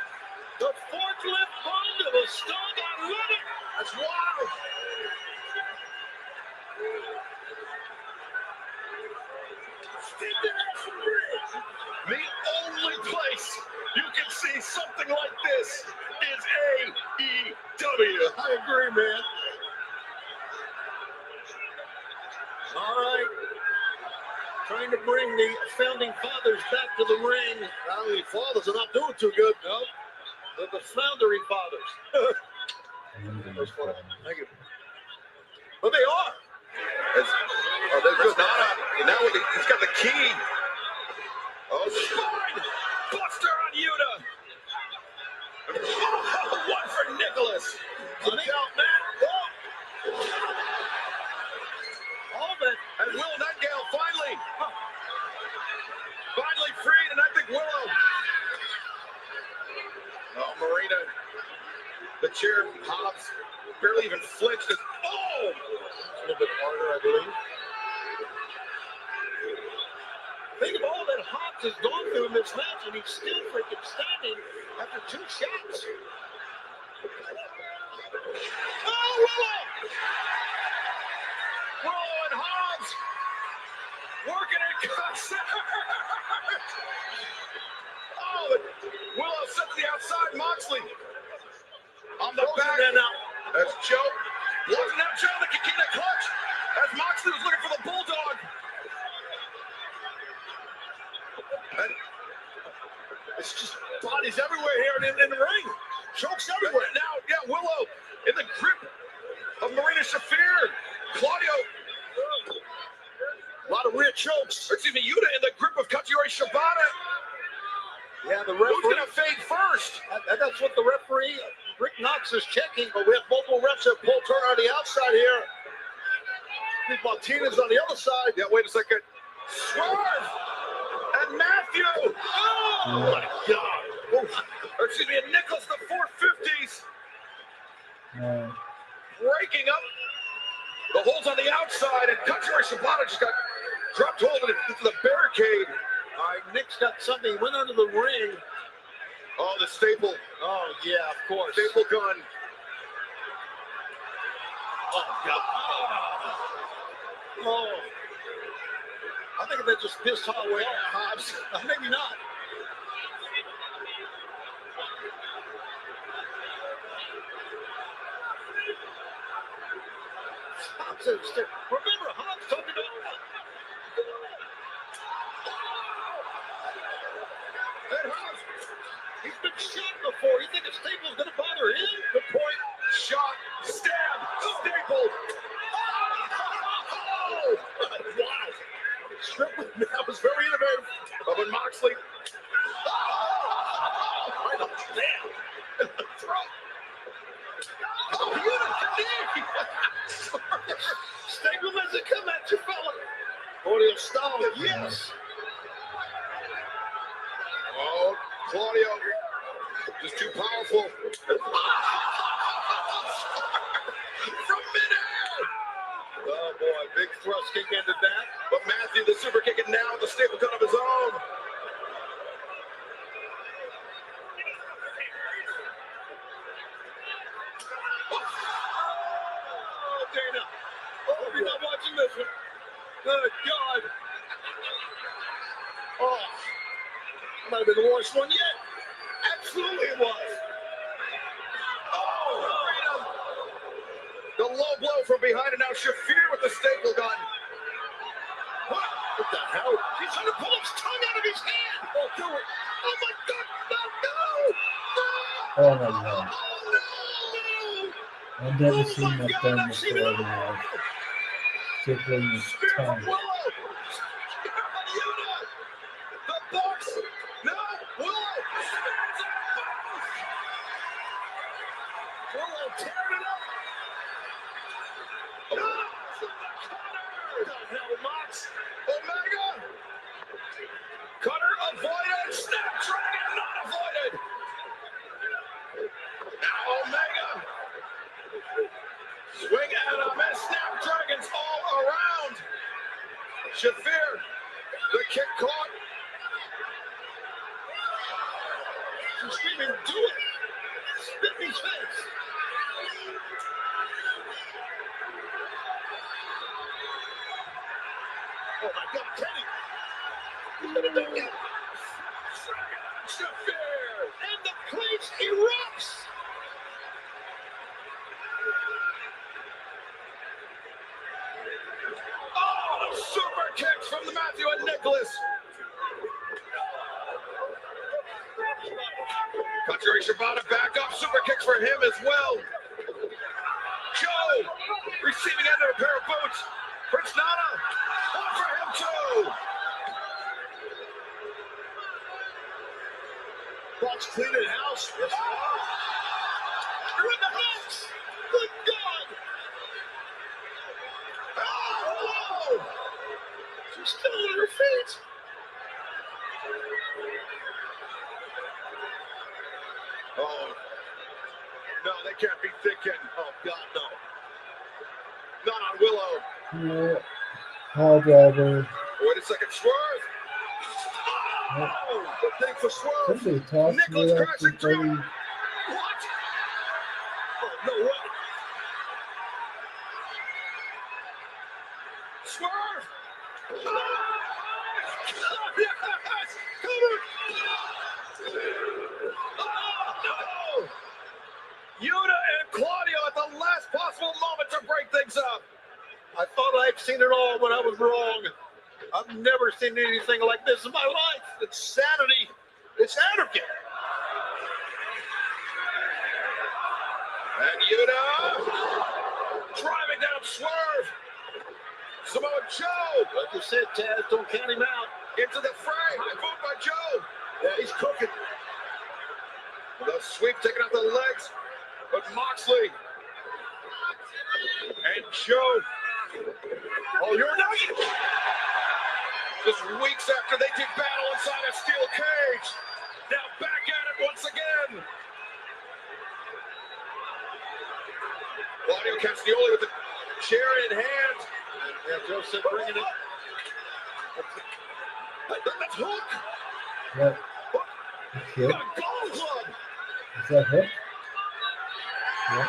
The forklift bond of a stone. I love it. That's wild. The only place you can see something like this is AEW. I agree, man. All right. Trying to bring the founding fathers back to the ring. Founding fathers are not doing too good. No. They're the foundering fathers. That's funny. Thank you. But they are. It's not a, now he's got the key. Oh, spine buster on Yuta. Oh, one for Nicholas. Look out, man. All of it. And Will Nightingale finally freed, and I think Willow. Oh, Marina. The chair, Hobbs, barely even flinched. Oh! A little bit harder, I believe. Think of all that Hobbs has gone through in this match, and he's still freaking standing after 2 shots. Oh, Willow! Willow and Hobbs working in concert. Oh, Willow set to the outside. Moxley on the back. That's Joe. Watching out, Joe, the Kikina clutch. As Moxley was looking for the Bulldog. And it's just bodies everywhere here in the ring. Chokes everywhere. Now, yeah, Willow in the grip of Marina Shafir. Claudio. A lot of rear chokes. Excuse me, Yuta in the grip of Katsuyori Shibata. Yeah, the referee. Who's going to fade first? That's what the referee, Rick Knox, is checking. But we have multiple refs that pull Turner on the outside here. Steve Martinez on the other side. Yeah, wait a second. Swerve! And Matthew! Oh, my God. Excuse me, and Nicholas, the 450s. Breaking up the holes on the outside, and Katsuyori Shibata just got dropped hold into the barricade. All right, Nick's got something. He went under the ring. Oh, the staple. Oh, yeah, of course. Staple gun. Oh, God. Oh. I think they just pissed Holloway off, Hobbs. Maybe not. Hobbs is still. Remember, Hobbs told me to. And Hobbs, he's been shot before. You think a staple's going to bother him? Good point. Shot, stab, staple. Oh! Wow. Strickland, that was very innovative. But Moxley. Right on the throat. Oh, Staple doesn't come at you, fella. Claudio style, yes. Oh, Claudio. Just too powerful. From midair. Oh, boy, big thrust kick into that. But Matthew, the super kick, and now the staple gun of his own. Oh, Dana. Oh, you're not watching this one. Good God. Oh, might have been the worst one yet. Absolutely it was. Oh, the low blow from behind, and now Shafir with the staple gun. What the hell? He's trying to pull his tongue out of his hand. Oh, do it. Oh, my God. No. Oh my God. I've never seen that done before in my life. Tickling his tongue. The box. No. Willow. Willow tearing it up. No. What the hell, Mox? Omega. Cutter avoided. Snapdragon not avoided. Now Omega. Swing at him and Snapdragons all around. Shafir. The kick caught. She's screaming, do it. Spit in his face. Oh, my God, Kenny. He's going to do it. Shafir. And the place erupts. Oh, super kicks from the Matthew and Nicholas. Kajiri Shibata back up. Super kicks for him as well. Joe receiving under a pair of boots. Prince Nana. One for him too. Bucks cleaning house. Yes, they are. You're in the house. Good God. Oh! She's still on her feet. Oh. No, they can't be thinking. Oh, God, no. Not on Willow. Yeah. High driver. Wait a second. Swerve. Oh! Good thing for Swerve. Somebody tossed Nicholas me up crashing before through. you. What? Oh, no way. Swerve. Oh, yes. Cover. Oh, no. Yuta and Claudio at the last possible moment to break things up. I thought I'd seen it all, but I was wrong. I've never seen anything like this in my life. It's sanity. It's anarchy. And Yuta driving down Swerve. Samoa Joe. Like you said, Taz, don't count him out. Into the fray. High boot by Joe. Yeah, he's cooking. The sweep taking out the legs. But Moxley. And Joe. Oh, you're not. Just weeks after they did battle inside a steel cage. Now back at it once again. Claudio Castagnoli with the chair in hand. Yeah, Joe said bringing it. That's Hook. What? You got a golf club. Is that Hook? Yeah.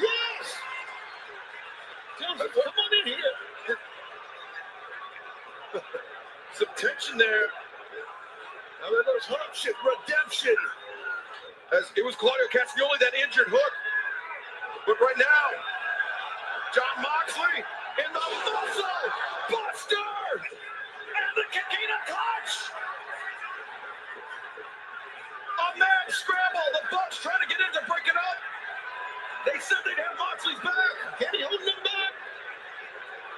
Yes! Joe said, come on in here. Some tension there. Now there goes Hook. Shit, redemption. As it was Claudio Castagnoli that injured Hook. But right now, John Moxley in the muscle buster and the Kikina clutch. A mad scramble. The Bucks trying to get in to break it up. They said they'd have Moxley's back. Kenny holding him back.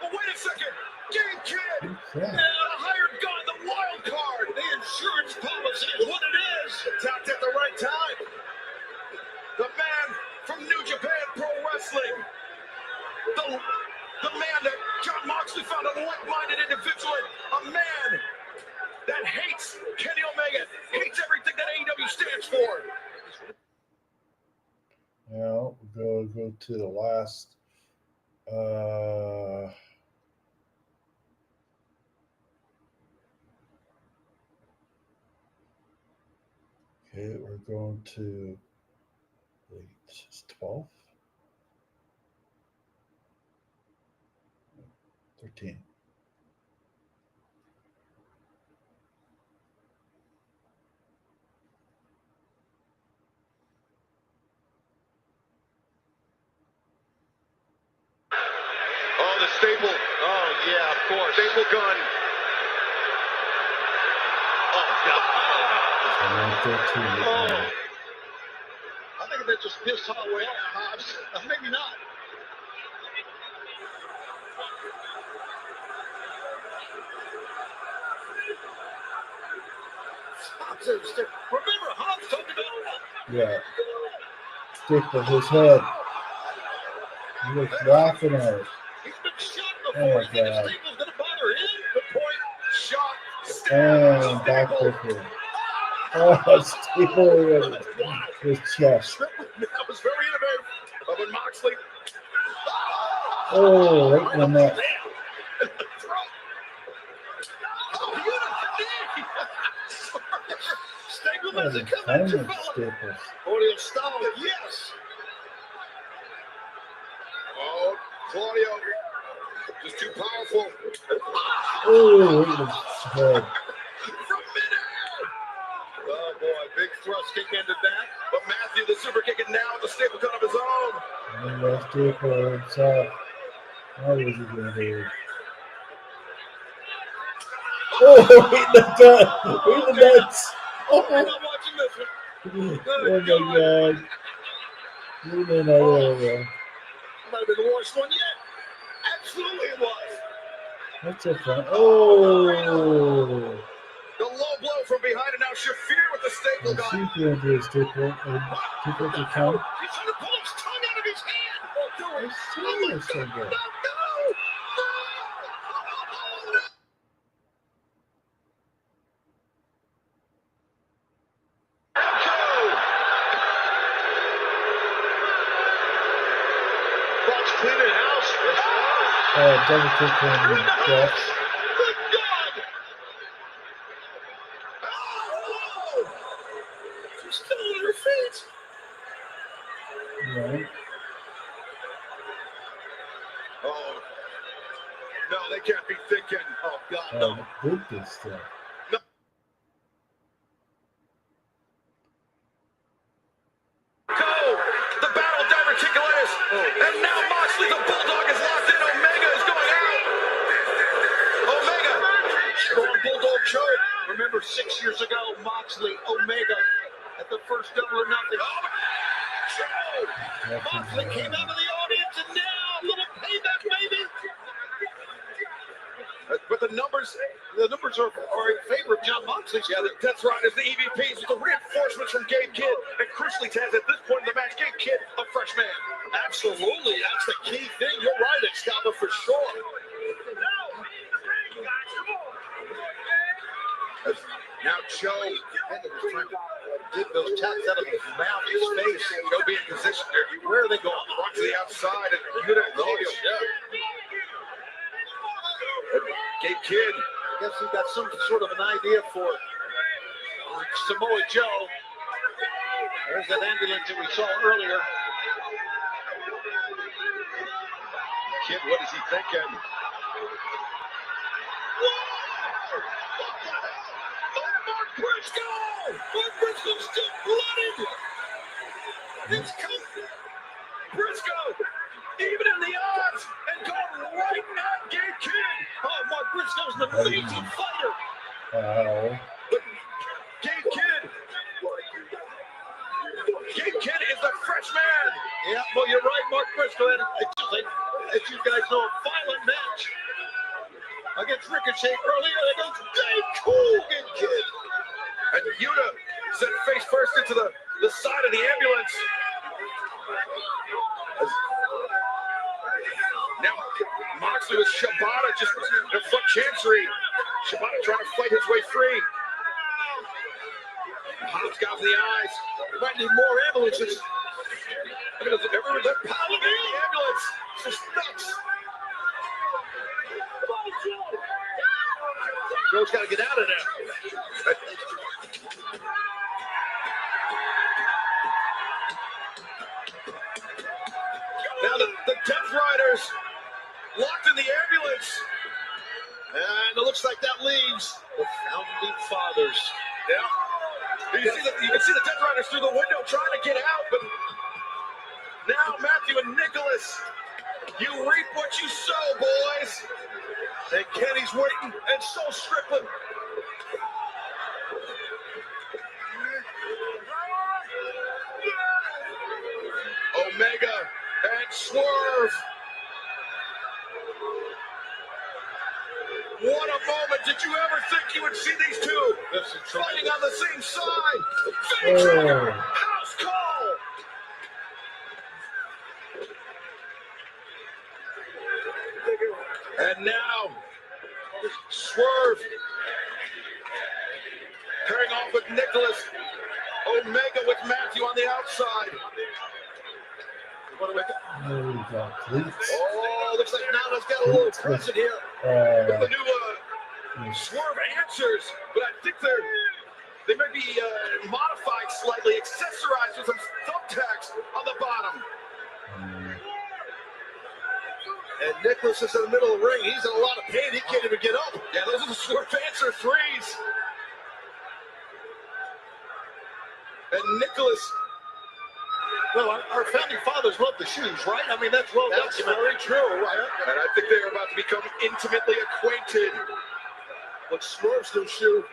But wait a second. Game Kid. Yeah. A hired gun, the wild card. The insurance policy is what it is. Attacked at the right time. The man from New Japan Pro Wrestling. The man that John Moxley found a like-minded individual. A man that hates Kenny Omega. Hates everything that AEW stands for. Now we'll go to the last. Okay, we're going to 12, 13. Oh, the staple. Oh, yeah. course. Staple gun. Oh, God. Oh. I think that just pissed Holloway off, Hobbs. Maybe not. Remember, Hobbs talked about Yeah. Stick his head. He was laughing at it. he's been shot Oh before. my He thinks God. Staple's going to bother him. Good point. Shot. And backbreaker. Oh, Staple with his chest. That was very innovative. But when Moxley. Oh, right in the neck. Staple That was doesn't come tiny at you, fella. Staples. Claudio style, yes. Oh, Claudio. Just too powerful. Oh, right in his head. From midair. Oh, boy. Big thrust kick ended that. But Matthew, the super kicking now with the staple gun of his own. And that's Staple himself. What is he going to do? Oh, hit the gut. Hit the nuts. Oh, I'm not watching this one. Oh, my God. You may not over. Might have been the worst one yet. Absolutely it was. That's a fun. Oh. The low blow from behind, and now Shafir with the staple gun. See if you do a Staple. Staple to count. He's trying to pull his tongue out of his hand. Oh, do it. Oh, it's so good. No. Fox cleaning house. Double kick on the Jeff. Good God. Oh, she's still on her feet. Right. Oh. No, they can't be thinking. Oh, God, no. Did this stuff. Go! The battle diverticulitis! And now Moxley, the Bulldog, is locked in. Omega is going out. Omega! Strong Bulldog choke. Remember 6 years ago, Moxley, Omega, at the first Double or Nothing. Moxley came out of the audience, and now a little payback, baby. But the numbers are in favor of John Moxley. Yeah, that's right. It's the EVPs with the reinforcements from Gabe Kidd. And crucially, Taz, at this point in the match, Gabe Kidd, a fresh man. Absolutely. That's the key thing. You're right, Excalibur, for sure. Now Joe Get those taps out of his mouth, his face. Joe be in position there. Where are they going? Walk to the outside and you know, Claudio. Gabe Kidd. I guess he got some sort of an idea for Samoa Joe. There's that ambulance that we saw earlier. Kidd, what is he thinking? Mark Briscoe! Mark Briscoe's still blooded! It's coming! Briscoe! Even in the odds! And going right at Gabe Kidd! Oh, Mark Briscoe's an amazing fighter! Wow. But Gabe Kidd! Gabe Kidd is the fresh man! Yeah, well, you're right, Mark Briscoe. As you guys know, a violent match against Ricochet earlier against Dave Coogan Kid. And Yuta sent face first into the side of the ambulance. Now, Moxley with Shibata just in front chancery. Shibata trying to fight his way free. Hobbs got in the eyes. Might need more ambulances. Look at everyone's pounding in the ambulance. It's just nuts. Joe's got to get out of there. Now the Death Riders locked in the ambulance. And it looks like that leaves the Founding Fathers. Yeah. You can see the Death Riders through the window trying to get out, but now Matthew and Nicholas, you reap what you sow, boys. And Kenny's waiting, and so Strickland. Omega and Swerve. What a moment. Did you ever think you would see these two fighting on the same side? Trigger, house call. And now, Swerve pairing off with Nicholas. Omega with Matthew on the outside. Oh, looks like Nana's got a little present here. The new Swerve answers, but I think they may be modified slightly, accessorized with some thumbtacks on the bottom. And Nicholas is in the middle of the ring. He's in a lot of pain. He can't even get up. Yeah, those are the Swerve answer threes. And Nicholas. Well, our founding fathers loved the shoes, right? I mean, that's well documented. That's very true. Right? And I think they're about to become intimately acquainted with Swerve's new shoe.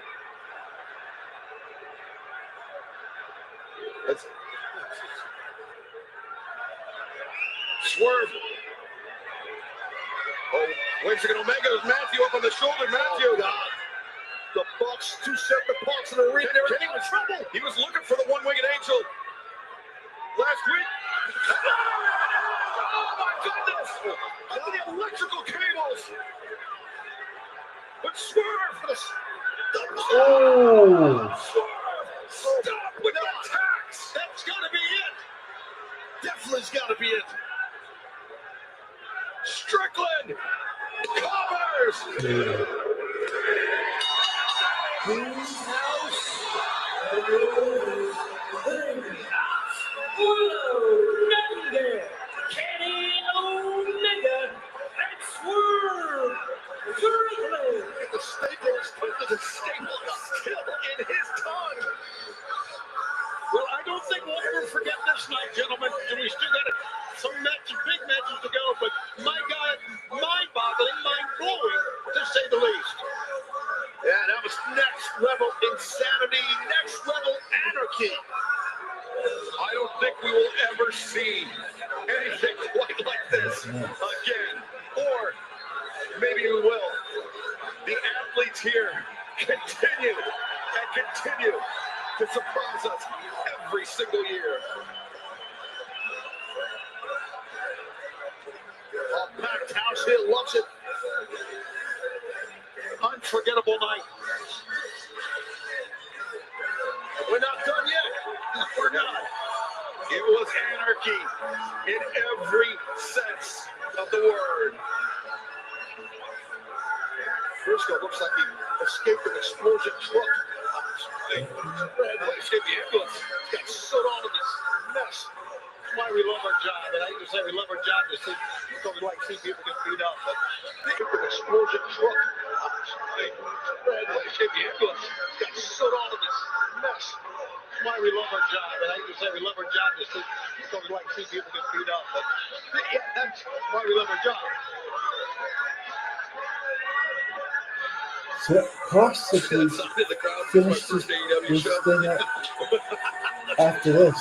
That's Swerve. Oh, wait a second. Omega with Matthew up on the shoulder. Matthew. God. The Bucks, two separate parts of the ring. Kenny was trouble. He was looking for the one-winged angel last week. Oh my goodness! Under the electrical cables. But Swerve. Oh! Swerve. Stop with the attacks. That's gotta be it. Definitely's gotta be it. Strickland covers. Whose house? Whoa, Kenny Omega and Swerve Strickland. The staple is still in his tongue. Well, I don't think we'll ever forget this night, gentlemen. And we still got some matches, big matches to go. But my God, mind-boggling, mind-blowing, to say the least. Yeah, that was next level insanity, next level anarchy. I don't think we will ever see anything quite like this again. Or maybe we will. The athletes here continue and continue to surprise us every single year. A packed house here loves it. Unforgettable night. We're not done yet. We're not. It was anarchy in every sense of the word. Frisco looks like he escaped an explosion truck. Escaped the ambulance. He's got soot on in this mess. That's why we love our job. And I used to say we love our job to see, because we like to see people get beat up. But an explosion truck. Escaped the ambulance. He's got soot on in this mess. That's why we love our job. And I used to say we love our job to see, because we like to see people get beat up. But yeah, that's why we love our job. So possibly finish this thing up after this.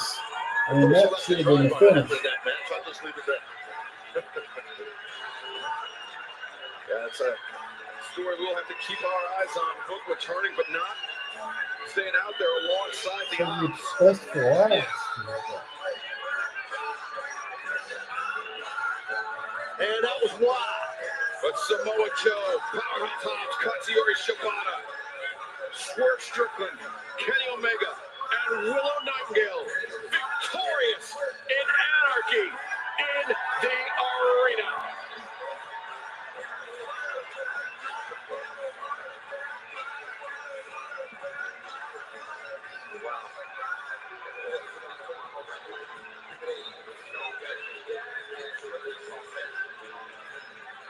I mean, that should have been the finish. Yeah, it's a story we'll have to keep our eyes on. Hook returning, but not staying out there alongside the odds. That's for last. And that was why. But Samoa Joe, Powerhouse Hobbs, Katsuyori Shibata, Swerve Strickland, Kenny Omega, and Willow Nightingale victorious in anarchy in the arena.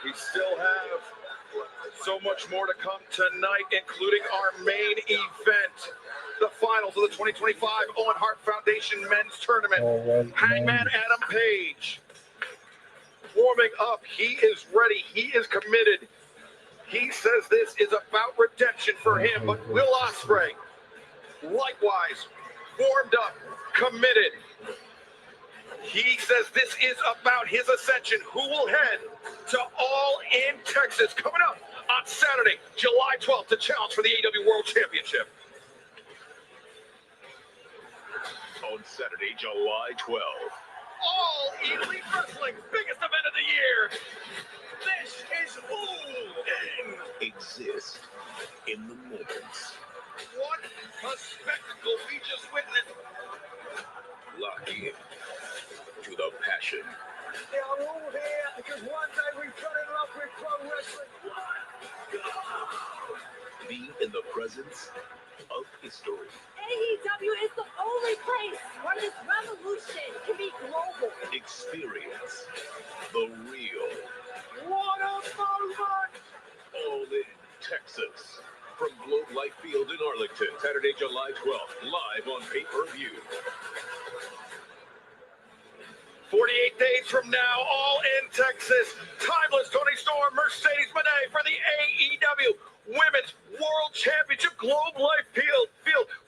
We still have so much more to come tonight, including our main event, the finals of the 2025 Owen Hart Foundation Men's Tournament. Hangman Adam Page warming up. He is ready. He is committed He says this is about redemption for him, but Will Ospreay, likewise, warmed up, committed. He says this is about his ascension. Who will head to All In Texas coming up on Saturday, July 12th to challenge for the AEW World Championship. On Saturday, July 12th. All Elite Wrestling, biggest event of the year. This is All In. Exist in the moments. What a spectacle we just witnessed. Lock in to the passion. They are all here because one day we fell in love with pro wrestling. Be in the presence of history. AEW is the only place where this revolution can be global. Experience the real. What a moment! All In Texas. From Globe Life Field in Arlington, Saturday, July 12th, live on pay-per-view. 48 days from now, All In Texas. Timeless Tony Storm, Mercedes Moné for the AEW Women's World Championship Globe Life Field.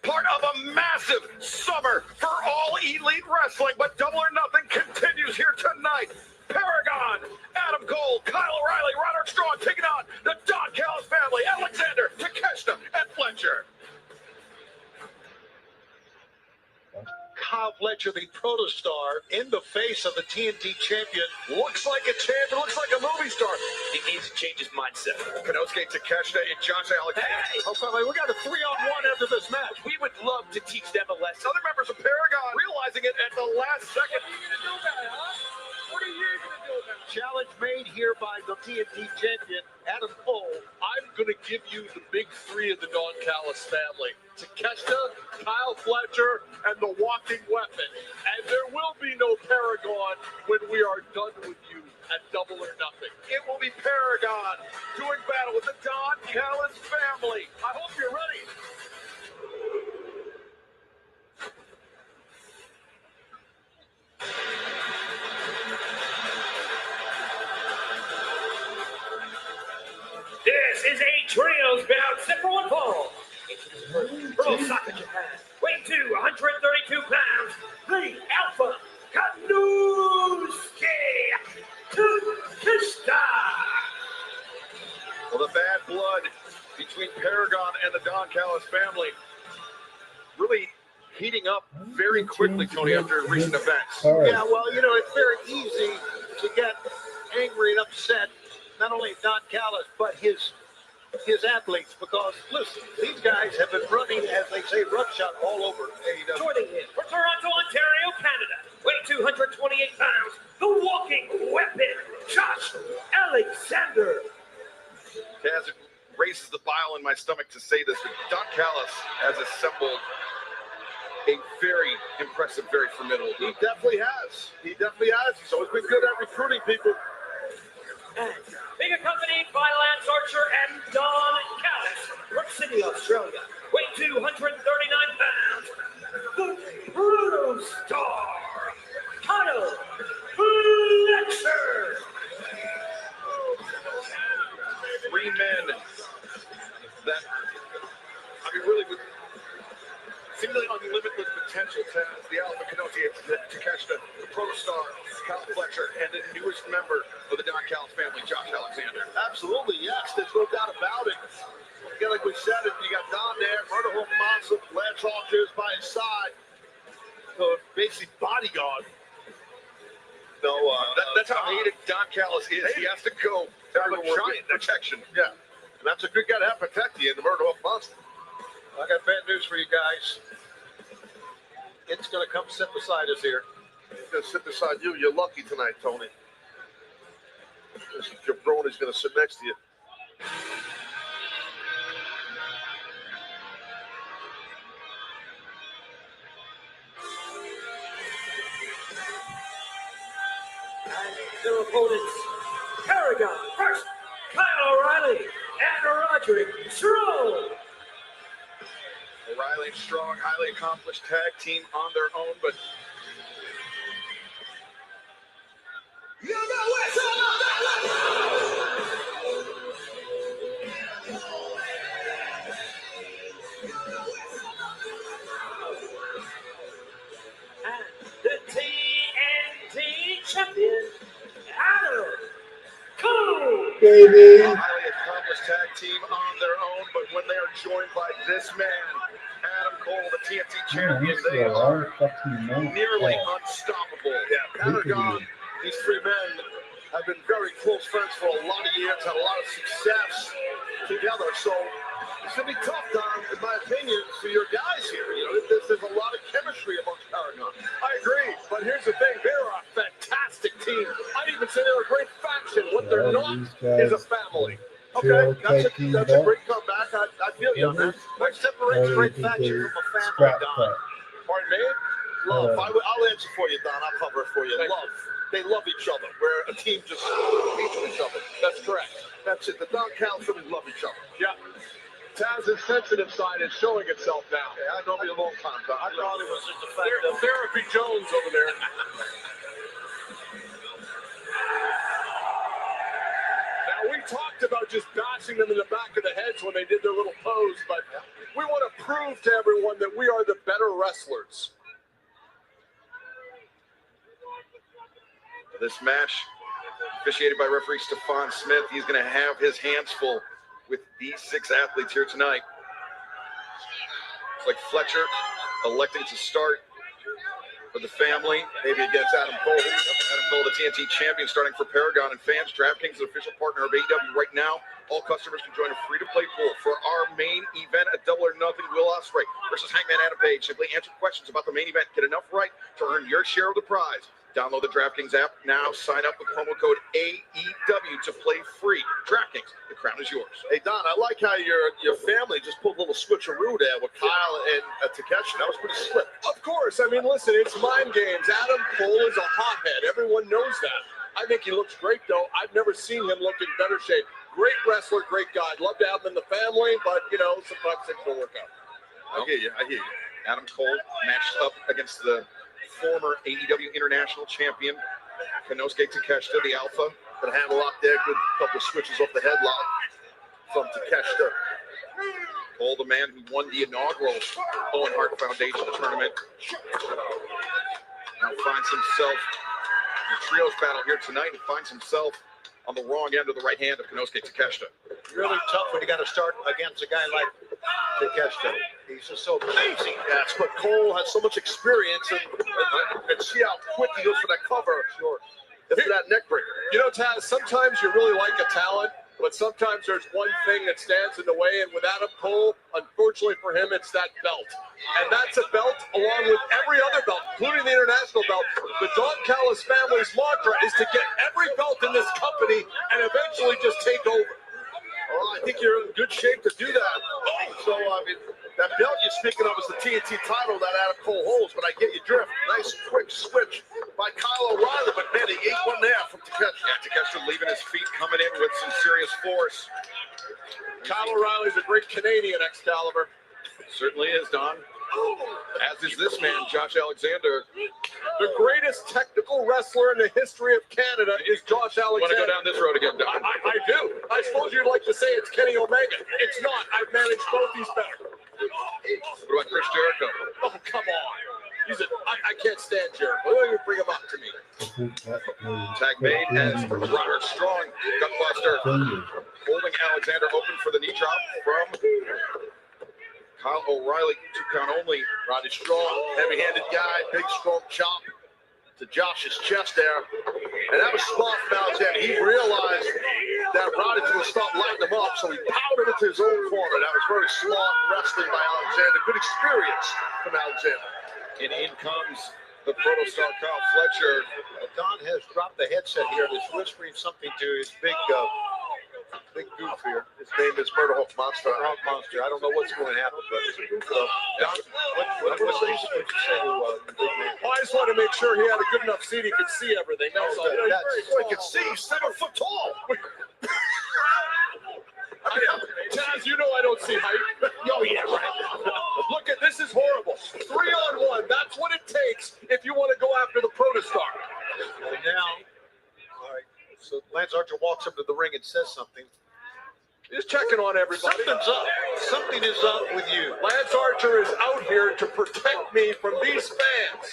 Part of a massive summer for All Elite Wrestling. But Double or Nothing continues here tonight. Paragon, Adam Cole, Kyle O'Reilly, Roderick Strong taking on the Don Callis family, Alexander, Takeshita, and Fletcher. Kyle Fletcher, the protostar, in the face of the TNT champion, looks like a champion, looks like a movie star. He needs to change his mindset. Konosuke Takeshita and Josh Alexander. Hey! Oh, by the way, we got a 3-on-1 after this match. We would love to teach them a lesson. Other members of Paragon realizing it at the last second. What are you gonna do about it, huh? What are you gonna do about it? Challenge made here by the TNT champion, Adam Cole. I'm going to give you the big three of the Don Callis family. Takeshita, Kyle Fletcher, and the Walking Weapon. And there will be no Paragon when we are done with you at Double or Nothing. It will be Paragon doing battle with the Don Callis family. I hope you're ready. This is a trios bout set for one fall. Pro Soccer Japan, weighing to 132 pounds, the Alpha Konosuke Takeshita. Well, the bad blood between Paragon and the Don Callis family really heating up very quickly, Tony, after recent events. Yeah, well, you know, it's very easy to get angry and upset, not only at Don Callis, but his athletes, because, listen, these guys have been running, as they say, roughshod all over AEW. Joining him from Toronto, Ontario, Canada, weighing 228 pounds, the Walking Weapon, Josh Alexander. As it raises the bile in my stomach to say this, but Don Callis has assembled a very impressive, very formidable He group. definitely has. He definitely has. He's always been good at recruiting people. And being accompanied by Lance Archer and Don Callis from Sydney, Australia, weighing 239 pounds, the Brutal Star, Kyle Fletcher. Three men that, I mean, really with seemingly unlimited potential to the Alpha Konosuke Takeshita, the Protostar, Kyle Fletcher, and the newest member of the Don Callis family, Josh Alexander. Absolutely, yes. There's no doubt about it. Again, like we said, you got Don there, Murder Hope Monster, Lance Archer is by his side. So basically bodyguard. No, that's how hated Don Callis is. He has to go everywhere with protection. Yeah, and that's a good guy to have protect you in the Murder Hope Monster. I got bad news for you guys. It's going to come sit beside us here. He's going to sit beside you. You're lucky tonight, Tony. Your brony's going to sit next to you. And their opponents, Paragon first, Kyle O'Reilly, and Roderick Strong. O'Reilly and Strong, highly accomplished tag team on their own, but You know what's all about. champion, Adam Cole. Baby. A highly accomplished tag team on their own, but when they are joined by this man, Adam Cole, the TNT champion, they are nearly unstoppable. Yeah, Paragon, these three men have been very close friends for a lot of years, had a lot of success together. So it's going to be tough, Don, in my opinion, for your guys here. You know, there's a lot of chemistry amongst Paragon. I agree, but here's the thing. They're a fantastic team. I'd even say they're a great faction. What they're not is a family. Okay, that's a great comeback. I feel you on that. What separates great faction from a family, Don? Pardon me? Love. I'll answer for you, Don. I'll cover it for you. Love. They love each other. Where a team just hates each other. That's correct. That's it. The Don Cal family love each other. Yeah. Taz's sensitive side is showing itself now. Yeah, I know me a long time, Don. I thought it was just the fact of Therapy Jones over there. Now, we talked about just bashing them in the back of the heads when they did their little pose, but we want to prove to everyone that we are the better wrestlers. This match, officiated by referee Stephon Smith, he's going to have his hands full with these 6 athletes here tonight. It's like Fletcher electing to start for the family, maybe against Adam Cole. Adam Cole, the TNT champion, starting for Paragon and fans. DraftKings is an official partner of AEW right now. All customers can join a free-to-play pool for our main event at Double or Nothing. Will Ospreay versus Hangman Adam Page. Simply answer questions about the main event. Get enough right to earn your share of the prize. Download the DraftKings app now. Sign up with promo code AEW to play free. DraftKings, the crown is yours. Hey, Don, I like how your family just pulled a little switcheroo there with Kyle and Takeshi. That was pretty slick. Of course. I mean, listen, it's mind games. Adam Cole is a hothead. Everyone knows that. I think he looks great, though. I've never seen him look in better shape. Great wrestler, great guy. I'd love to have him in the family, but, you know, sometimes things don't work out. I hear you. Adam Cole matched up against the former AEW International Champion, Konosuke Takeshita, the Alpha. But a handle lock there, good couple of switches off the headlock from Takeshita. Cole, the man who won the inaugural Owen Hart Foundation tournament, now finds himself in a trios battle here tonight and finds himself on the wrong end of the right hand of Konosuke Takeshita. Really tough when you got to start against a guy like Takeshita. He's just so crazy. Yes, but Cole has so much experience, and see how quick he goes for that cover. Sure. For that neck breaker. You know, Taz, sometimes you really like a talent, but sometimes there's one thing that stands in the way, and with Adam Cole, unfortunately for him, it's that belt. And that's a belt along with every other belt, including the international belt. The Don Callis family's mantra is to get every belt in this company and eventually just take over. Well, I think you're in good shape to do that. So, I mean, that belt you're speaking of is the TNT title that Adam Cole holds, but I get your drift. Nice quick switch by Kyle O'Reilly, but man, he ate one there from Takeshita. Yeah, Takeshita leaving his feet, coming in with some serious force. Kyle O'Reilly's a great Canadian, Excalibur. Certainly is, Don. As is this man, Josh Alexander. The greatest technical wrestler in the history of Canada is Josh Alexander. Want to go down this road again, Don? I do. I suppose you'd like to say it's Kenny Omega. It's not. I've managed both these better. What about Chris Jericho? Oh, come on. I can't stand Jericho. Don't even bring him up to me. Tag made as Roderick Strong, gutbuster, holding Alexander open for the knee drop from Kyle O'Reilly, 2 count only. Roddy Strong, heavy-handed guy, big strong chop to Josh's chest there. And that was smart from Alexander. He realized that Roddy's going to start lighting him up, so he powered into his own corner. That was very smart wrestling by Alexander. Good experience from Alexander. And in comes the protostar Kyle Fletcher. Don has dropped the headset here and is whispering something to his big goof here. His name is Murder Hawk Monster. Hawk Monster. I don't know what's going to happen, but Don, what would you say to the big man? I just wanted to make sure he had a good enough seat he could see everything. That's all. He can see. He's 7 foot tall. Taz, you know I don't see height. Oh, yeah, right. Look at this is horrible. 3-on-1. That's what it takes if you want to go after the protostar. And now, all right. So Lance Archer walks up to the ring and says something. Just checking on everybody. Something's up. Something is up with you. Lance Archer is out here to protect me from these fans.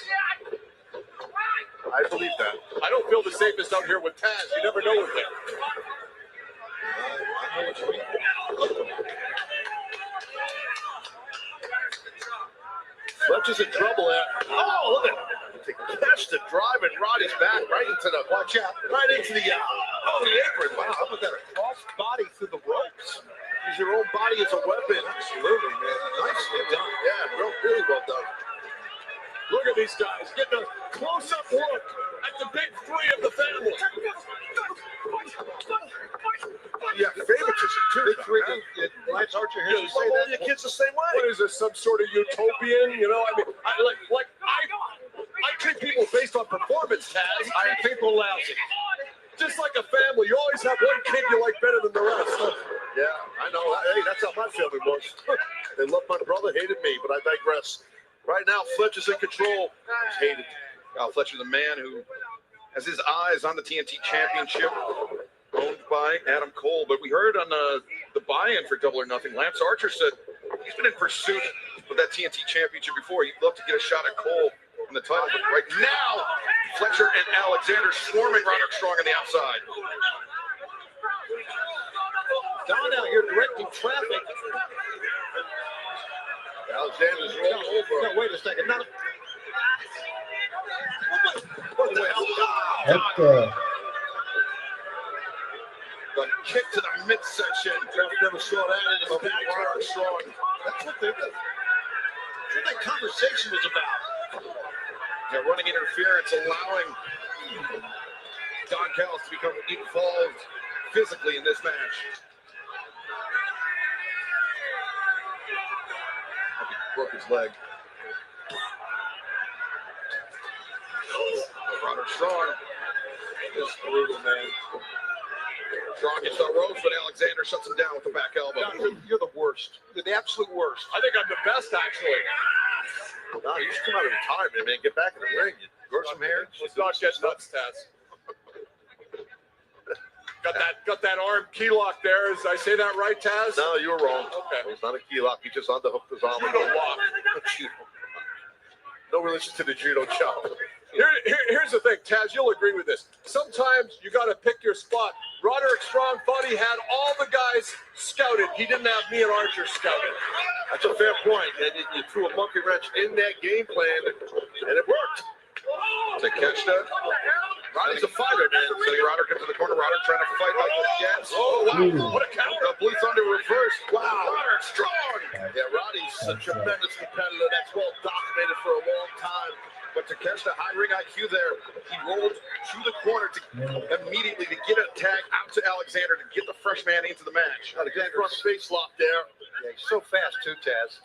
I believe that. I don't feel the safest out here with Taz. You never know with him. Fletch is in trouble there. Oh, look at to catch the drive and Roddy's back right into the watch out, right into the the apron. Wow, how about that? A cross body through the ropes. Use your own body as a weapon. Absolutely, man. Nicely done. Yeah, really well done. Look at these guys getting a close-up look at the big three of the family. Yeah, favoritism too. Big three. Lance Archer here to say that. Your kids the same way. What is this? Some sort of utopian? You know, I mean, I treat people based on performance, Taz. I treat people lousy. Just like a family, you always have one kid you like better than the rest. Yeah, I know. Hey, that's how my family was. They loved my brother, hated me, but I digress. Right now, Fletch is in control. He's hated. Fletcher, the man who has his eyes on the TNT Championship, owned by Adam Cole. But we heard on the buy-in for Double or Nothing, Lance Archer said he's been in pursuit of that TNT Championship before. He'd love to get a shot at Cole in the title. But right now, Fletcher and Alexander swarming Roderick Strong on the outside. Don out here directing traffic. Alexander's rolling over. No, wait a second. No. What the hell? The kick to the midsection. Traffic never saw that in his back. Roderick Strong. That's what that conversation was about. They're running interference, allowing Don Callis to become involved physically in this match. Broke his leg. Roderick Strong is brutal, man. Strong gets the ropes, but Alexander shuts him down with the back elbow. You're the worst. You're the absolute worst. I think I'm the best, actually. No, you should come out of retirement, man. Get back in the ring. Grow some hair. Let's not get nuts, Taz. Got that arm key lock there. Is I say that right, Taz? No, you were wrong. Okay. It's not a key lock. He just underhooked his arm. Judo lock. No relation to the judo chop. Here's the thing, Taz, you'll agree with this. Sometimes you got to pick your spot. Roderick Strong thought he had all the guys scouted. He didn't have me and Archer scouted. That's a fair point. And you threw a monkey wrench in that game plan, and it worked. Takeshita. Roddy's a fighter, man. Sending Roderick into the corner. Roderick trying to fight like the Jets. Oh, wow. What a counter. The Blue Thunder reverse. Wow. Roderick Strong. Yeah, Roddy's a tremendous competitor. That's well documented for a long time. But Takeshita, high ring IQ there. He rolled to the corner to immediately to get a tag out to Alexander to get the fresh man into the match. Alexander front face lock there. Yeah, he's so fast too, Taz.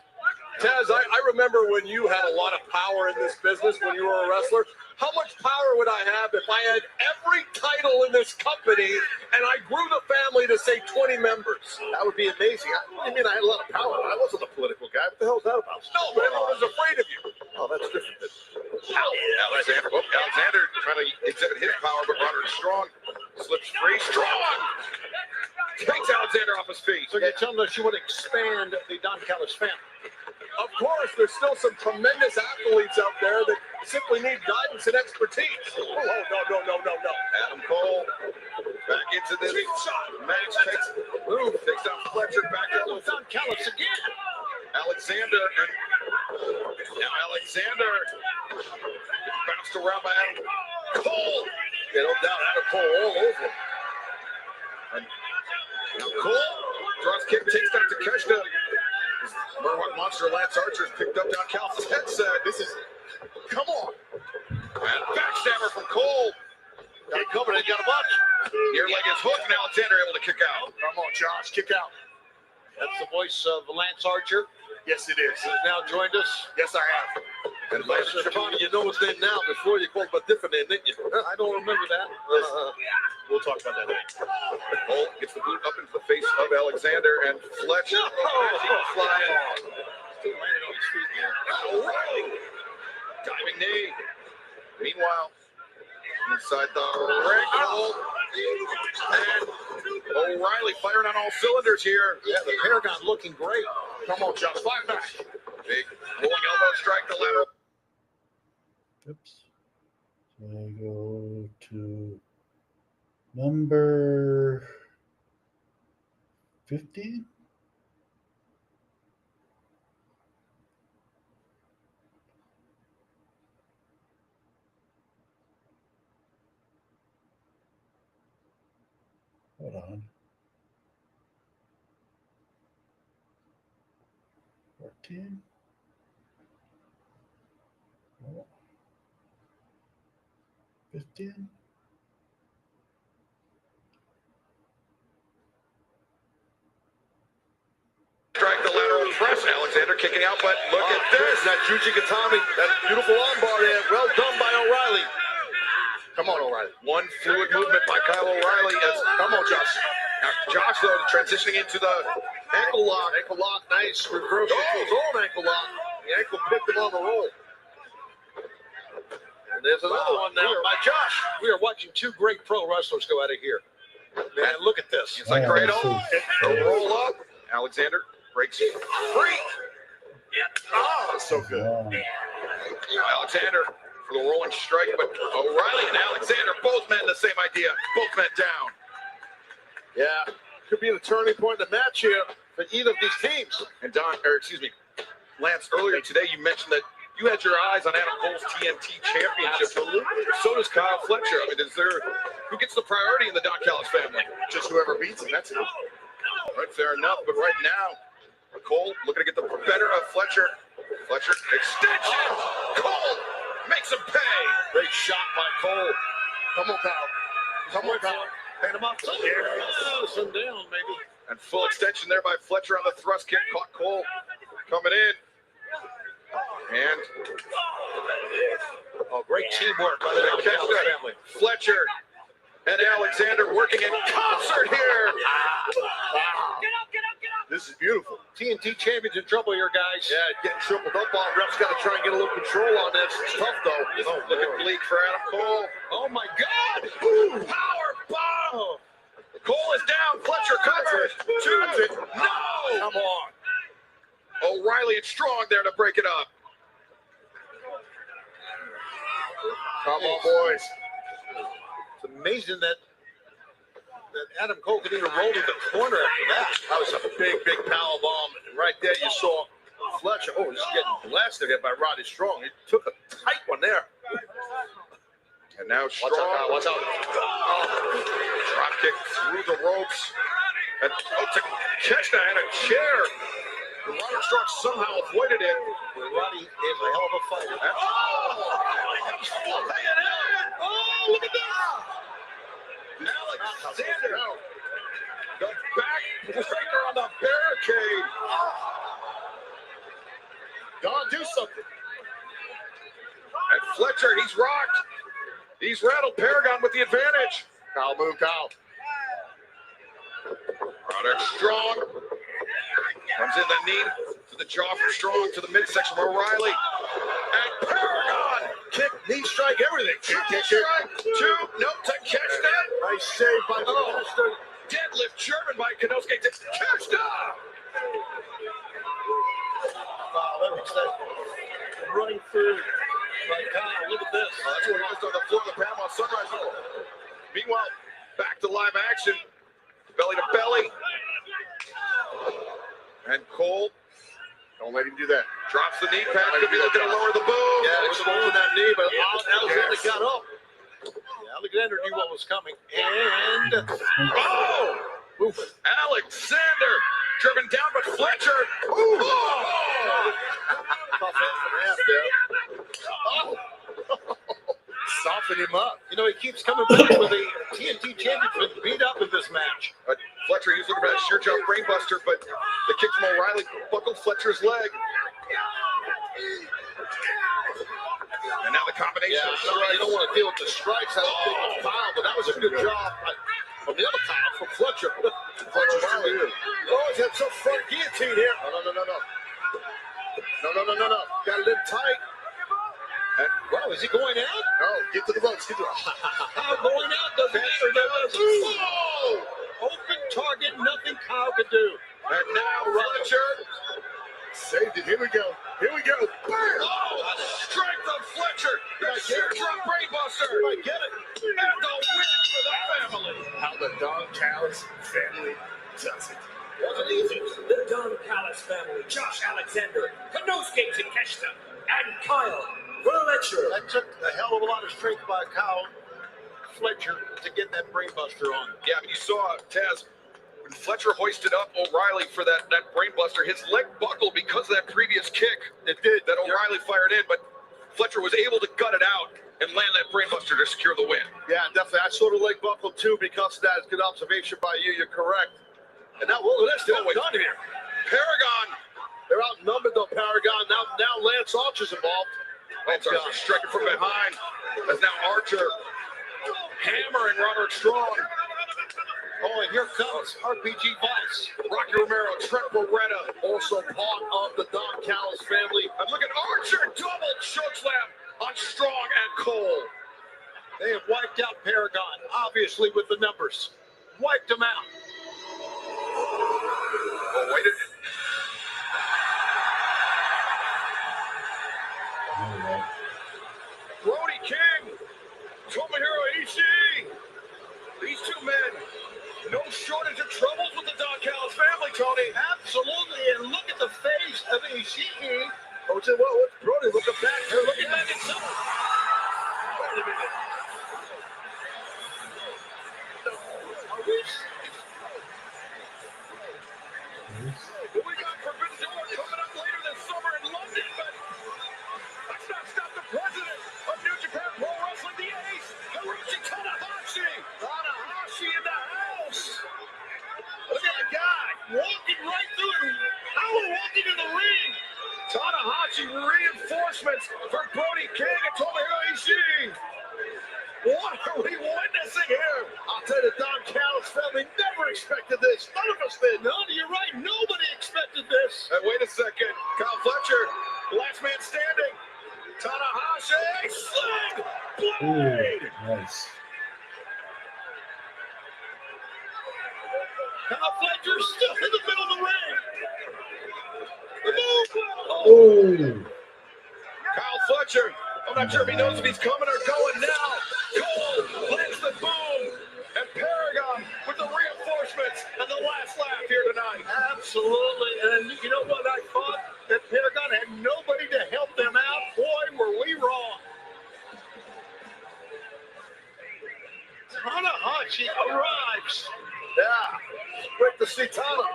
Taz, I remember when you had a lot of power in this business when you were a wrestler. How much power would I have if I had every title in this company and I grew the family to, say, 20 members? That would be amazing. What do you mean I had a lot of power? I wasn't a political guy. What the hell is that about? No, but everyone was afraid of you. Oh, that's different. Alexander trying to exhibit his power, but Roderick Strong slips free. Strong takes Alexander off his feet. So you're telling us you want to expand the Don Callis family? Of course, there's still some tremendous athletes out there that simply need guidance and expertise. Oh, no. Adam Cole back into this match. Takes down Fletcher back out with Don Callis again. Alexander. Now Alexander bounced around by Adam Cole. Yeah, no doubt, Adam Cole all over. And now Cole draws kick, takes down Takeshita. Murdoch Monster Lance Archer picked up Don Callis' headset. This is, come on. And backstabber from Cole. Got it covered, ain't got a bunch. Near leg is hooked, and Alexander able to kick out. Come on, Josh, kick out. That's the voice of Lance Archer. Yes, it is. Who's now joined us. Yes, I have. And Lance Archer, you know his name now. Before you called him a different name, didn't you? I don't remember that. We'll talk about that later. Cole gets the boot up into the face of Alexander, and Fletcher flying. Still landing on his feet here. O'Reilly. Diving knee. Meanwhile, inside the ring, Cole. And O'Reilly firing on all cylinders here. Yeah, the Paragon looking great. Come on, Josh, fly back. Big rolling elbow strike, the lateral. Oops. So I go to number 50. Hold on. 14. Oh. 15. Strike the lateral press. Alexander kicking out, but look at this. That Juji Gatami, that beautiful armbar there. Well done by O'Reilly. Come on, O'Reilly. One fluid movement by Kyle O'Reilly. Come on, Josh. Now Josh, though, transitioning into the Ankle lock. Ankle lock. Nice. Reverse. Oh, his own ankle lock. The ankle picked him on the roll. And there's another one now by Josh. We are watching two great pro wrestlers go out of here. Man, look at this. It's like Cradle. Roll up. Alexander breaks free. Oh, that's so good. Alexander for the rolling strike, but O'Reilly and Alexander, both men the same idea. Both men down. Yeah, could be the turning point in the match here for either of these teams. And Lance, earlier today you mentioned that you had your eyes on Adam Cole's TNT Championship. Absolutely. So does Kyle Fletcher. I mean, who gets the priority in the Don Callis family? Just whoever beats him, that's it. Right, fair enough. But right now, Cole looking to get the better of Fletcher. Fletcher extension. Cole makes him pay. Great shot by Cole. Come on, Kyle. Come on, Kyle. Paint him up. Some down, maybe. And full extension there by Fletcher on the thrust kick. Caught Cole coming in. And great teamwork by the Callis family. Fletcher and Alexander working in concert here. This is beautiful. TNT champions in trouble here, guys. Yeah, getting tripled up on. Ref's got to try and get a little control on this. It's tough, though. Oh, looking bleak for Adam Cole. Oh, my God. Ooh, power bomb. Cole is down. Fletcher covers. Two. No. Come on. O'Reilly and Strong there to break it up. Come on, boys. It's amazing that Adam Cole could even roll to the corner after that. That was a big, big power bomb. And right there, you saw Fletcher. Oh, he's getting blasted here by Roddy Strong. He took a tight one there. And now Strong. Watch out. Drop kick through the ropes. And Takeshita and a chair. Roddy Strong somehow avoided it. Roddy is a hell of a fighter. Oh, look at this. Alexander. The backbreaker on the barricade. Don, do something. And Fletcher, he's rocked. He's rattled Paragon with the advantage. Kyle, move, Kyle. Roderick Strong comes in the knee to the jaw from Strong to the midsection of O'Reilly. And Paragon! Kick, knee strike, everything. Triple strike, two, nope, to catch that. Nice save by Minister. Deadlift German by Kanosuke to catch that. Wow, that was that running through by Kyle. Look at this. That's what it was on the floor of the Panama Sunrise Hall. Meanwhile, back to live action. Belly to belly. And Cole. Don't let him do that. Drops the knee pad. Could be looking to lower the boom. Yeah, exposing that knee, but Alexander got up. Yeah, Alexander knew what was coming. And oh! Alexander driven down, but Fletcher. Ooh. Oh! Tough hand from half there. Oh. Soften him up. You know, he keeps coming back with a TNT championship beat up in this match. Fletcher, he's looking for that sheer jump brainbuster, but the kick from O'Reilly buckled Fletcher's leg. And now the combination. Yeah, you don't want to deal with the strikes out of big pile, but that was a good job from the other pile from Fletcher. Fletcher's always had some front guillotine here. No. Got it in tight. And, wow, is he going out? No, get to the ropes. Get to the Kyle going out doesn't matter. Whoa! Open target, nothing Kyle could do. And now Fletcher saved it. Here we go. Bam! Oh, the strength of Fletcher. That sheer drop brainbuster. Alexander, Konosuke Takeshita, and Kyle Fletcher. That took a hell of a lot of strength by Kyle Fletcher to get that brainbuster on. Yeah, I mean, you saw Taz when Fletcher hoisted up O'Reilly for that brainbuster. His leg buckled because of that previous kick. It did. That O'Reilly fired in, but Fletcher was able to gut it out and land that brainbuster to secure the win. Yeah, definitely. I saw the leg buckle too because of that. Good observation by you. You're correct. And now, well, they're still done here. Paragon. They're outnumbered though, Paragon. Now Lance Archer's involved. Lance Archer striking from behind. As now Archer hammering Roderick Strong. Oh, and here comes RPG Vice. Rocky Romero, Trent Beretta, Also part of the Don Callis family. and look at Archer, double chokeslam on Strong and Cole. They have wiped out Paragon, obviously with the numbers. Wiped them out. Oh, wait a minute. Brody King, Tomohiro Ishii. These two men, no shortage of troubles with the Don Callis family, Tony. Absolutely, and look at the face of Ishii. Oh, what's Brody looking back? They're looking back at someone. Wait a minute. We got Forbidden Door coming up later this summer in London, but let's not stop the president of New Japan Pro Wrestling, the ace, Hiroshi Tanahashi. Tanahashi in the house. Look at the guy walking right through it. Power walking in the ring. Tanahashi reinforcements for Brody King and Tomohiro Ishii. What are we witnessing here? I'll tell you, the Don Callis family never expected this. None of us did. No, you're right. Nobody expected this. Hey, wait a second. Kyle Fletcher, last man standing. Tanahashi, sling, blade. Nice. Kyle Fletcher still in the middle of the ring. The move. Oh. Kyle Fletcher, I'm not sure if he knows if he's coming or going now. Cole lands the boom. And Paragon with the reinforcements and the last laugh here tonight. Absolutely. And you know what? I thought that Paragon had nobody to help them out. Boy, were we wrong. Tanahashi arrives. Yeah. Great to see Tana.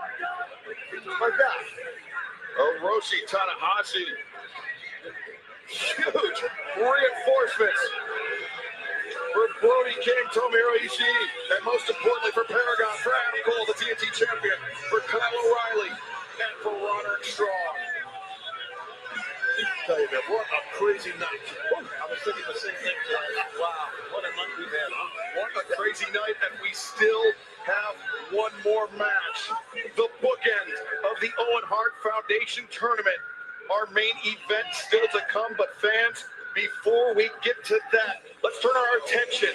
Like that. Hiroshi Tanahashi. Huge reinforcements for Brody King, Tomohiro Ishii, and most importantly for Paragon, for Adam Cole, the TNT champion, for Kyle O'Reilly, and for Roderick Strong. I tell you, man, what a crazy night. I was thinking the same thing tonight. Wow, what a night we've had, huh? What a crazy night, and we still have one more match. The bookend of the Owen Hart Foundation tournament. Our main event still to come, but fans, before we get to that, let's turn our attention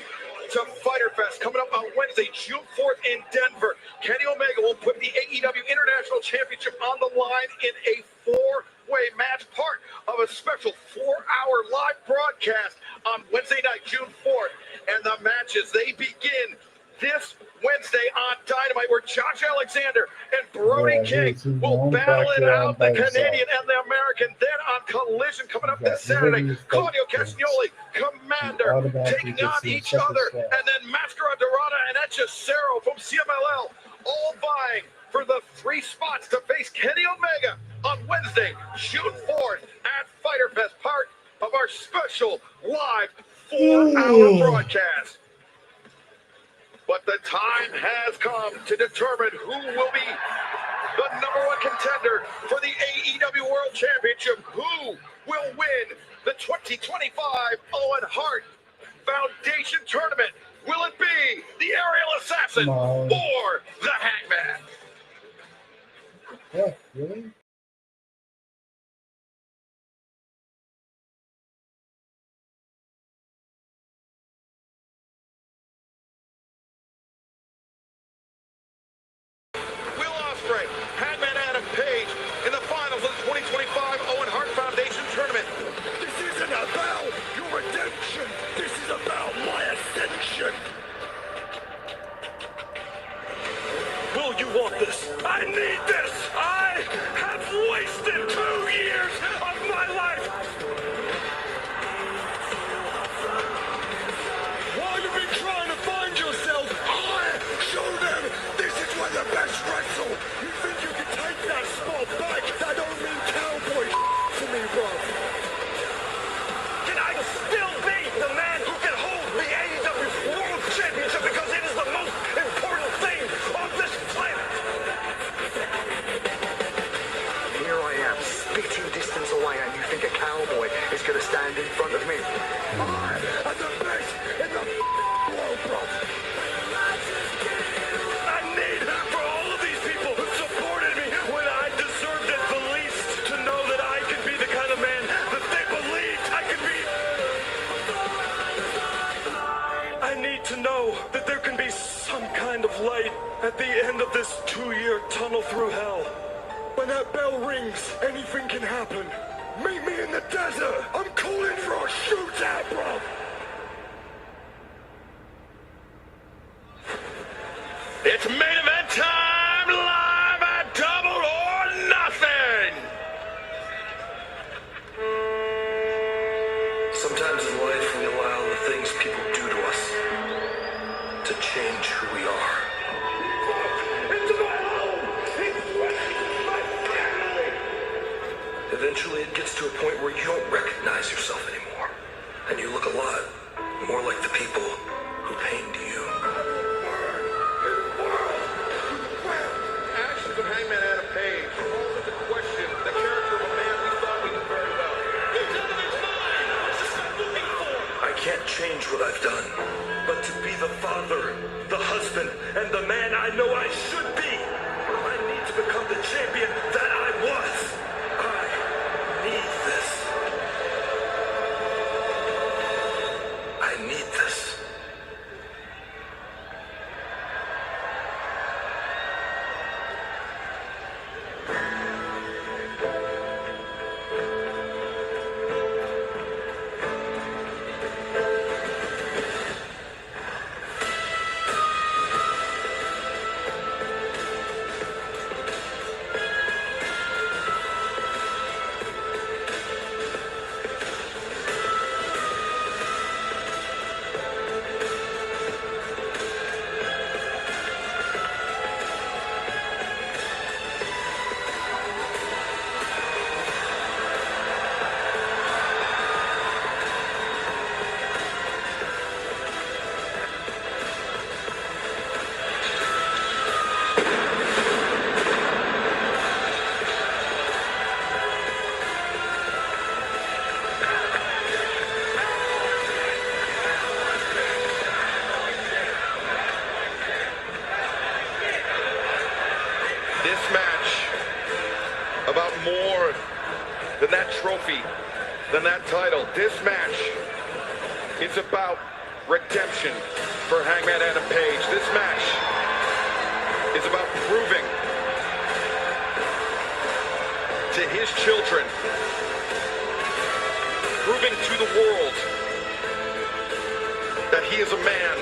to Fyter Fest coming up on Wednesday, June 4th in Denver. Kenny Omega will put the AEW International Championship on the line in a four-way match, part of a special 4-hour live broadcast on Wednesday night, June 4th. And the matches, they begin this Wednesday on Dynamite, where Josh Alexander and Brody King will battle it out, the Canadian and the American. Then on Collision coming up this Saturday, Claudio Castagnoli, Commander, taking on each other, and then Mascara Dorada and Hechicero from CMLL, all vying for the 3 spots to face Kenny Omega on Wednesday, June 4th at Fyter Fest, part of our special live 4-hour broadcast. But the time has come to determine who will be the #1 contender for the AEW World Championship. Who will win the 2025 Owen Hart Foundation Tournament? Will it be the Aerial Assassin or the Hangman? Yeah, really? Hangman Adam Page in the finals of the 2025 Owen Hart Foundation Tournament. This isn't about your redemption. This is about my ascension. Will you want this? I need this. I have wasted too to know that there can be some kind of light at the end of this 2-year tunnel through hell. When that bell rings, anything can happen. Meet me in the desert. I'm calling for a shootout, bro. It's main event time, live at Double or Nothing. Sometimes in life we allow the things people do to us to change who we are. Into my home! It's my family! Eventually it gets to a point where you don't recognize yourself anymore. And you look a lot more like the people who pained you. Actions of Hangman Adam Page calls into question the character of a man we thought we knew very well. I can't change what I've done, but to be the father, the husband, and the man I know I should be, I need to become the champion that I was. I need this. I need this. This match, about more than that trophy, than that title. This match is about redemption for Hangman Adam Page. This match is about proving to his children, proving to the world that he is a man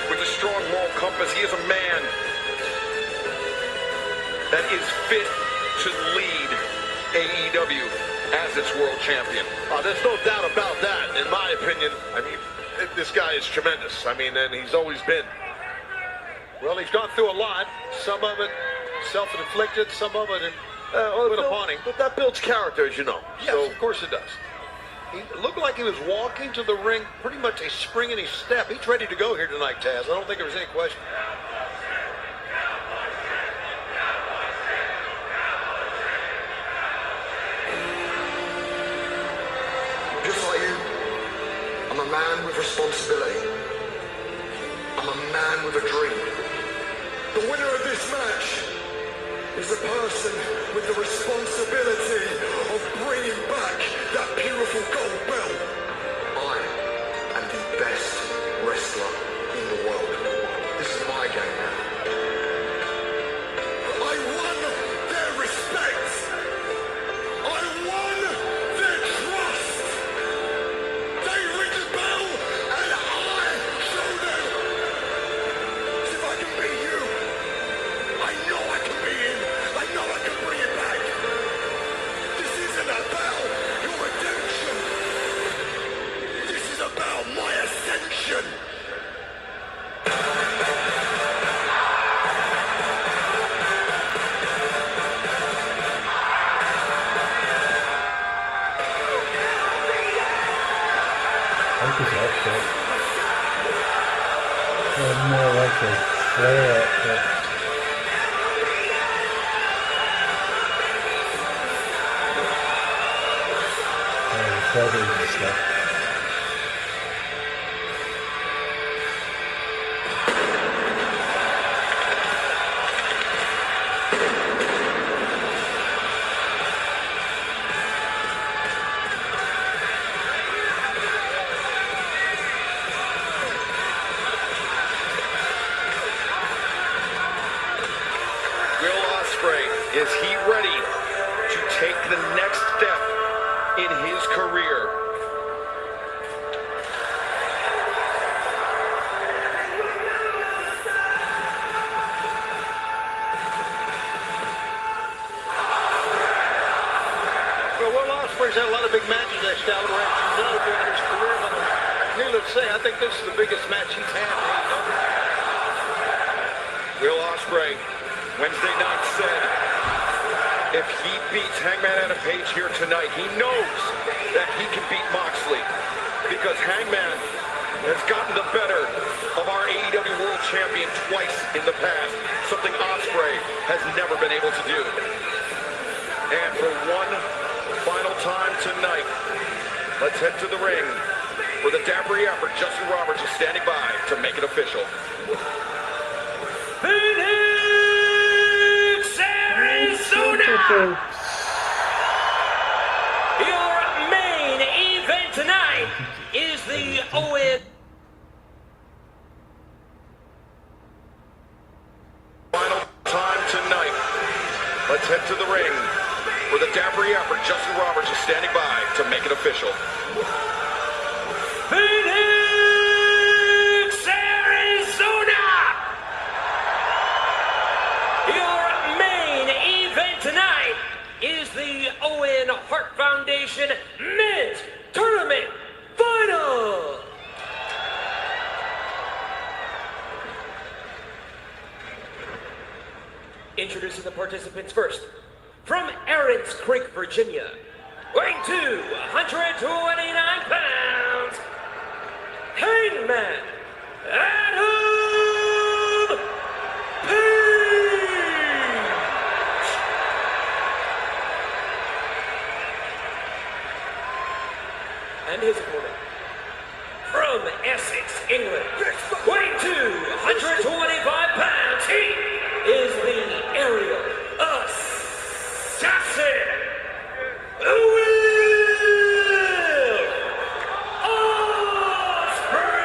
with a strong moral compass. He is a man that is fit to lead AEW as its world champion. There's no doubt about that, in my opinion. I mean, this guy is tremendous. I mean, and he's always been. Well, he's gone through a lot. Some of it self-inflicted, some of it put upon him. But that builds character, as you know. Yes, of course it does. He looked like he was walking to the ring, pretty much a spring in his step. He's ready to go here tonight, Taz. I don't think there was any question. Just like you, I'm a man with responsibility. I'm a man with a dream. The winner of this match is a person with the responsibility of bringing back that beautiful gold belt. I am the best wrestler in the world. This is my game now. I won their respect. I won their trust. They ring the bell and I show them. See if I can beat you. I know I can beat him. I know I can bring it back. This isn't about your redemption. This is about my ascension. I like his outfit. More like a flare outfit. The feathers and stuff. Is he ready to take the next step in his career? Well, Will Ospreay's had a lot of big matches that Stallion ran, throughout his career, but needless to say, I think this is the biggest match he's had. Will Ospreay, Wednesday night, said if he beats Hangman Adam Page here tonight, he knows that he can beat Moxley because Hangman has gotten the better of our AEW World Champion twice in the past, something Ospreay has never been able to do. And for one final time tonight, let's head to the ring where the dapper yapper Justin Roberts is standing by to make it official. Arizona! Your main event tonight is the Owen. Final time tonight. Let's head to the ring where the dapper yapper Justin Roberts is standing by to make it official. Phoenix, Arizona! Your main event tonight is the Owen Hart Foundation Men's Tournament Final! Introducing the participants first. From Aaron's Creek, Virginia, weighing 229 pounds, Hangman Adam Page! And his opponent, from Essex, England, weighing 225 pounds, he is the aerial assassin, Will Ospreay!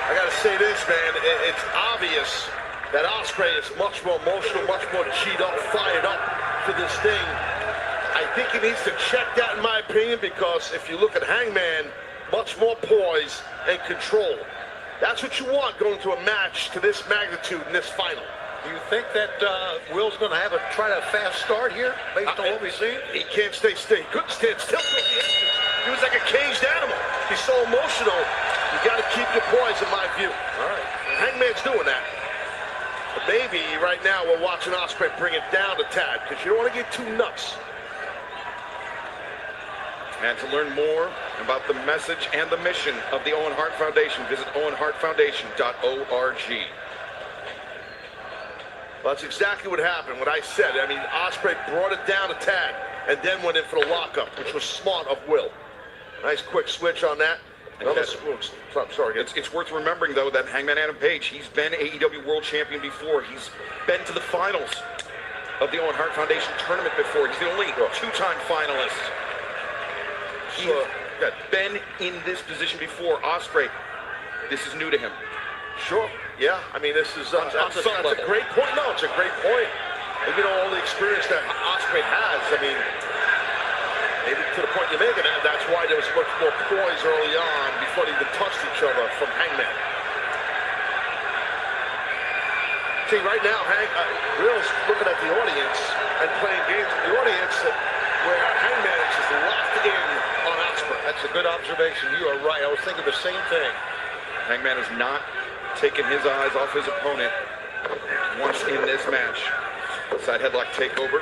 I gotta say this, man. It's obvious that Ospreay is much more emotional, much more G'd up, fired up for this thing. I think he needs to check that, in my opinion, because if you look at Hangman, much more poise and control. That's what you want going to a match to this magnitude in this final. Do you think that Will's going to try a fast start here, based on what we've seen? He can't stay still. He couldn't stand still. He was like a caged animal. He's so emotional. You got to keep your poise, in my view. All right. Hangman's doing that. But maybe right now we're watching Ospreay bring it down a tad because you don't want to get too nuts. And to learn more about the message and the mission of the Owen Hart Foundation, visit owenhartfoundation.org. Well, that's exactly what happened, what I said. I mean, Ospreay brought it down a tad and then went in for the lockup, which was smart of Will. Nice quick switch on that. Sorry. It's worth remembering, though, that Hangman Adam Page, he's been AEW World Champion before. He's been to the finals of the Owen Hart Foundation tournament before. He's the only two-time finalist. He's been in this position before. Ospreay, this is new to him. Sure. Yeah. I mean, this is that's a great point. No, it's a great point. And, you know, all the experience that Ospreay has. I mean, maybe to the point you're making, that's why there was much more poise early on before they even touched each other from Hangman. See, right now, Will's looking at the audience and playing games with the audience where Hangman is just locked in on Ospreay. That's a good observation. You are right. I was thinking the same thing. Hangman has not taken his eyes off his opponent once in this match. Side headlock takeover.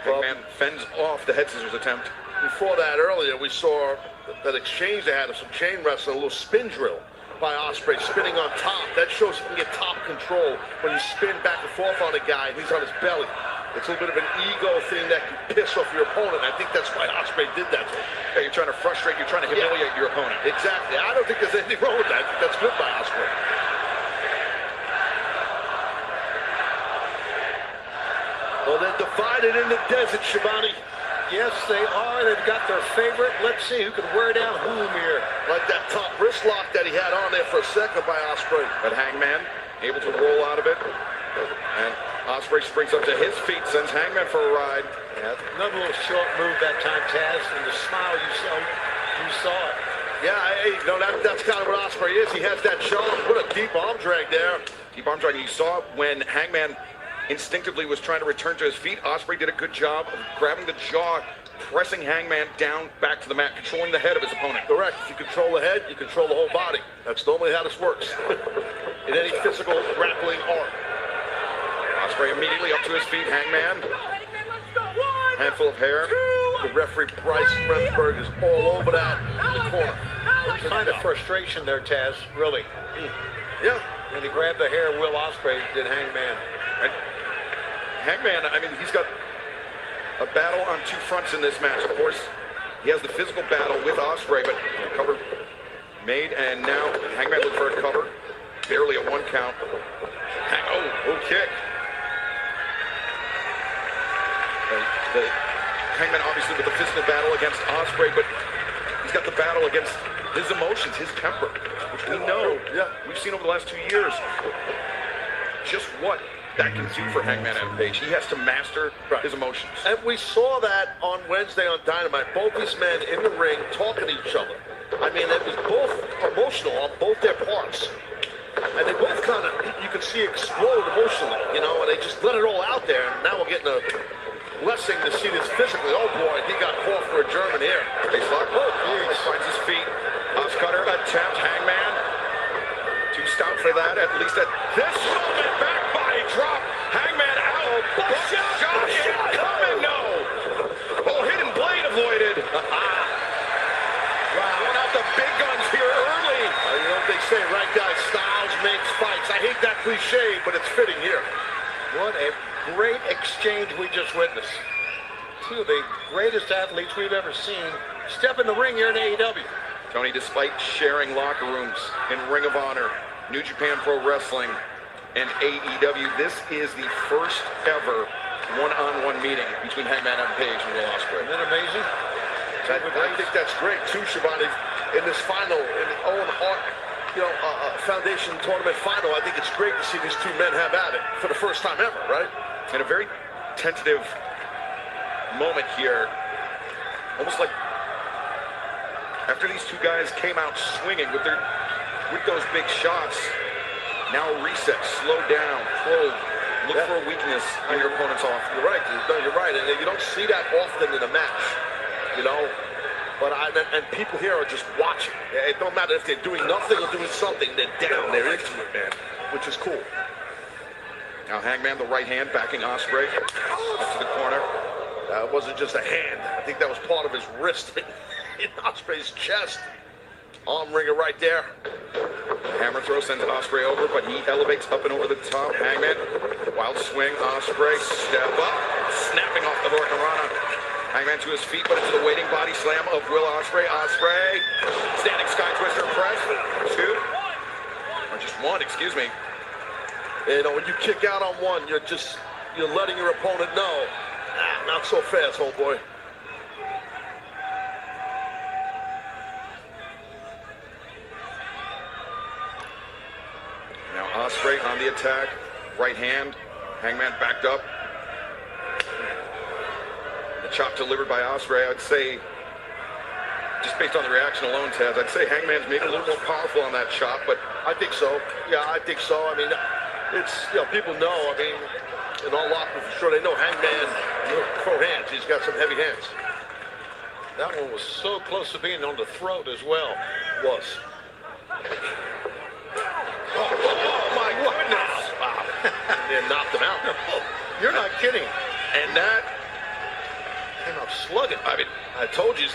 Hangman fends off the head scissors attempt. Before that, earlier, we saw that exchange they had of some chain wrestling, a little spin drill by Ospreay, spinning on top. That shows you can get top control when you spin back and forth on a guy and he's on his belly. It's a little bit of an ego thing that can piss off your opponent. I think that's why Ospreay did that to him. Yeah, you're trying to frustrate, you're trying to humiliate your opponent. Exactly. I don't think there's anything wrong with that. That's good by Ospreay. Well, they're divided in the desert, Shivani. Yes, they are. They've got their favorite. Let's see who can wear down whom here. Like that top wrist lock that he had on there for a second by Ospreay. But Hangman able to roll out of it. And Ospreay springs up to his feet, sends Hangman for a ride. Yeah, another little short move that time, Taz, and the smile you saw it. Yeah, that's kind of what Ospreay is. He has that jaw. What a deep arm drag there. Deep arm drag. You saw when Hangman instinctively was trying to return to his feet. Ospreay did a good job of grabbing the jaw, pressing Hangman down back to the mat, controlling the head of his opponent. Correct. If you control the head, you control the whole body. That's normally how this works in any physical grappling art. Ospreay immediately up to his feet. Hangman, handful of hair. The referee Bryce Remsburg is all over that in the corner. Some kind of frustration there, Taz, really. Yeah. And he grabbed the hair of Will Ospreay, did Hangman. Right. Hangman, I mean, he's got a battle on two fronts in this match. Of course, he has the physical battle with Ospreay, but the cover made, and now Hangman looking for a cover. Barely a 1 count. Oh, kick. The Hangman obviously with the physical battle against Ospreay, but he's got the battle against his emotions, his temper, which we know, we've seen over the last 2 years, just what that can do for Hangman and Page. He has to master his emotions. And we saw that on Wednesday on Dynamite. Both these men in the ring talking to each other. I mean, it was both emotional on both their parts. And they both kind of, you could see, explode emotionally, you know, and they just let it all out there. And now we're getting a blessing to see this physically. Oh boy, he got caught for a German here. Face lock. He finds his feet. Cutter attempt. Hangman. Too stout for that, at least at this moment. Back body drop. Hangman out. Shot incoming. No. Oh, hidden blade avoided. Wow. Going out the big guns here early. You know what they say, right, guys? Styles makes fights. I hate that cliche, but it's fitting here. What a great exchange we just witnessed. Two of the greatest athletes we've ever seen step in the ring here in AEW. Tony, despite sharing locker rooms in Ring of Honor, New Japan Pro Wrestling, and AEW, this is the first ever one-on-one meeting between Hangman and Page and Will Ospreay. Isn't that amazing? I think that's great too, Shivani. In this final, in the Owen Hart, Foundation tournament final, I think it's great to see these two men have at it for the first time ever, right? And a very tentative moment here, almost like after these two guys came out swinging with those big shots. Now reset, slow down, probe, look for a weakness in your opponent's offense. You're right. You're right, and you don't see that often in a match, you know. But and people here are just watching. It don't matter if they're doing nothing or doing something. They're down. They're into it, man, which is cool. Now Hangman, the right hand, backing Ospreay up to the corner. It wasn't just a hand. I think that was part of his wrist in Ospreay's chest. Arm wringer right there. Hammer throw sends Ospreay over, but he elevates up and over the top. Hangman, wild swing. Ospreay, step up, snapping off the Hurricanrana. Hangman to his feet, but it's the waiting body slam of Will Ospreay. Ospreay, standing sky twister press. Two, or just one, excuse me. You know, when you kick out on one, you're letting your opponent know, not so fast, homeboy. Now Ospreay on the attack, right hand. Hangman backed up. The chop delivered by Ospreay, I'd say, just based on the reaction alone, Taz, I'd say Hangman's maybe a little more powerful on that chop, but I think so. Yeah, I think so. I mean, it's, people know, I mean, in all locker for sure, they know Hangman, throw hands. He's got some heavy hands. That one was so close to being on the throat as well. Was. Oh my goodness! Wow. They knocked him out. You're not kidding. And that came out slugging. I mean, I told you.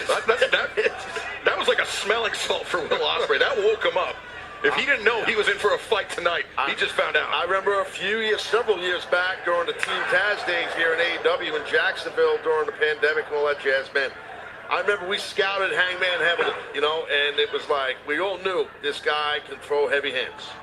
That was like a smelling salt for Will Ospreay. That woke him up. If he didn't know he was in for a fight tonight, he just found out. I remember several years back during the Team Taz days here in AEW in Jacksonville during the pandemic and all that jazz, man. I remember we scouted Hangman heavily, and it was like, we all knew this guy can throw heavy hands.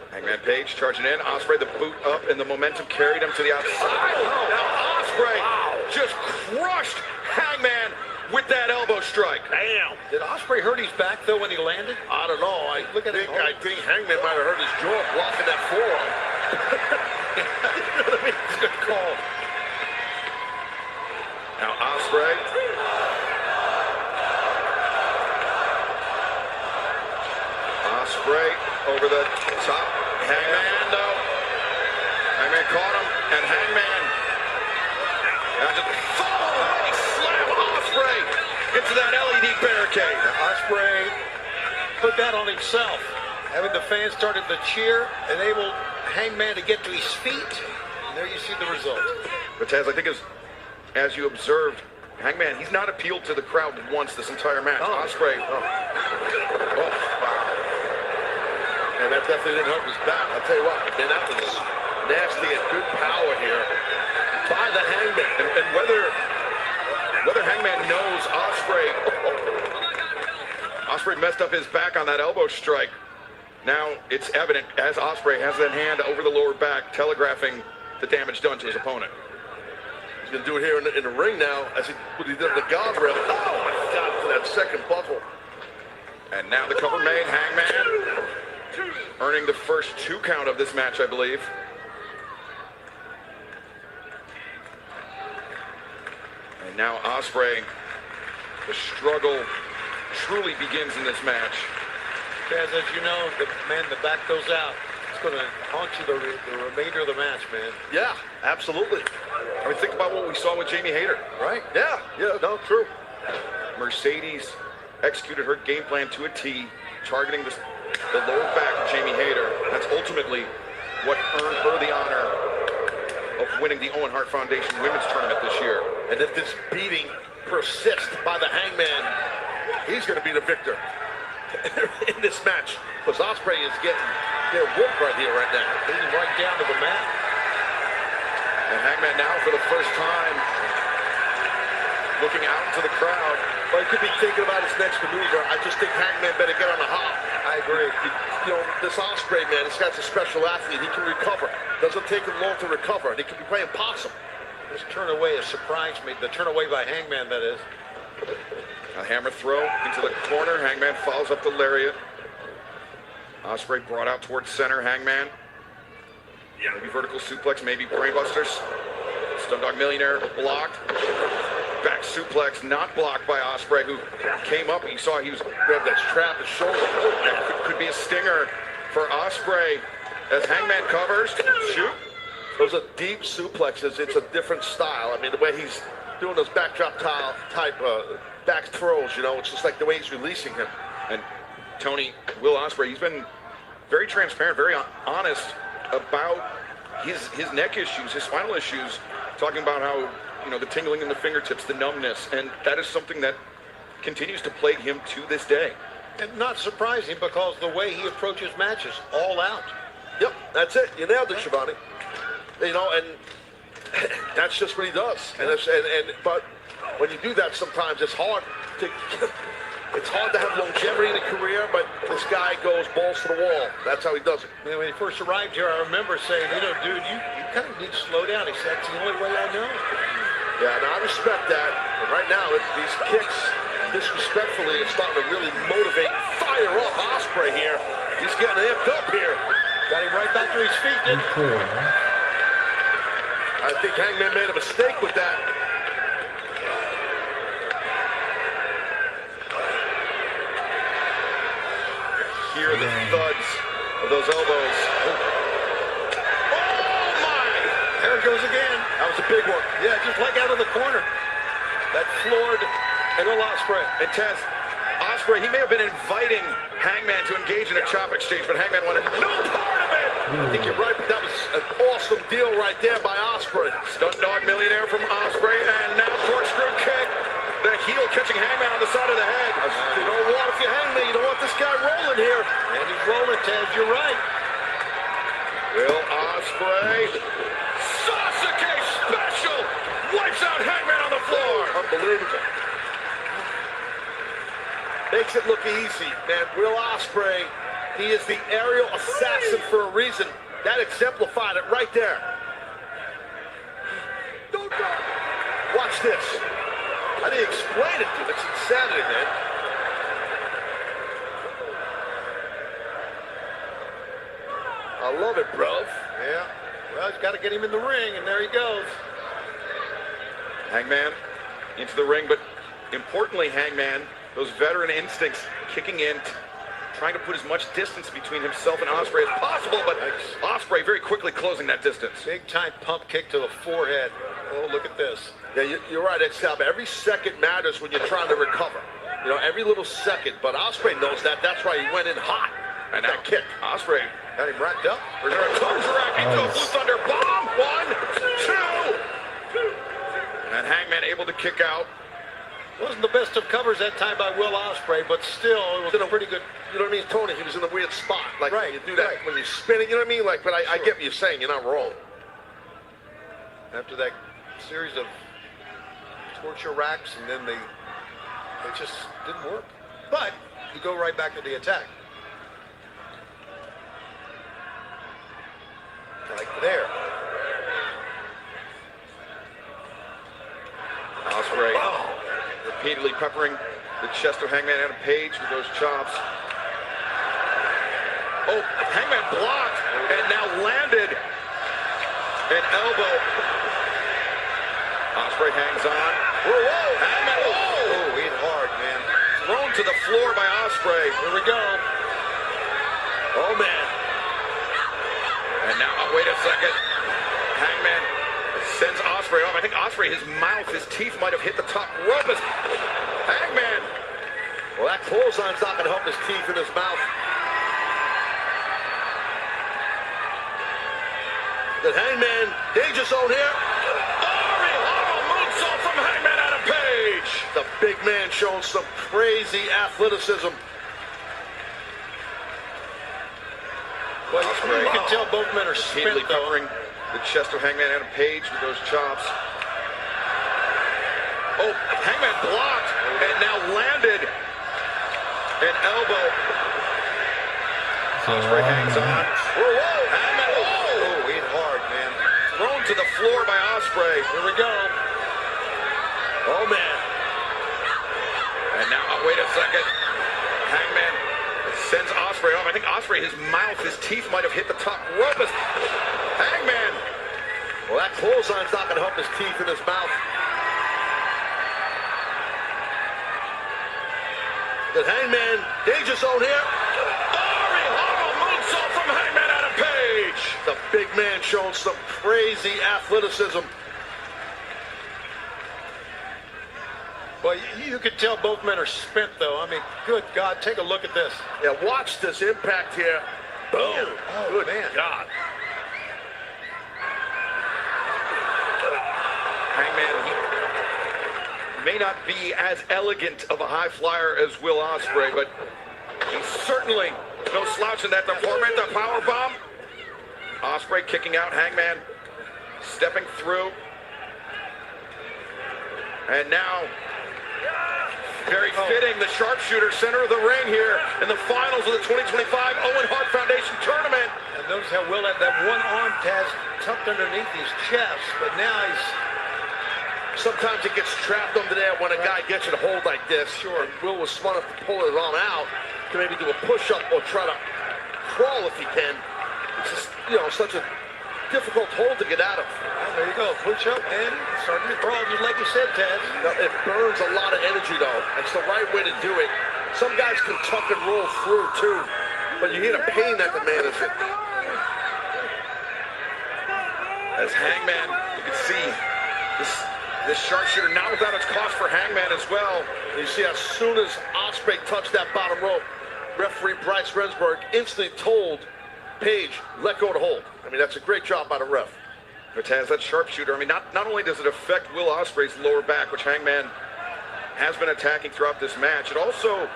Hangman Page charging in. Ospreay the boot up, and the momentum carried him to the outside. Now Ospreay just crushed Hangman with that elbow strike. Damn. Did Ospreay hurt his back though when he landed? I don't know. I think Hangman might have hurt his jaw blocking that forearm. Good call. Now Ospreay. Ospreay over the top. Hangman though. Hangman caught him, and Hangman. Now just slam Ospreay into that LED barricade. Ospreay put that on himself. Having the fans started to cheer, enabled Hangman to get to his feet. And there you see the result. But Taz, I think as you observed, Hangman, he's not appealed to the crowd once this entire match. Ospreay. Oh, wow. And that definitely didn't hurt his back. I'll tell you what, man, that was nasty and good power here by the Hangman. And whether Hangman knows Ospreay messed up his back on that elbow strike. Now it's evident as Ospreay has that hand over the lower back, telegraphing the damage done to his opponent. He's going to do it here in the ring now, as what he did the guardrail. Oh, my God, for that second buckle. And now the cover made. Hangman earning the first 2 count of this match, I believe. And now Ospreay, the struggle truly begins in this match. As you know, the back goes out. It's going to haunt you the remainder of the match, man. Yeah, absolutely. I mean, think about what we saw with Jamie Hayter, right? Yeah, no, true. Mercedes executed her game plan to a T, targeting the lower back of Jamie Hayter. That's ultimately what earned her the honor of winning the Owen Hart Foundation Women's Tournament this year. And if this beating persists by the Hangman, he's going to be the victor in this match. Because Ospreay is getting whooped right here, right now. He's right down to the mat. And Hangman now, for the first time, looking out into the crowd. Well, he could be thinking about his next maneuver. I just think Hangman better get on the hop. I agree. You know, this Ospreay, man, this guy's a special athlete. He can recover. Doesn't take him long to recover. And he could be playing possum. This turn away has surprised me. The turn away by Hangman, that is. A hammer throw into the corner. Hangman follows up the lariat. Ospreay brought out towards center. Hangman. Maybe vertical suplex, maybe brainbusters. Stundog Millionaire blocked. Back suplex, not blocked by Ospreay, who came up. You saw he was grabbed that strap, his shoulder. That could be a stinger for Ospreay as Hangman covers. Shoot. Those are deep suplexes. It's a different style. I mean, the way he's doing those backdrop type back throws, you know, it's just like the way he's releasing him. And Tony, Will Ospreay, he's been very transparent, very honest about his neck issues, his spinal issues, talking about how, you know, the tingling in the fingertips, the numbness, and that is something that continues to plague him to this day. And not surprising because the way he approaches matches, all out. Yep, that's it. You nailed it, Shivani. You know, and that's just what he does. But when you do that, sometimes it's hard to have longevity in a career. But this guy goes balls to the wall. That's how he does it. You know, when he first arrived here, I remember saying, you know, dude, you kind of need to slow down. He said, that's the only way I know. Yeah, and I respect that. But right now, these kicks, disrespectfully, are starting to really motivate, fire up Ospreay here. He's getting amped up here. Got him right back to his feet, didn't he? I think Hangman made a mistake with that. Hear the thuds of those elbows. Oh my! There it goes again. That was a big one. Yeah, just like out of the corner. That floored Will Ospreay. And Taz, Ospreay, he may have been inviting Hangman to engage in a chop exchange, but Hangman wanted no part of it. I think you're right, but that was an awesome deal right there by Ospreay. Stundog Millionaire from Ospreay, and now corkscrew kick. The heel catching Hangman on the side of the head. You don't want, if you hang me, you don't want this guy rolling here. And he's rolling, Taz, you're right. Will Ospreay, Sasuke special, wipes out Hangman on the floor. Unbelievable. Makes it look easy, man. Will Ospreay, he is the aerial assassin for a reason. That exemplified it right there. Don't go. Watch this. How do you explain it, dude? It's insanity, man. I love it, bro. Yeah. Well, he's got to get him in the ring, and there he goes. Hangman into the ring, but importantly, Hangman, those veteran instincts kicking in, trying to put as much distance between himself and Ospreay as possible, but Ospreay very quickly closing that distance. Big time pump kick to the forehead. Oh, look at this. Yeah, you're right, Excel. Every second matters when you're trying to recover. You know, every little second. But Ospreay knows that. That's why he went in hot. And that kick. Ospreay got him wrapped up. Is there a toe rack into a Blue Thunder bomb? 1, 2. And Hangman able to kick out. Wasn't the best of covers that time by Will Ospreay, but still, it was a pretty good. You know what I mean, Tony? He was in a weird spot. Like, right, you do that when you're spinning, you know what I mean? Like, but I get what you're saying. You're not wrong. After that series of torture racks, and then they just didn't work. But you go right back to the attack. Like there. Ospreay repeatedly peppering the chest of Hangman Adam Page with those chops. Oh, Hangman blocked and now landed an elbow. Ospreay hangs on. Whoa, Hangman, Oh, hit hard, man. thrown to the floor by Ospreay. Here we go. Oh, man. And now, wait a second. Hangman sends Ospreay off. I think Ospreay, his mouth, his teeth might have hit the top rope. Hangman. Well, that clothesline's not going to help his teeth in his mouth. The Hangman, danger zone here. Moonsault from Hangman Adam Page. The big man showing some crazy athleticism. Well, you can tell both men are repeatedly spent, covering the chest of Hangman Adam Page with those chops. Oh, Hangman blocked and now landed an elbow. Ospreay hangs on. Whoa, Hangman, Oh, hit hard, man. thrown to the floor by Ospreay. Here we go. Oh, man. And now, wait a second. Hangman sends Ospreay off. I think Ospreay, his mouth, his teeth might have hit the top rope. Hangman. Well, that clothesline's not going to help his teeth in his mouth. The Hangman, danger zone here. Moonsault from Hangman Adam Page. The big man showing some crazy athleticism. Well, you can tell both men are spent, though. I mean, good God, take a look at this. Yeah, watch this impact here. Boom. Oh, Good man. God. Hangman may not be as elegant of a high flyer as Will Ospreay, but he's certainly no slouch in that department. The power bomb. Ospreay kicking out. Hangman stepping through. And now, very fitting, the sharpshooter, center of the ring here in the finals of the 2025 Owen Hart Foundation Tournament. And notice how Will had that one arm, Taz, tucked underneath his chest, but now he's... Sometimes it gets trapped under there when a guy gets it hold like this. Sure. And Will was smart enough to pull his arm out to maybe do a push-up or try to crawl if he can. It's just, you know, such a difficult hold to get out of. Well, there you go, push up and starting to crawl, just like you said, Taz. Now, it burns a lot of energy, though. It's the right way to do it. Some guys can tuck and roll through, too. But you hear the pain that the man is in. As Hangman, you can see this sharpshooter not without its cost for Hangman as well. And you see, as soon as Ospreay touched that bottom rope, referee Bryce Rensburg instantly told Page, let go of the hold. I mean, that's a great job by the ref. But Taz, that sharpshooter, I mean, not only does it affect Will Ospreay's lower back, which Hangman has been attacking throughout this match, it also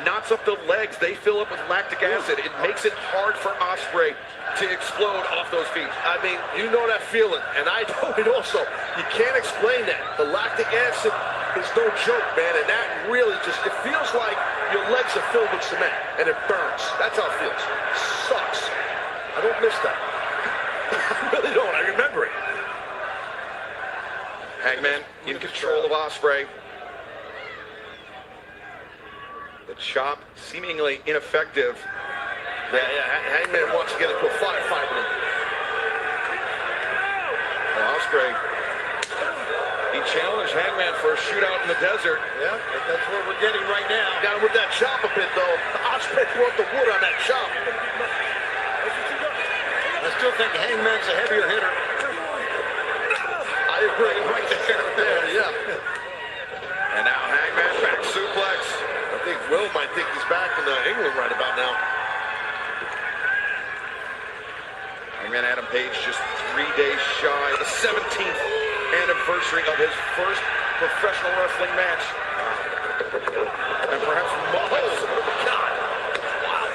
knots up the legs. They fill up with lactic acid. It makes it hard for Ospreay to explode off those feet. I mean, you know that feeling, and I know it also. You can't explain that. The lactic acid is no joke, man, and that really just, it feels like your legs are filled with cement, and it burns. That's how it feels. Sucks. I don't miss that. I really don't. I remember it. Hangman in control of Ospreay. The chop seemingly ineffective. Hangman wants to get into a firefight with him. Well, Ospreay, he challenged Hangman for a shootout in the desert. Yeah, that's what we're getting right now. Got him with that chop a bit, though. Ospreay brought the wood on that chop. I still think Hangman's a heavier hitter. I agree. Right there, yeah. And now Hangman back suplex. I think Will might think he's back in England right about now. Hangman Adam Page just 3 days shy of the 17th anniversary of his first professional wrestling match. And perhaps moments. God. Wow.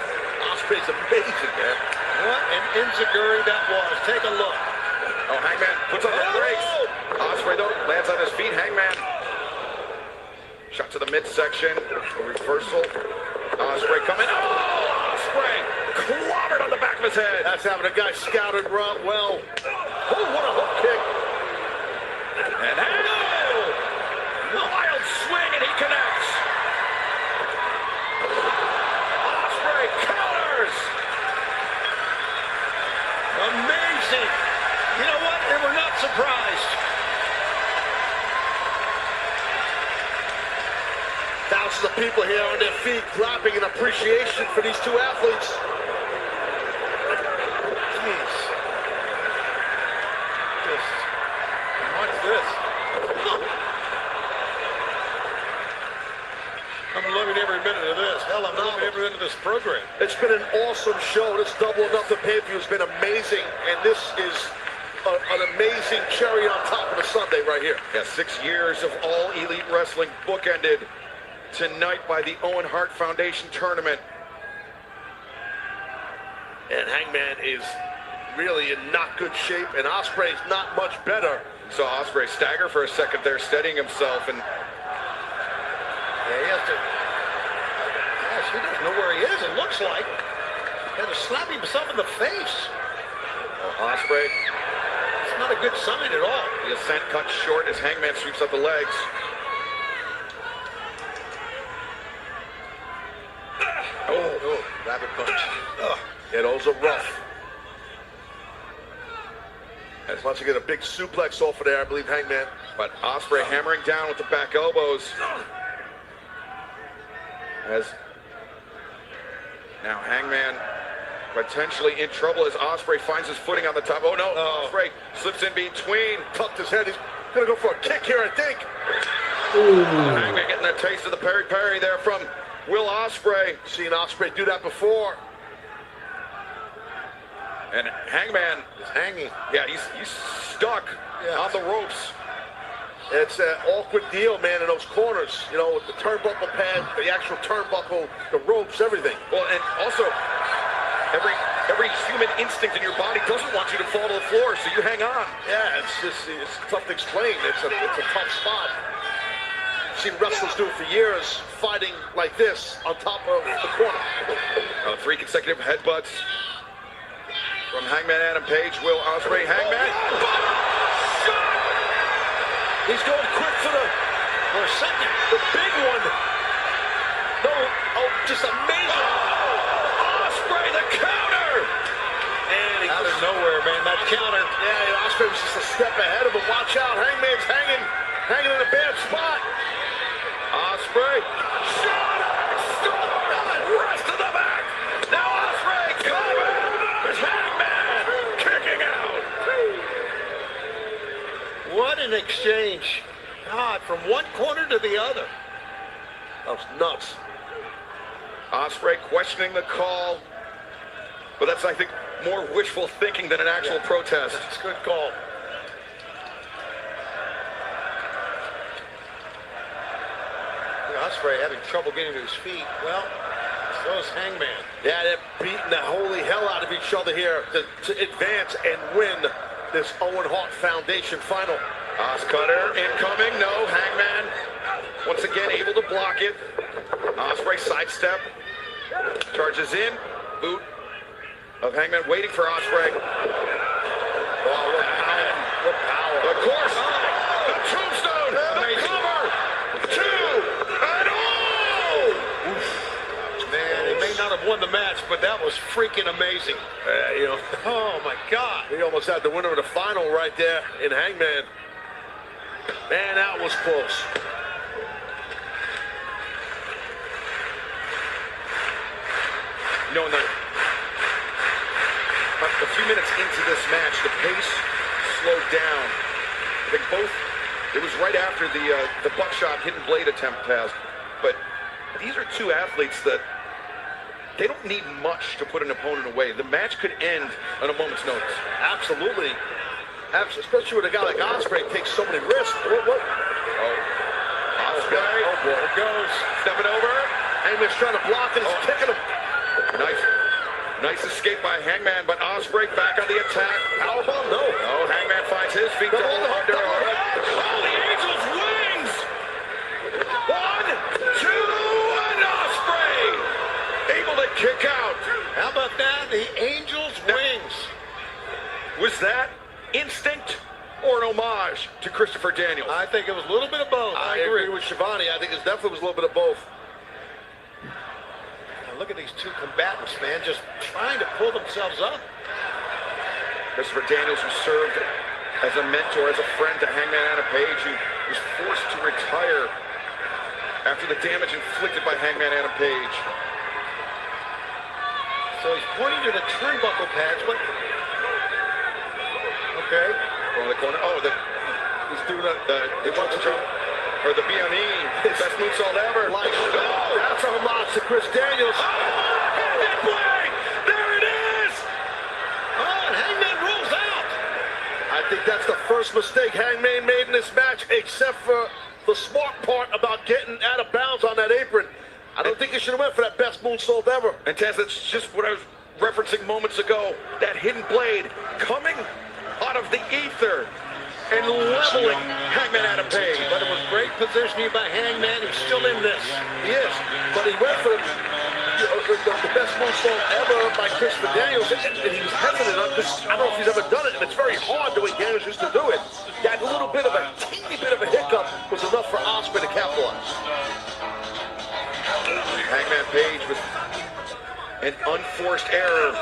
Ospreay's amazing, man. What an enziguri that was. Take a look. Oh, Hangman puts on the brakes. Ospreay, though, lands on his feet. Hangman. Shot to the midsection. A reversal. Ospreay coming. Oh, Ospreay clobbered on the back of his head. That's having a guy scouted well. Oh, what a hook kick. And now, wild swing, and he connects. Ospreay counters. Amazing. You know what? They were not surprised. Thousands of people here on their feet clapping in appreciation for these two athletes. Jeez. Just watch this. I'm loving every minute of this. Hell, I'm loving every minute of this program. It's been an awesome show. This Double or Nothing pay-per-view has been amazing, and this is an amazing cherry on top of the Sunday right here. Yeah, 6 years of All Elite Wrestling bookended tonight by the Owen Hart Foundation tournament. And Hangman is really in not good shape, and Ospreay's not much better. Saw Ospreay stagger for a second there, steadying himself, and yeah, he has to. Gosh, he doesn't know where he is. It looks like he had to slap himself in the face. Ospreay. It's not a good sign at all. The ascent cut short as Hangman sweeps up the legs. Oh, rabbit punch. Yeah, those are rough. As once again, a big suplex off of there, I believe, Hangman. But Ospreay hammering down with the back elbows. As now Hangman potentially in trouble as Ospreay finds his footing on the top. Oh no, Ospreay slips in between. Tucked his head. He's gonna go for a kick here, I think. Hangman getting a taste of the peri-peri there from Will Ospreay. Seen Ospreay do that before. And Hangman is hanging. Yeah, he's stuck on the ropes. It's an awkward deal, man, in those corners. You know, with the turnbuckle pad, the actual turnbuckle, the ropes, everything. Well, and also, every human instinct in your body doesn't want you to fall to the floor, so you hang on. Yeah, it's tough to explain. It's a tough spot. I've seen wrestlers do it for years, fighting like this on top of the corner. 3 consecutive headbutts from Hangman Adam Page. Will Ospreay, Hangman. He's going quick for a second. The big one. No, just amazing. Ospreay, the counter. And he out of nowhere, man, that counter. Yeah, Ospreay was just a step ahead of him. Watch out, Hangman's hanging in a bad spot. Ospreay. Rest of the back. Now Ospreay coming. There's Hangman kicking out. What an exchange. God, from one corner to the other. That was nuts. Ospreay questioning the call. But that's, I think, more wishful thinking than an actual protest. It's a good call. Ospreay having trouble getting to his feet. Well, so is Hangman. Yeah, they're beating the holy hell out of each other here to advance and win this Owen Hart Foundation final. Cutter incoming. No, Hangman once again able to block it. Ospreay sidestep. Charges in. Boot of Hangman waiting for Ospreay. Oh, what power. Of course. The won the match, but that was freaking amazing. Oh my God. He almost had the winner of the final right there in Hangman. Man, that was close. A few minutes into this match, the pace slowed down. I think it was right after the buckshot hidden blade attempt passed. But these are two athletes that they don't need much to put an opponent away. The match could end on a moment's notice. Absolutely. Especially with a guy like Ospreay takes so many risks. What? Ospreay. Oh, boy. It goes. Stepping over. Hangman's trying to block it. He's kicking him. Nice escape by Hangman, but Ospreay back on the attack. Powerbomb? No. Oh, Hangman finds his feet. Double under. Oh, the Angel's wings! 1, 2, and Ospreay able to kick out. How about that? The Angel's wings. Was that instinct or an homage to Christopher Daniels? I think it was a little bit of both. I agree with Shivani. I think it definitely was a little bit of both. Look at these two combatants, man, just trying to pull themselves up. Christopher Daniels, who served as a mentor, as a friend to Hangman Adam Page, who was forced to retire after the damage inflicted by Hangman Adam Page. So he's pointing to the turnbuckle pads. What? Okay. Going to the corner. Oh, he's doing the or the BME, best moonsault ever. That's a homage to Chris Daniels. Hangman play! There it is! Oh, and Hangman rolls out. I think that's the first mistake Hangman made in this match, except for the smart part about getting out of bounds on that apron. I don't think he should have went for that best moonsault ever. And Taz, that's just what I was referencing moments ago. That hidden blade coming out of the ether and leveling Hangman Adam Page. But it was great positioning by Hangman. He's still in this. He is. But he went for the best moonsault ever by Christopher Daniels. And he was hesitant on this. I don't know if he's ever done it. And it's very hard the way Daniels used to do it. That little bit of a teeny bit of a hiccup was enough for Ospreay to capitalize. Hangman Page with an unforced error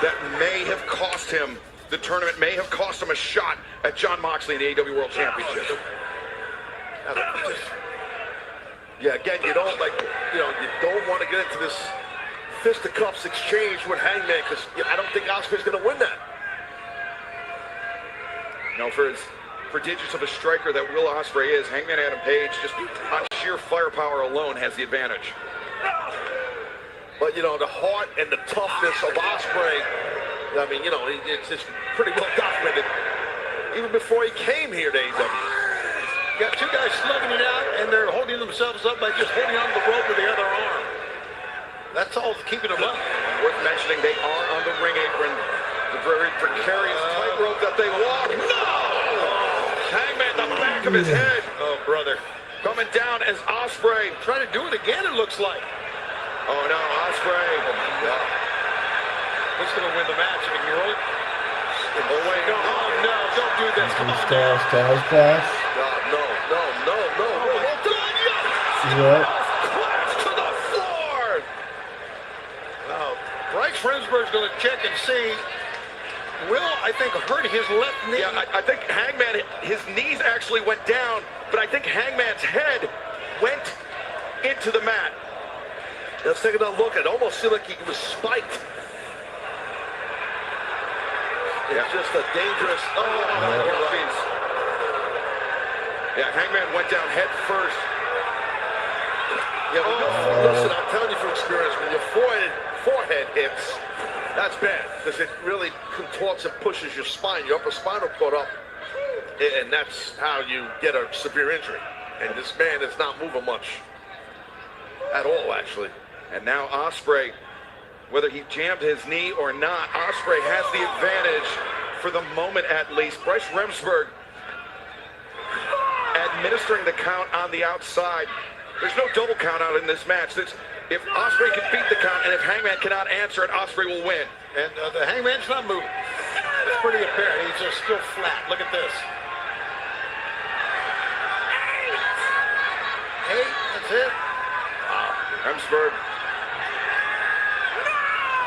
that may have cost him the tournament, may have cost him a shot at Jon Moxley in the AEW World Championship. Yeah, again, you don't want to get into this fisticuffs exchange with Hangman because I don't think Ospreay's going to win that. No, for as prodigious of a striker that Will Ospreay is, Hangman Adam Page, just on sheer firepower alone, has the advantage. But, the heart and the toughness of Ospreay, I mean, it's pretty well documented. Even before he came here to AEW. Got two guys slugging it out, and they're holding themselves up by just holding onto the rope with the other arm. That's all that's keeping them up. Worth mentioning, they are on the ring apron. The very precarious tightrope that they walk. No! Hangman, the back of his head. Oh, brother. Coming down as Ospreay. Trying to do it again, it looks like. Oh, no, Ospreay. Who's going to win the match? If he can roll it? Oh, wait, no. Oh, no, don't do this. Come on. Splash. No. Yep. Clash to the floor. Now, Bryce Remsburg's going to check and see. Will, I think, hurt his left knee. Yeah, I think Hangman, his knees actually went down, but I think Hangman's head went into the mat. Let's take another look. It almost seemed like he was spiked. It's just a dangerous. Yeah, Hangman went down head first. Yeah, listen, I'm telling you from experience, when your forehead hits, that's bad because it really contorts and pushes your spine, your upper spinal cord up, and that's how you get a severe injury. And this man is not moving much at all, actually. And now Ospreay, whether he jammed his knee or not, Ospreay has the advantage for the moment at least. Bryce Remsburg administering the count on the outside. There's no double count out in this match. If Ospreay can beat the count and if Hangman cannot answer it, Ospreay will win. And the Hangman's not moving. It's pretty apparent. He's just still flat. Look at this. Hey, that's it. Remsburg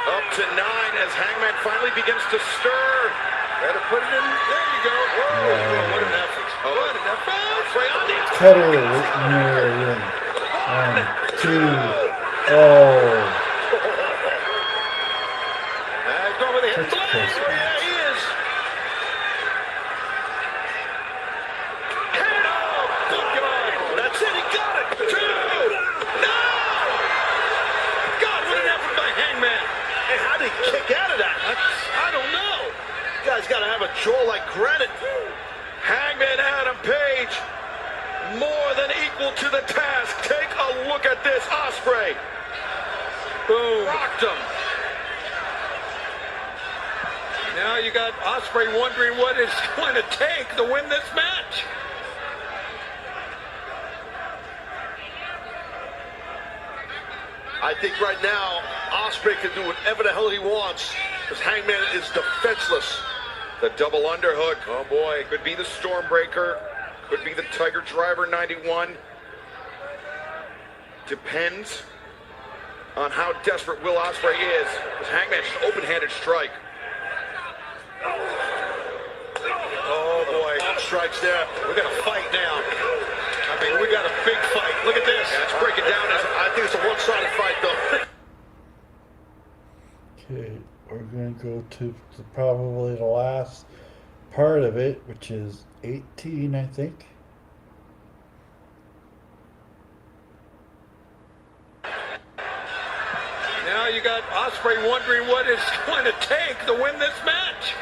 Up to 9 as Hangman finally begins to stir. Better put it in. There you go. Whoa, what an effort. What an effort. Ospreay on the Cutter near win. 1, 2. Oh. He's going with the hip That's flag. close. Yeah, he is. Head up. Good God. That's it. He got it. 2. No. God, what an effort by Hangman. Hey, how did he kick out of that? I don't know. You guys got to have a jaw like granite. Hangman Adam Page, more than equal to the task. Take a look at this. Ospreay. Boom. Rocked him. Now you got Ospreay wondering what it's going to take to win this match. I think right now, Ospreay can do whatever the hell he wants because Hangman is defenseless. The double underhook. Oh boy, could be the Stormbreaker. Could be the Tiger Driver 91. Depends on how desperate Will Ospreay is. Because Hangman just open-handed strike. Oh boy. Strikes there. We got a fight now. I mean, we got a big fight. Look at this. Yeah, let's break it down. I think it's a one-sided fight, though. Okay, we're going to go to probably the last part of it, which is 18, I think. Now you got Ospreay wondering what it's going to take to win this match.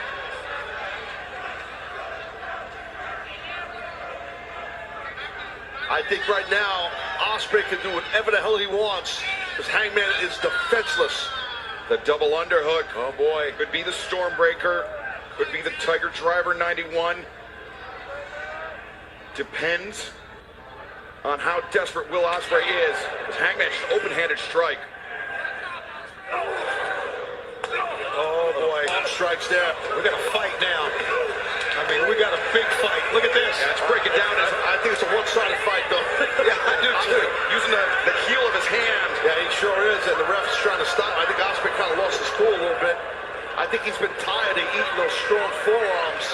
I think right now, Ospreay can do whatever the hell he wants because Hangman is defenseless. The double underhook. Oh boy, could be the Stormbreaker. Could be the Tiger Driver 91. Depends on how desperate Will Ospreay is. Because Hangman just open-handed strike. Oh boy. Strikes there. We got a fight now. I mean, we got a big fight. Look at this. Yeah, let's break it down. I think it's a one-sided fight, though. Yeah, I do too. Using the heel of his hand. Yeah, he sure is, and the ref's trying to stop. I think Ospreay kind of lost his cool a little bit. I think he's been tired of eating those strong forearms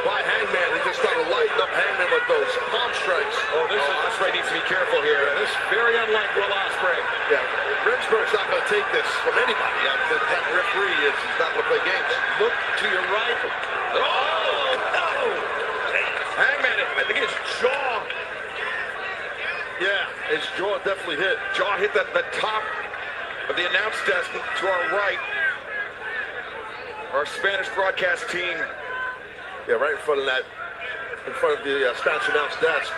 by Hangman. He just started lighting up Hangman with those palm strikes. Oh, Ospreay needs to be careful here. This is very unlike Will Ospreay. Yeah, Remsburg's not going to take this from anybody. That referee is not going to play games. Look to your right. Oh, no! Hangman, I think his jaw. Yeah, his jaw definitely hit. Jaw hit the top of the announce desk to our right. Our Spanish broadcast team. Yeah, right in front of that, in front of the Spanish announce desk.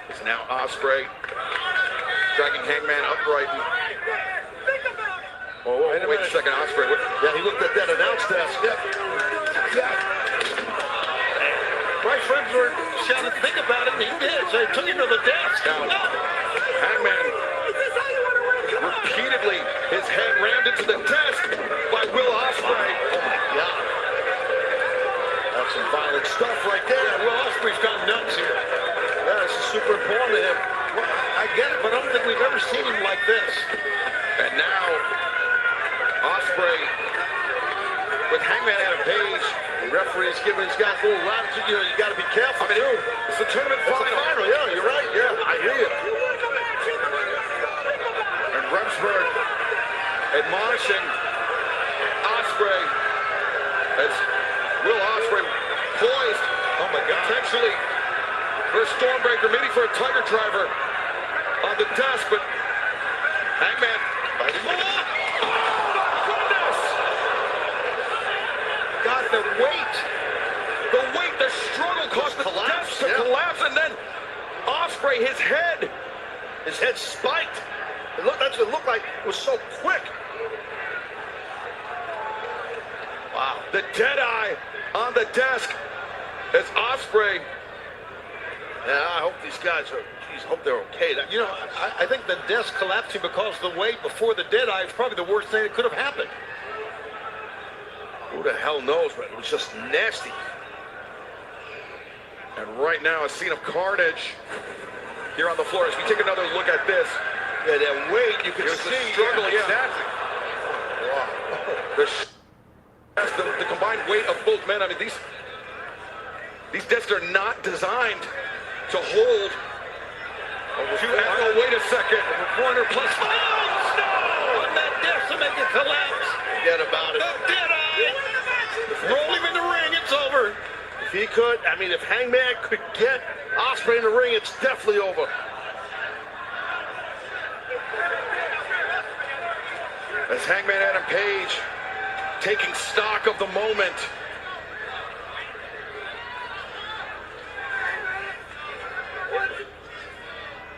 It's now Ospreay dragging Hangman upright. Oh, wait a second, Ospreay. Yeah, he looked at that announce desk. Yeah. Bryce Remsburg shouted, think about it, and he did. So he took him to the desk. Now, Hangman repeatedly, his head rammed into the desk by Will Ospreay. Oh my God. That's some violent stuff right there. Yeah, Will Ospreay's gone nuts here. Yeah, this is super important to him. Well, I get it, but I don't think we've ever seen him like this. And now, Ospreay with Hangman Adam Page. The referee's giving his guys a little latitude. You know, you got to be careful. I mean, it's the tournament It's final. a final. Yeah, you're right. Yeah, I hear you. And Remsburg admonishing Ospreay as Will Ospreay poised. Oh my God. Potentially for a Stormbreaker, maybe for a Tiger Driver on the desk, but Hangman. Oh my goodness! God, the weight, the struggle caused the desk to collapse, and then Ospreay, his head spiked. That's what it looked like. It was so quick. Wow. The dead eye on the desk as Ospreay. Yeah, I hope these guys are, geez, hope they're okay. You know, I think the desk collapsing because the weight before the dead eye is probably the worst thing that could have happened. Who the hell knows, but it was just nasty. And right now, a scene of carnage here on the floor as we take another look at this. Yeah, that weight, you can see. The struggle, yeah. Exactly. Wow. The combined weight of both men, I mean, these discs are not designed to hold. Oh, wait a second. Corner plus 5. No! On that disc to make it collapse. Forget about it. The dead-eye. Roll him in the ring, it's over. If he could, I mean, if Hangman could get Ospreay in the ring, it's definitely over. As Hangman Adam Page taking stock of the moment.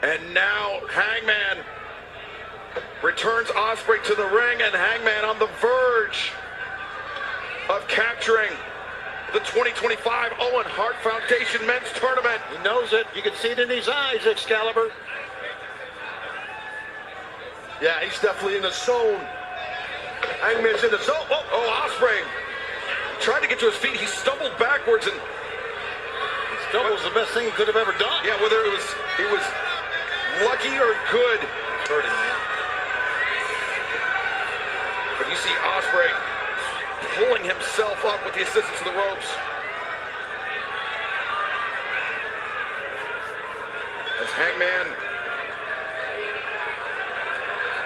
And now Hangman returns Ospreay to the ring, and Hangman on the verge of capturing the 2025 Owen Hart Foundation Men's Tournament. He knows it. You can see it in his eyes, Excalibur. Yeah, he's definitely in the zone. Hangman's in the zone. Oh, Ospreay tried to get to his feet. He stumbled backwards, and Stumble's the best thing he could have ever done. Yeah, whether it was lucky or good. Hurting, man. But you see Ospreay pulling himself up with the assistance of the ropes. As Hangman.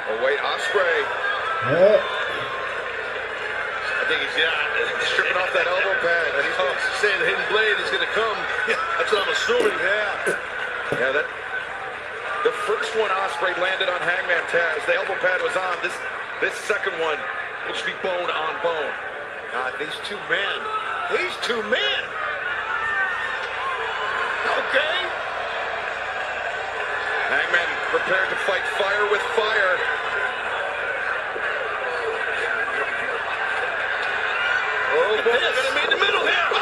Oh wait, Ospreay. I think he's stripping off that elbow pad. And he's saying the hidden blade is going to come. That's what I'm assuming. Yeah, that. The first one Ospreay landed on Hangman Taz. The elbow pad was on. This second one will just be bone on bone. God, these two men. Okay. Hangman prepared to fight fire with fire. Oh, boy, they're going to be in the middle here. Oh!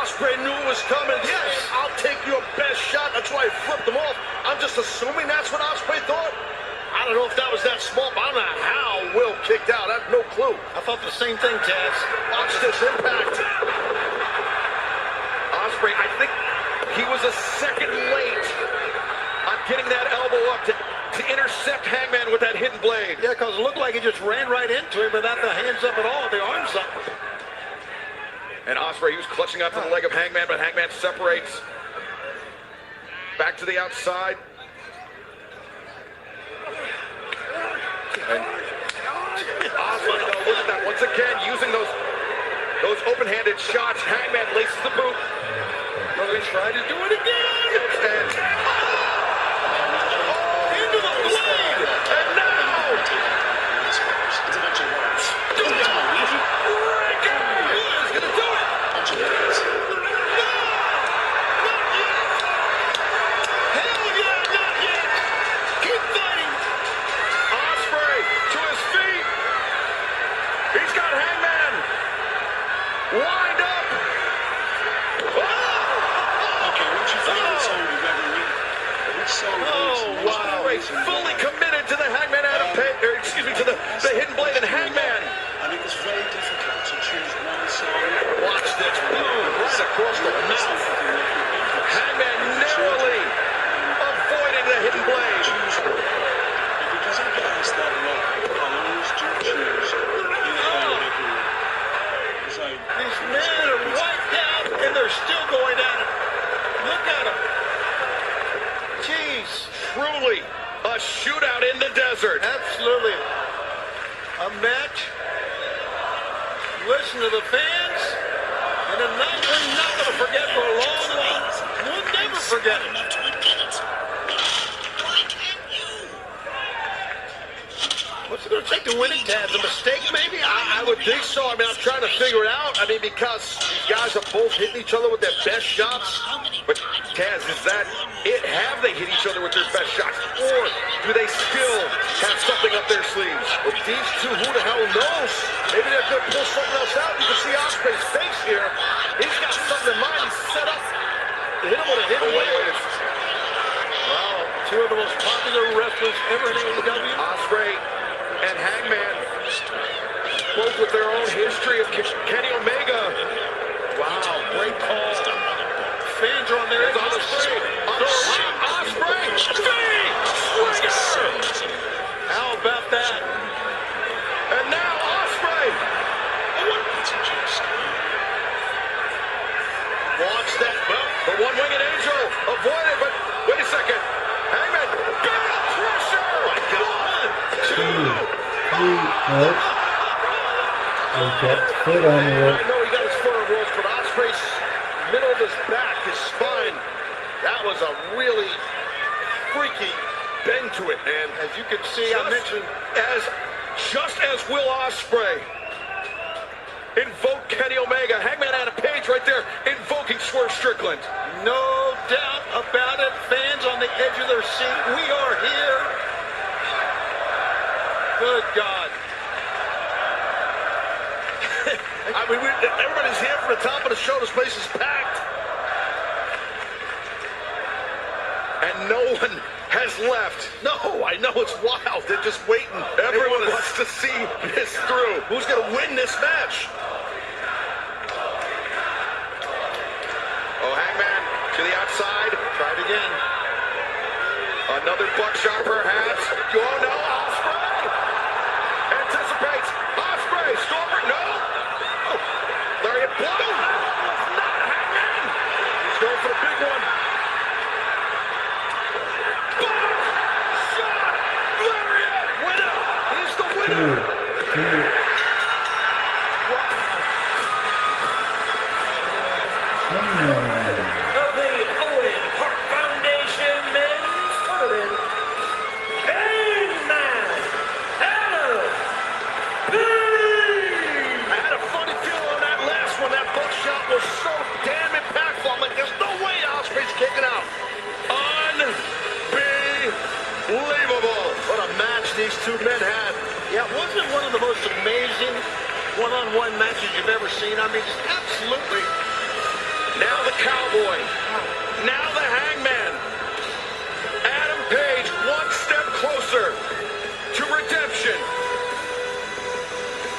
Ospreay knew it was coming. Yes, I'll take your best shot. That's why he flipped him off. I'm just assuming that's what Ospreay thought. I don't know if that was that small, but I don't know how Will kicked out. I have no clue. I thought the same thing, Taz. Watch this impact. Ospreay, I think he was a second late on getting that elbow up to intercept Hangman with that hidden blade. Yeah, because it looked like he just ran right into him without the hands up at all, the arms up. And Ospreay, he was clutching up to the leg of Hangman, but Hangman separates. Back to the outside. And Ospreay, look at that. Once again, using those open-handed shots. Hangman laces the boot. They try to do it again. And into the blade. And now. Lined up. Ospreay fully committed to the Hangman Adam Page, or excuse me, to the hidden blade and Hangman. I think it's very difficult to choose one song. Watch this. Boom, right across the mouth. Hangman narrowly avoiding the hidden blade. Because I get asked that a lot, I always do choose These men are wiped out, and they're still going at it. Look at them. Jeez. Truly a shootout in the desert. Absolutely. A match. Listen to the fans. And a night we're not going to forget for a long while. We'll never forget it. What's it going to take to win it, Taz? A mistake, maybe? I would think so. I mean, I'm trying to figure it out. I mean, because these guys are both hitting each other with their best shots. But Taz, is that it? Have they hit each other with their best shots? Or do they still have something up their sleeves? With these two, who the hell knows? Maybe they're going to pull something else out. You can see Ospreay's face here. He's got something in mind. He's set up to hit him with a hidden blade. Wow, two of the most popular wrestlers ever in AEW. Ospreay and Hangman both with their own history of Kenny Omega. Wow, great call. Fans are on their edge of their seat. Ospreay, Swinger. How about that? And now Ospreay. Wants that. Well, the one-winged angel avoided, but wait a second. Hangman, big pressure. oh my God. 2, 3, nope. He got his foot on the rope. I know he got his foot on the ropes, but Ospreay's middle of his back, his spine, that was a really freaky bend to it. And as you can see, I mentioned just as Will Ospreay invoked Kenny Omega, Hangman had a page right there invoking Swerve Strickland. no doubt about it. Fans on the edge of their seat. We are here. Good God. I mean, everybody's here from the top of the show. This place is packed. And no one has left. No, I know it's wild. They're just waiting. Everyone wants to see this through. Who's going to win this match? Oh, Hangman to the outside. Try it again. Another buckshot perhaps. Oh no, Ospreay anticipates. Ospreay, Stormer, no. Oh, Lariat blow. Not Hangman. He's going for the big one. Shot. Lariat. Winner. He's the winner. 2, 2. Of the Owen Hart Foundation Men's Tournament, Hangman Adam Page. I had a funny feeling on that last one. That buckshot was so damn impactful. I'm like, there's no way Ospreay's kicking out. Unbelievable. What a match these two men had. Yeah, wasn't it one of the most amazing one-on-one matches you've ever seen? I mean, just absolutely. Now the Cowboy. Now the Hangman. Adam Page one step closer to redemption.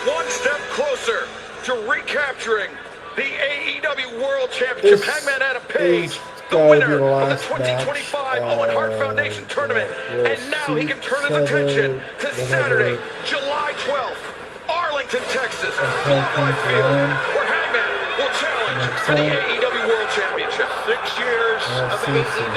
One step closer to recapturing the AEW World Championship. Hangman Adam Page, the winner of the 2025 Owen Hart Foundation Tournament. And now he can turn his attention to Saturday, July 12th, Arlington, Texas, Life Field, where Hangman will challenge for the AEW World Championship. 6 years of AEW.